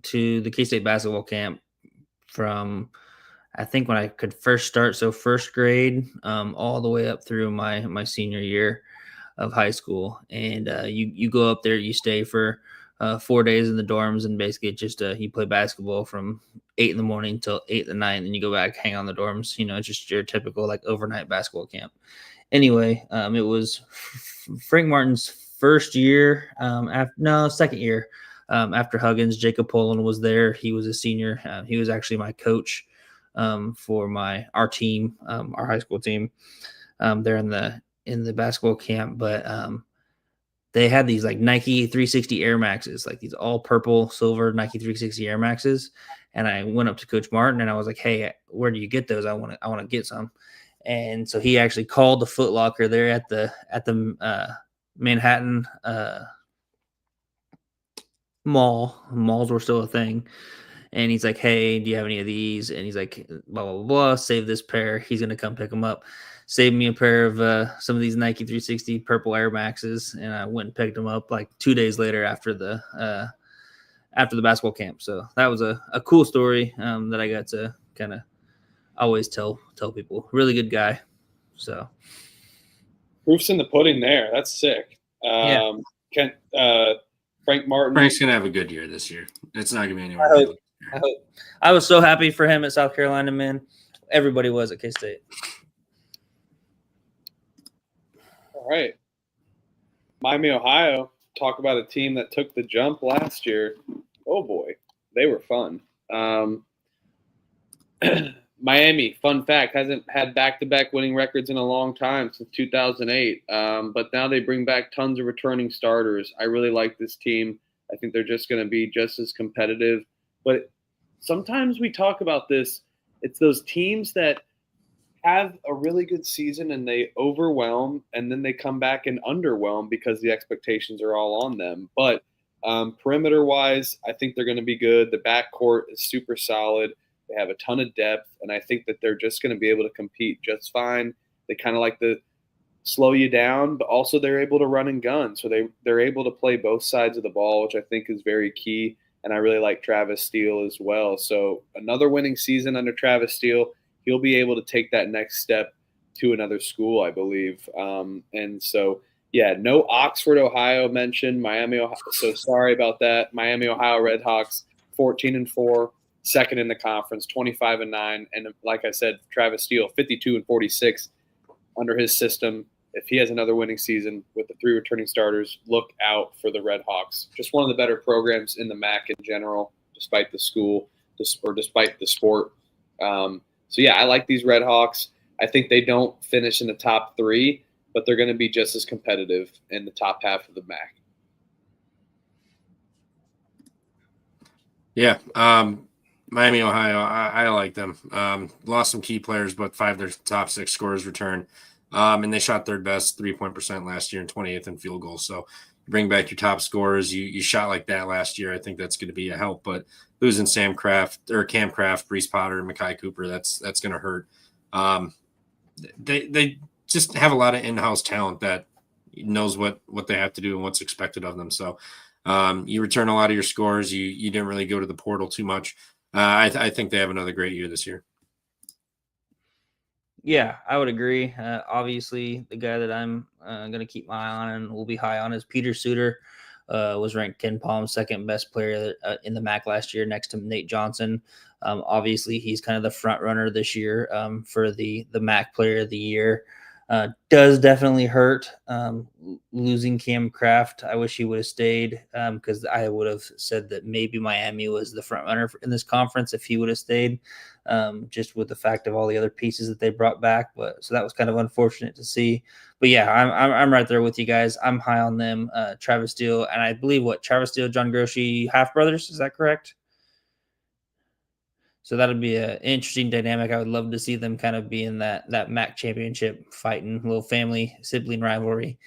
to the K-State basketball camp from I think when I could first start, so first grade, all the way up through my senior year of high school. And you go up there, you stay for 4 days in the dorms, and basically just you play basketball from 8 in the morning till 8 at night, and then you go back, hang on the dorms. It's just your typical like overnight basketball camp. Anyway, it was Frank Martin's first year, second year. After Huggins, Jacob Poland was there. He was a senior. He was actually my coach for our team, our high school team, there in the basketball camp. But they had these like Nike 360 Air Maxes, like these all purple, silver Nike 360 Air Maxes. And I went up to Coach Martin and I was like, "Hey, where do you get those? I want to get some." And so he actually called the Foot Locker there at the Manhattan mall. Malls were still a thing. And he's like, "Hey, do you have any of these?" And he's like, blah, blah, blah, blah, save this pair. He's going to come pick them up. Saved me a pair of some of these Nike 360 purple Air Maxes. And I went and picked them up like 2 days later after the basketball camp. So that was a cool story that I got to kind of always tell people. Really good guy. So Proof's in the pudding there. That's sick. Yeah. Frank Martin. Frank's going to have a good year this year. It's not going to be anywhere. I hope. I was so happy for him at South Carolina, man. Everybody was at K-State. All right. Miami, Ohio. Talk about a team that took the jump last year. Oh, boy. They were fun. Miami, fun fact, hasn't had back-to-back winning records in a long time, since 2008. But now they bring back tons of returning starters. I really like this team. I think they're just going to be just as competitive. But sometimes we talk about this. It's those teams that have a really good season and they overwhelm, and then they come back and underwhelm because the expectations are all on them. But perimeter-wise, I think they're going to be good. The backcourt is super solid. They have a ton of depth, and I think that they're just going to be able to compete just fine. They kind of like to slow you down, but also they're able to run and gun. So they're able to play both sides of the ball, which I think is very key. And I really like Travis Steele as well. So another winning season under Travis Steele. He'll be able to take that next step to another school, I believe. And so, yeah, no Oxford, Ohio mentioned. Miami, Ohio. So sorry about that. Miami, Ohio Redhawks, 14-4, second in the conference, 25-9. And like I said, Travis Steele, 52-46 under his system. If he has another winning season with the 3 returning starters, look out for the Redhawks. Just one of the better programs in the MAC in general, despite the school or despite the sport. So, yeah, I like these Redhawks. I think they don't finish in the top 3, but they're going to be just as competitive in the top half of the MAC. Yeah. Miami, Ohio, I like them. Lost some key players, but 5 of their top 6 scorers return. And they shot third best 3-point percent last year and 28th in field goals. So you bring back your top scorers. You shot like that last year. I think that's going to be a help. But losing Cam Kraft, Brees Potter, and Makai Cooper, that's going to hurt. They just have a lot of in-house talent that knows what they have to do and what's expected of them. So you return a lot of your scores. You didn't really go to the portal too much. I think they have another great year this year. Yeah, I would agree. Obviously, the guy that I'm going to keep my eye on and will be high on is Peter Suter. Was ranked Ken Palm's second best player in the MAC last year, next to Nate Johnson. Obviously, he's kind of the front runner this year for the MAC Player of the Year. Does definitely hurt losing Cam Kraft. I wish he would have stayed because I would have said that maybe Miami was the front runner in this conference if he would have stayed, just with the fact of all the other pieces that they brought back. But so that was kind of unfortunate to see. But yeah, I'm right there with you guys. I'm high on them. Travis Steele, and I believe Travis Steele, John Groshey, half brothers. Is that correct? So that'd be an interesting dynamic. I would love to see them kind of be in that MAC championship fighting, little family sibling rivalry.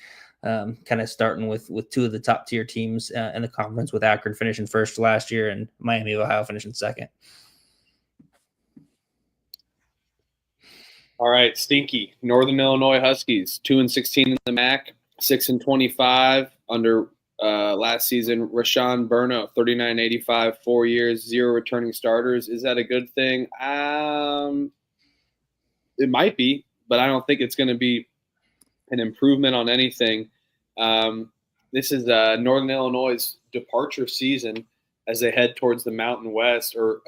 kind of starting with two of the top tier teams in the conference, with Akron finishing first last year and Miami of Ohio finishing second. All right, stinky Northern Illinois Huskies, 2-16 in the MAC, 6-25 under last season. Rashawn Burno, 39.85, 4 years, 0 returning starters. Is that a good thing? It might be, but I don't think it's going to be an improvement on anything. This is Northern Illinois' departure season as they head towards the Mountain West or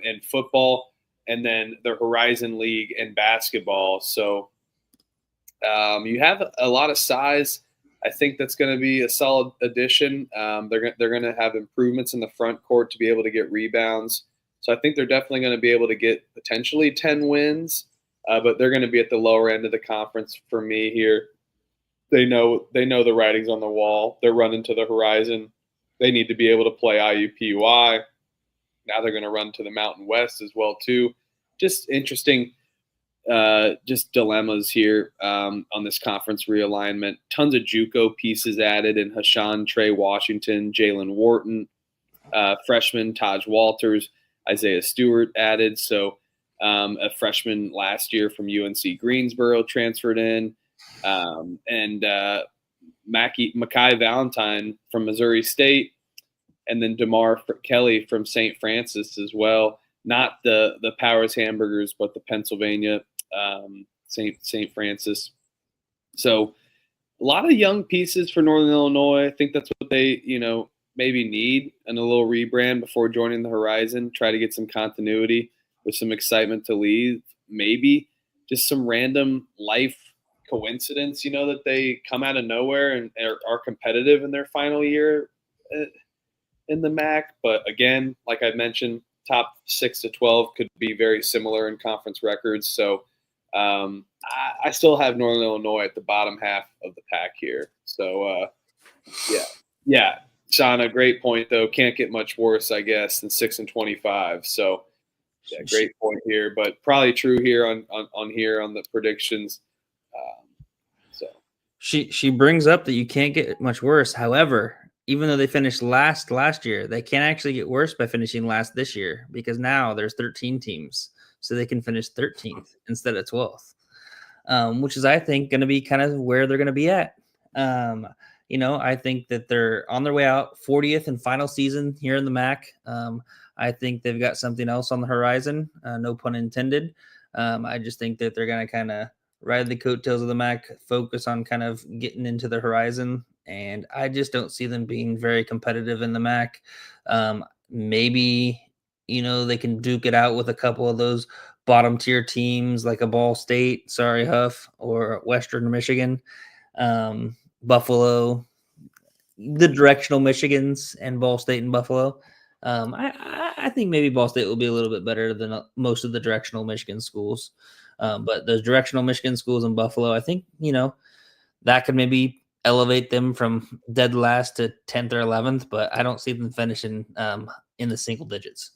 in football, and then the Horizon League and basketball. So you have a lot of size. I think that's going to be a solid addition. They're going to have improvements in the front court to be able to get rebounds. So I think they're definitely going to be able to get potentially 10 wins, but they're going to be at the lower end of the conference for me here. They know the writing's on the wall. They're running to the horizon. They need to be able to play IUPUI. Now they're going to run to the Mountain West as well too. Just interesting, just dilemmas here on this conference realignment. Tons of JUCO pieces added in Hashan, Trey Washington, Jalen Wharton, freshman Taj Walters, Isaiah Stewart added. So a freshman last year from UNC Greensboro transferred in, and Makai Valentine from Missouri State, and then DeMar Kelly from St. Francis as well. Not the Powers Hamburgers, but the Pennsylvania St. Francis. So a lot of young pieces for Northern Illinois. I think that's what they, maybe need, and a little rebrand before joining the Horizon. Try to get some continuity with some excitement to leave. Maybe just some random life coincidence, that they come out of nowhere and are competitive in their final year in the MAC. But again, like I mentioned, top 6 to 12 could be very similar in conference records. So I still have Northern Illinois at the bottom half of the pack here. So yeah. Sean, a great point though. Can't get much worse, I guess, than 6-25. So yeah, great point here, but probably true here on the predictions. So she brings up that you can't get much worse. However, even though they finished last year, they can't actually get worse by finishing last this year, because now there's 13 teams, so they can finish 13th instead of 12th, which is, I think, going to be kind of where they're going to be at. I think that they're on their way out, 40th and final season here in the MAC. I think they've got something else on the horizon, no pun intended. I just think that they're going to kind of ride the coattails of the MAC, focus on kind of getting into the horizon. And I just don't see them being very competitive in the MAC. Maybe, they can duke it out with a couple of those bottom tier teams like a Ball State, sorry, Huff, or Western Michigan, Buffalo, the directional Michigans, and Ball State and Buffalo. I think maybe Ball State will be a little bit better than most of the directional Michigan schools. But those directional Michigan schools in Buffalo, I think, that could maybe elevate them from dead last to 10th or 11th, but I don't see them finishing in the single digits.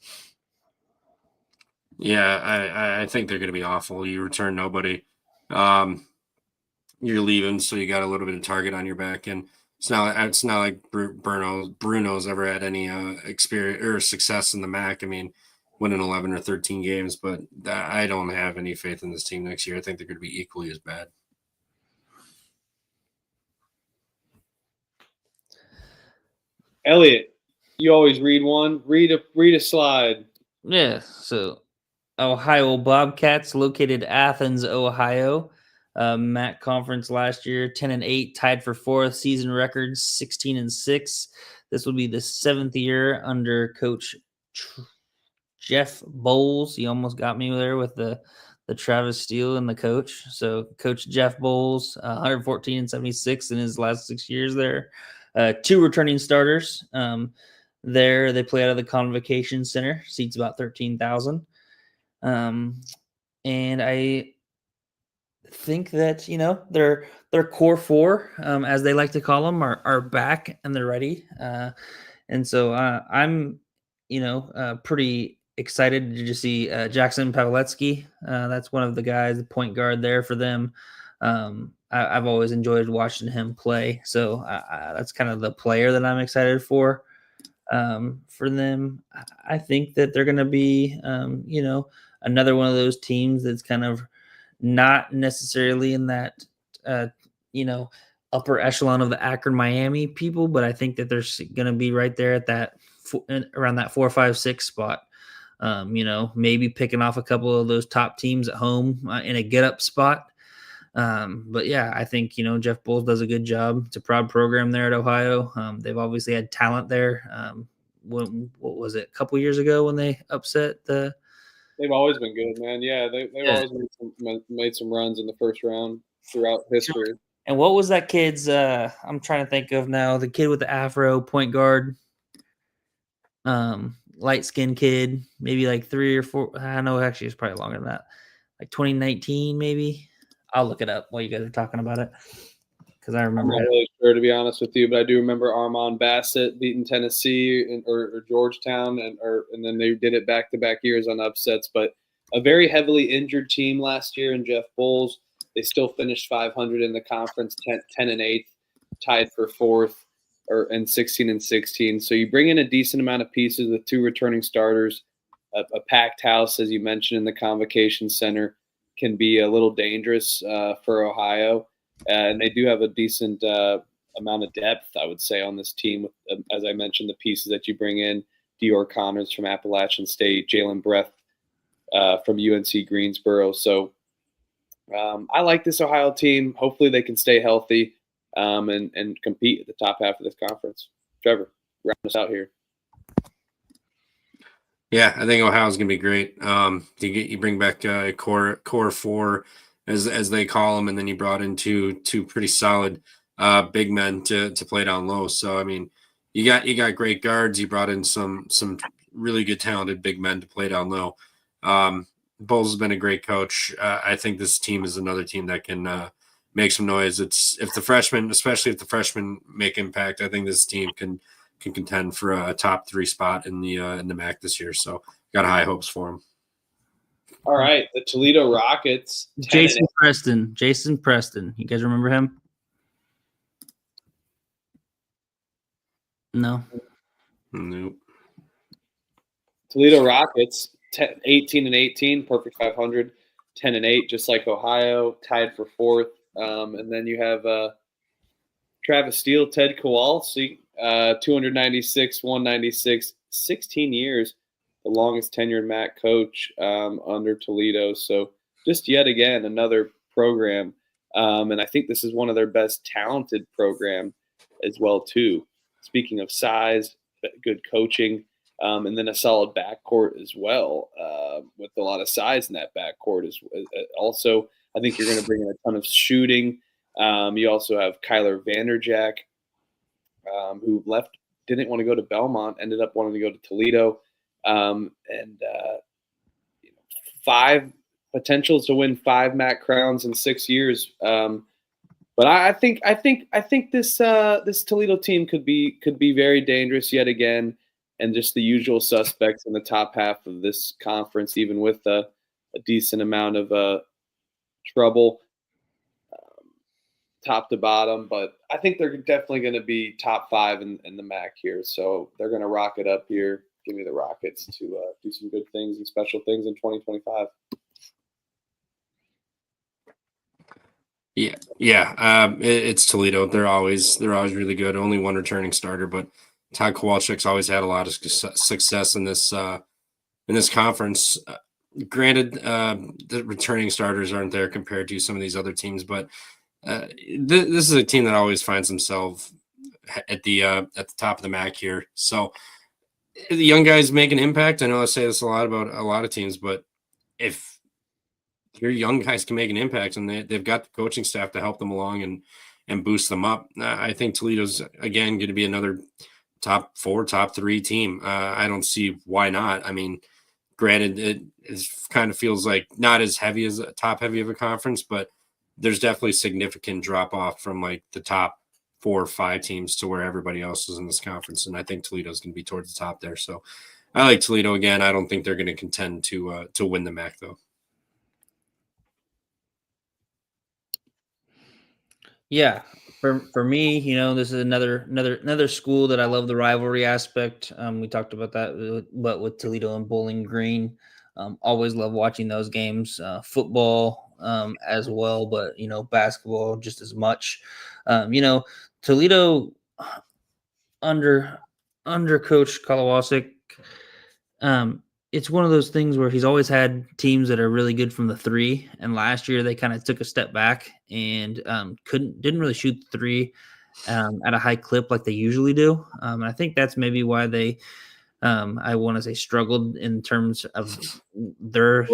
Yeah, I think they're going to be awful. You return nobody. You're leaving, so you got a little bit of target on your back, and it's not like Bruno's ever had any experience or success in the MAC. I mean, winning 11 or 13 games, but I don't have any faith in this team next year. I think they're going to be equally as bad. Elliot, you always read one. Read a slide. Yeah. So Ohio Bobcats, located Athens, Ohio. MAC conference last year, 10-8, tied for 4th. Season records 16-6. This will be the 7th year under Coach Jeff Bowles. He almost got me there with the Travis Steele and the coach. So Coach Jeff Bowles, 114-76 in his last 6 years there. 2 returning starters. There they play out of the Convocation Center, seats about 13,000. And I think that their core 4, as they like to call them, are back and they're ready. And so I'm pretty excited to just see Jackson Pawletsky. That's one of the guys, the point guard there for them. I've always enjoyed watching him play. So that's kind of the player that I'm excited for them. I think that they're going to be, another one of those teams that's kind of not necessarily in that, upper echelon of the Akron, Miami people, but I think that they're going to be right there at that around that 4, 5, 6 spot. Maybe picking off a couple of those top teams at home in a get up spot. But yeah, I think, Jeff Bowles does a good job. It's a proud program there at Ohio. They've obviously had talent there. What was it, a couple years ago when they upset the? They've always been good, man. Yeah, they've always made some runs in the first round throughout history. And what was that kid's? I'm trying to think of now. The kid with the afro, point guard, light skinned kid, maybe like 3 or 4. I know actually it's probably longer than that. Like 2019, maybe. I'll look it up while you guys are talking about it because I remember. I'm not really sure, to be honest with you, but I do remember Armand Bassett beating Tennessee or Georgetown, and then they did it back-to-back years on upsets. But a very heavily injured team last year in Jeff Bowles. They still finished 500 in the conference, 10-8, tied for 4th, and 16-16. So you bring in a decent amount of pieces with 2 returning starters, a packed house, as you mentioned, in the Convocation Center. Can be a little dangerous for Ohio, and they do have a decent amount of depth, I would say, on this team. As I mentioned, the pieces that you bring in: Dior Connors from Appalachian State, Jalen Breath from UNC Greensboro. So I like this Ohio team. Hopefully, they can stay healthy and compete at the top half of this conference. Trevor, round us out here. Yeah, I think Ohio's gonna be great. You bring back core 4, as they call them, and then you brought in two pretty solid big men to play down low. So I mean, you got great guards. You brought in some really good talented big men to play down low. Bowles has been a great coach. I think this team is another team that can make some noise. Especially if the freshmen make impact, I think this team can contend for a top 3 spot in the MAC this year. So got high hopes for them. All right, the Toledo Rockets. Jason Preston. You guys remember him? No. Nope. Toledo Rockets, 18-18, perfect 500, 10-8, just like Ohio, tied for 4th. And then you have Travis Steele, Ted Kowalski, 296, 196, 16 years, the longest tenured MAC coach under Toledo. So just yet again, another program. And I think this is one of their best talented program as well, too. Speaking of size, good coaching, and then a solid backcourt as well, with a lot of size in that backcourt. Also, I think you're going to bring in a ton of shooting. You also have Kyler Vanderjack, who didn't want to go to Belmont, ended up wanting to go to Toledo, and 5 potentials to win 5 MAC crowns in 6 years. But I think this Toledo team could be very dangerous yet again, and just the usual suspects in the top half of this conference, even with a decent amount of trouble. Top to bottom, but I think they're definitely going to be top 5 in the MAC here. So they're going to rock it up here. Give me the Rockets to do some good things and special things in 2025. Yeah. It's Toledo. They're always really good. Only 1 returning starter, but Todd Kowalczyk's always had a lot of success in this conference. Granted, the returning starters aren't there compared to some of these other teams, but this is a team that always finds themselves at the top of the MAC here. So the young guys make an impact. I know I say this a lot about a lot of teams, but if your young guys can make an impact and they've got the coaching staff to help them along and boost them up, I think Toledo's again going to be another top 4, top 3 team. I don't see why not. I mean, granted, it kind of feels like not as heavy as a top heavy of a conference, but there's definitely significant drop off from like the top 4 or 5 teams to where everybody else is in this conference. And I think Toledo's going to be towards the top there. So I like Toledo again. I don't think they're going to contend to win the MAC though. Yeah, for me, this is another school that I love the rivalry aspect. We talked about that, but with Toledo and Bowling Green, always love watching those games. Football as well, but basketball just as much. Toledo under Coach Kolowasik, um, it's one of those things where he's always had teams that are really good from the three, and last year they kind of took a step back and didn't really shoot the three at a high clip like they usually do. I think that's maybe why they, I want to say, struggled in terms of their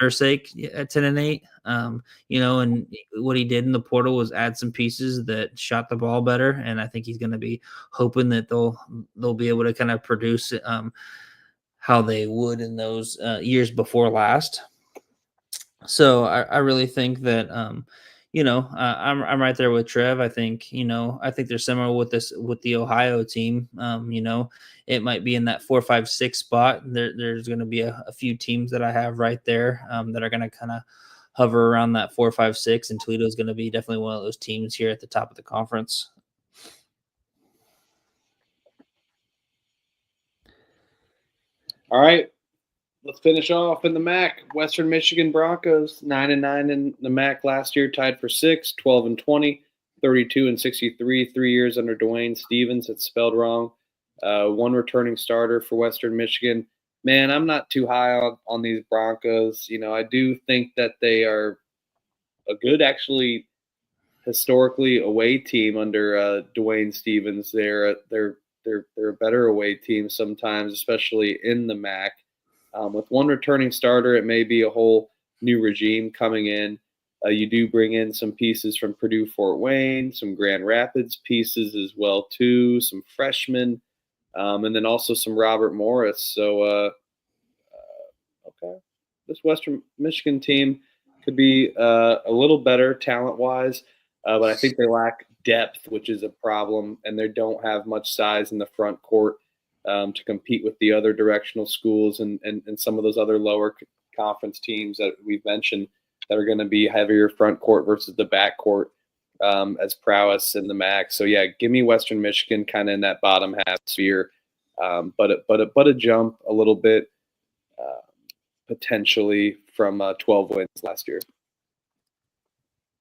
sake at 10-8. And what he did in the portal was add some pieces that shot the ball better, and I think he's going to be hoping that they'll be able to kind of produce how they would in those years before last. So I really think that I'm right there with Trev. I think they're similar with the Ohio team. It might be in that 4, 5, 6 spot. There's going to be a few teams that I have right there that are going to kind of hover around that 4, 5, 6, and Toledo is going to be definitely one of those teams here at the top of the conference. All right, let's finish off in the MAC. Western Michigan Broncos, 9-9 in the MAC last year, tied for 6th, 12-20, 32-63, 3 years under Dwayne Stevens. It's spelled wrong. One returning starter for Western Michigan. Man, I'm not too high on these Broncos. I do think that they are a good, actually, historically away team under Dwayne Stevens. They're a better away team sometimes, especially in the MAC. With one returning starter, it may be a whole new regime coming in. You do bring in some pieces from Purdue Fort Wayne, some Grand Rapids pieces as well too, some freshmen, and then also some Robert Morris. So, okay, this Western Michigan team could be a little better talent-wise, but I think they lack depth, which is a problem, and they don't have much size in the front court to compete with the other directional schools and some of those other lower conference teams that we've mentioned that are going to be heavier front court versus the back court as prowess in the MAC. So yeah, give me Western Michigan kind of in that bottom half sphere, but a jump a little bit potentially from 12 wins last year.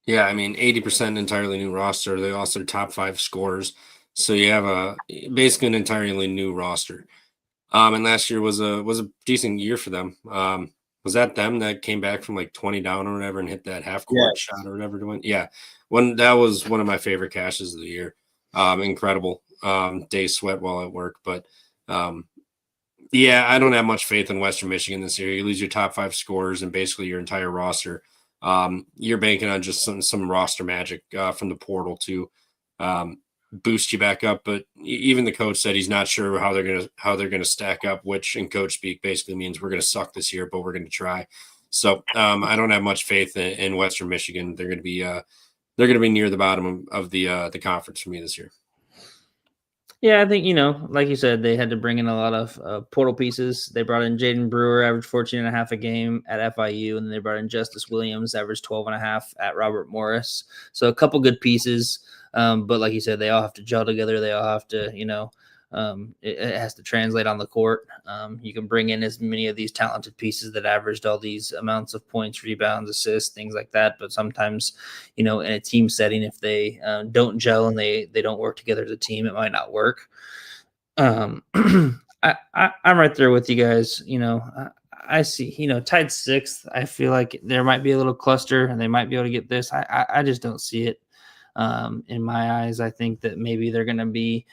Yeah, I mean, 80% entirely new roster. They also top 5 scorers. So you have basically an entirely new roster. And last year was a decent year for them. Was that them that came back from like 20 down or whatever and hit that half court shot or whatever to win? Yeah. That was one of my favorite caches of the year. Incredible. Day sweat while at work. But yeah, I don't have much faith in Western Michigan this year. You lose your top 5 scorers and basically your entire roster. You're banking on just some roster magic from the portal to boost you back up. But even the coach said he's not sure how they're gonna stack up, which in coach speak basically means we're gonna suck this year, but we're gonna try. So I don't have much faith in Western Michigan. They're gonna be near the bottom of the conference for me this year. Yeah, I think, like you said, they had to bring in a lot of portal pieces. They brought in Jaden Brewer, averaged 14.5 a game at FIU, and then they brought in Justice Williams, averaged 12.5 at Robert Morris. So a couple good pieces. But like you said, they all have to gel together. They all have to, it has to translate on the court. You can bring in as many of these talented pieces that averaged all these amounts of points, rebounds, assists, things like that. But sometimes, in a team setting, if they don't gel and they don't work together as a team, it might not work. I'm right there with you guys. I see, tied 6th. I feel like there might be a little cluster and they might be able to get this. I just don't see it. In my eyes, I think that maybe they're going to be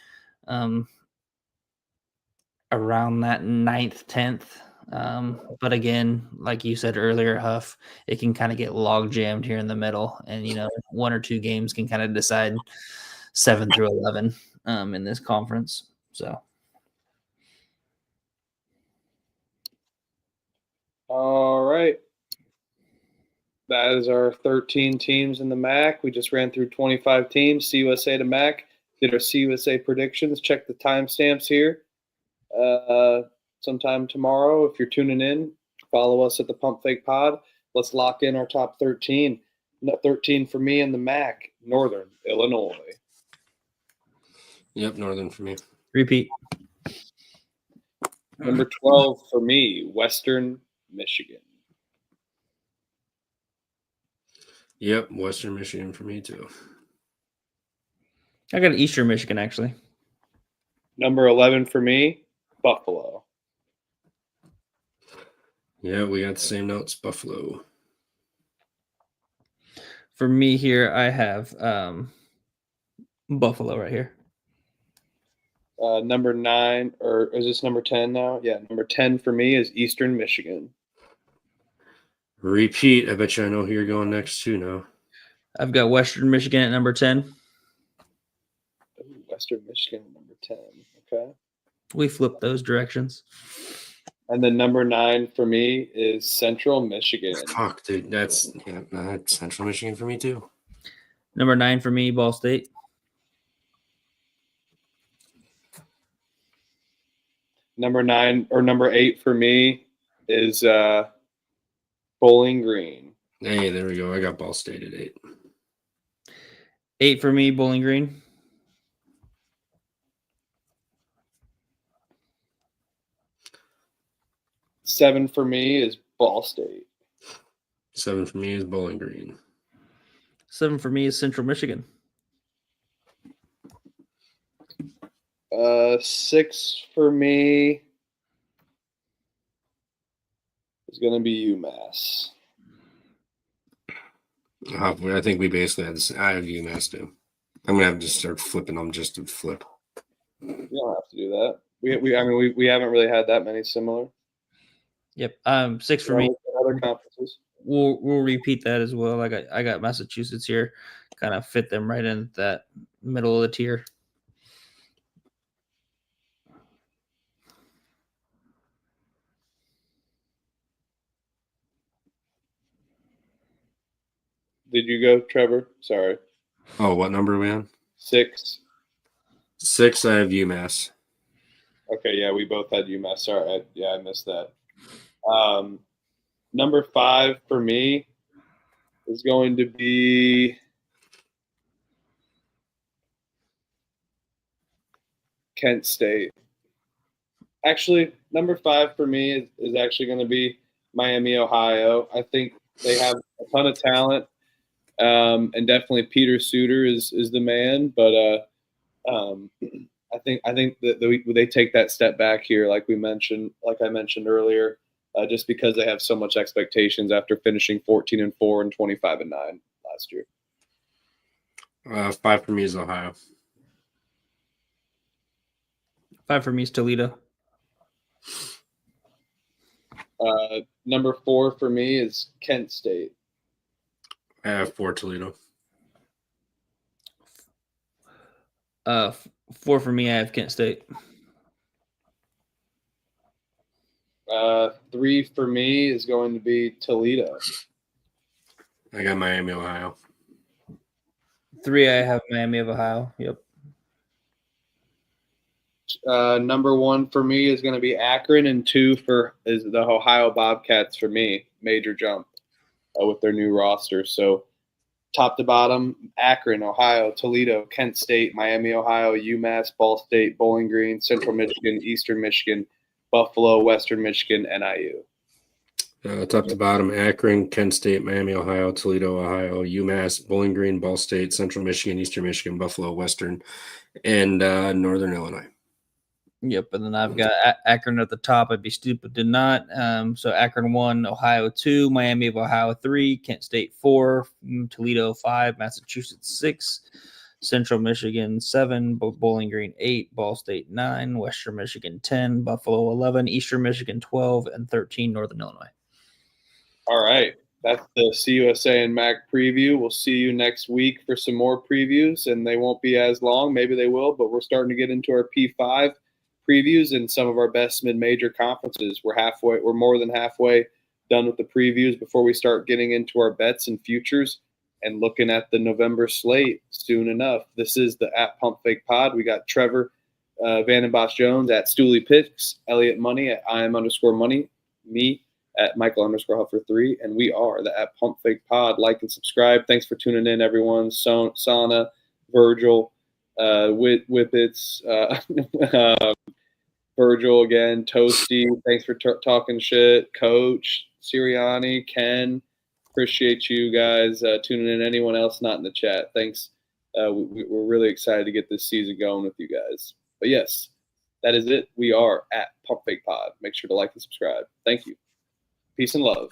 around that 9th, 10th. But again, like you said earlier, Huff, it can kind of get log jammed here in the middle, and 1 or 2 games can kind of decide 7 through 11 in this conference. So, All right. That is our 13 teams in the MAC. We just ran through 25 teams, CUSA to MAC. Did our CUSA predictions. Check the timestamps here. Sometime tomorrow, if you're tuning in, follow us at the Pump Fake Pod. Let's lock in our top 13. 13 for me in the MAC, Northern Illinois. Yep, Northern for me. Repeat. Number 12 for me, Western Michigan. Yep, Western Michigan for me too. I got Eastern Michigan, actually. Number 11 for me, Buffalo. Yeah, we got the same notes, Buffalo. For me here, I have Buffalo right here. Number 9, or is this number 10 now? Yeah, number 10 for me is Eastern Michigan. Repeat. I bet you I know who you're going next to now. I've got Western Michigan at number 10. Western Michigan, number 10. Okay. We flipped those directions. And then number 9 for me is Central Michigan. Fuck, dude. That's Central Michigan for me too. Number 9 for me, Ball State. Number 9 or number 8 for me is Bowling Green. Hey, there we go. I got Ball State at 8. 8 for me, Bowling Green. Seven for me is Ball State. 7 for me is Bowling Green. 7 for me is Central Michigan. 6 for me is going to be UMass. I think we basically had this. I have UMass too. I'm gonna have to start flipping them just to flip. You don't have to do that. We haven't really had that many similar. Yep. 6 for me. Other conferences. We'll repeat that as well. I got Massachusetts here. Kind of fit them right in that middle of the tier. Did you go, Trevor? Sorry. Oh, what number are we on? 6. 6. I have UMass. Okay, yeah, we both had UMass. Sorry, I missed that. Number 5 for me is going to be Kent State. Actually, number 5 for me is actually going to be Miami, Ohio. I think they have a ton of talent, and definitely Peter Suter is the man. But I think that they take that step back here, like I mentioned earlier, just because they have so much expectations after finishing 14-4 and 25-9 last year. 5 for me is Ohio. 5 for me is Toledo. Number 4 for me is Kent State. I have 4 Toledo. 4 for me, I have Kent State. 3 for me is going to be Toledo. I got Miami, Ohio. 3, I have Miami of Ohio. Yep. Number 1 for me is going to be Akron, and 2 is the Ohio Bobcats for me. Major jump with their new roster. So top to bottom, Akron, Ohio, Toledo, Kent State, Miami, Ohio, UMass, Ball State, Bowling Green, Central Michigan, Eastern Michigan, Buffalo, Western Michigan, NIU. Top to bottom, Akron, Kent State, Miami, Ohio, Toledo, Ohio, UMass, Bowling Green, Ball State, Central Michigan, Eastern Michigan, Buffalo, Western, and Northern Illinois. Yep, and then I've got Akron at the top. I'd be stupid to not. So Akron 1, Ohio 2, Miami of Ohio 3, Kent State 4, Toledo 5, Massachusetts 6, Central Michigan 7, Bowling Green 8, Ball State 9, Western Michigan 10, Buffalo 11, Eastern Michigan 12, and 13, Northern Illinois. All right. That's the CUSA and MAC preview. We'll see you next week for some more previews, and they won't be as long. Maybe they will, but we're starting to get into our P5 previews and some of our best mid-major conferences. We're more than halfway done with the previews before we start getting into our bets and futures and looking at the November slate soon enough. This is the at Pump Fake Pod. We got Trevor Vandenbosch Jones at Stooley Picks, Elliot Money at IM_Money, me at Michael_Huffer3, and we are the at Pump Fake Pod. Like and subscribe. Thanks for tuning in, everyone. Sana, Virgil, Whippets, Virgil again, Toasty. Thanks for talking shit. Coach, Sirianni, Ken. Appreciate you guys tuning in. Anyone else not in the chat? Thanks. We're really excited to get this season going with you guys. But yes, that is it. We are at Pump Fake Pod. Make sure to like and subscribe. Thank you. Peace and love.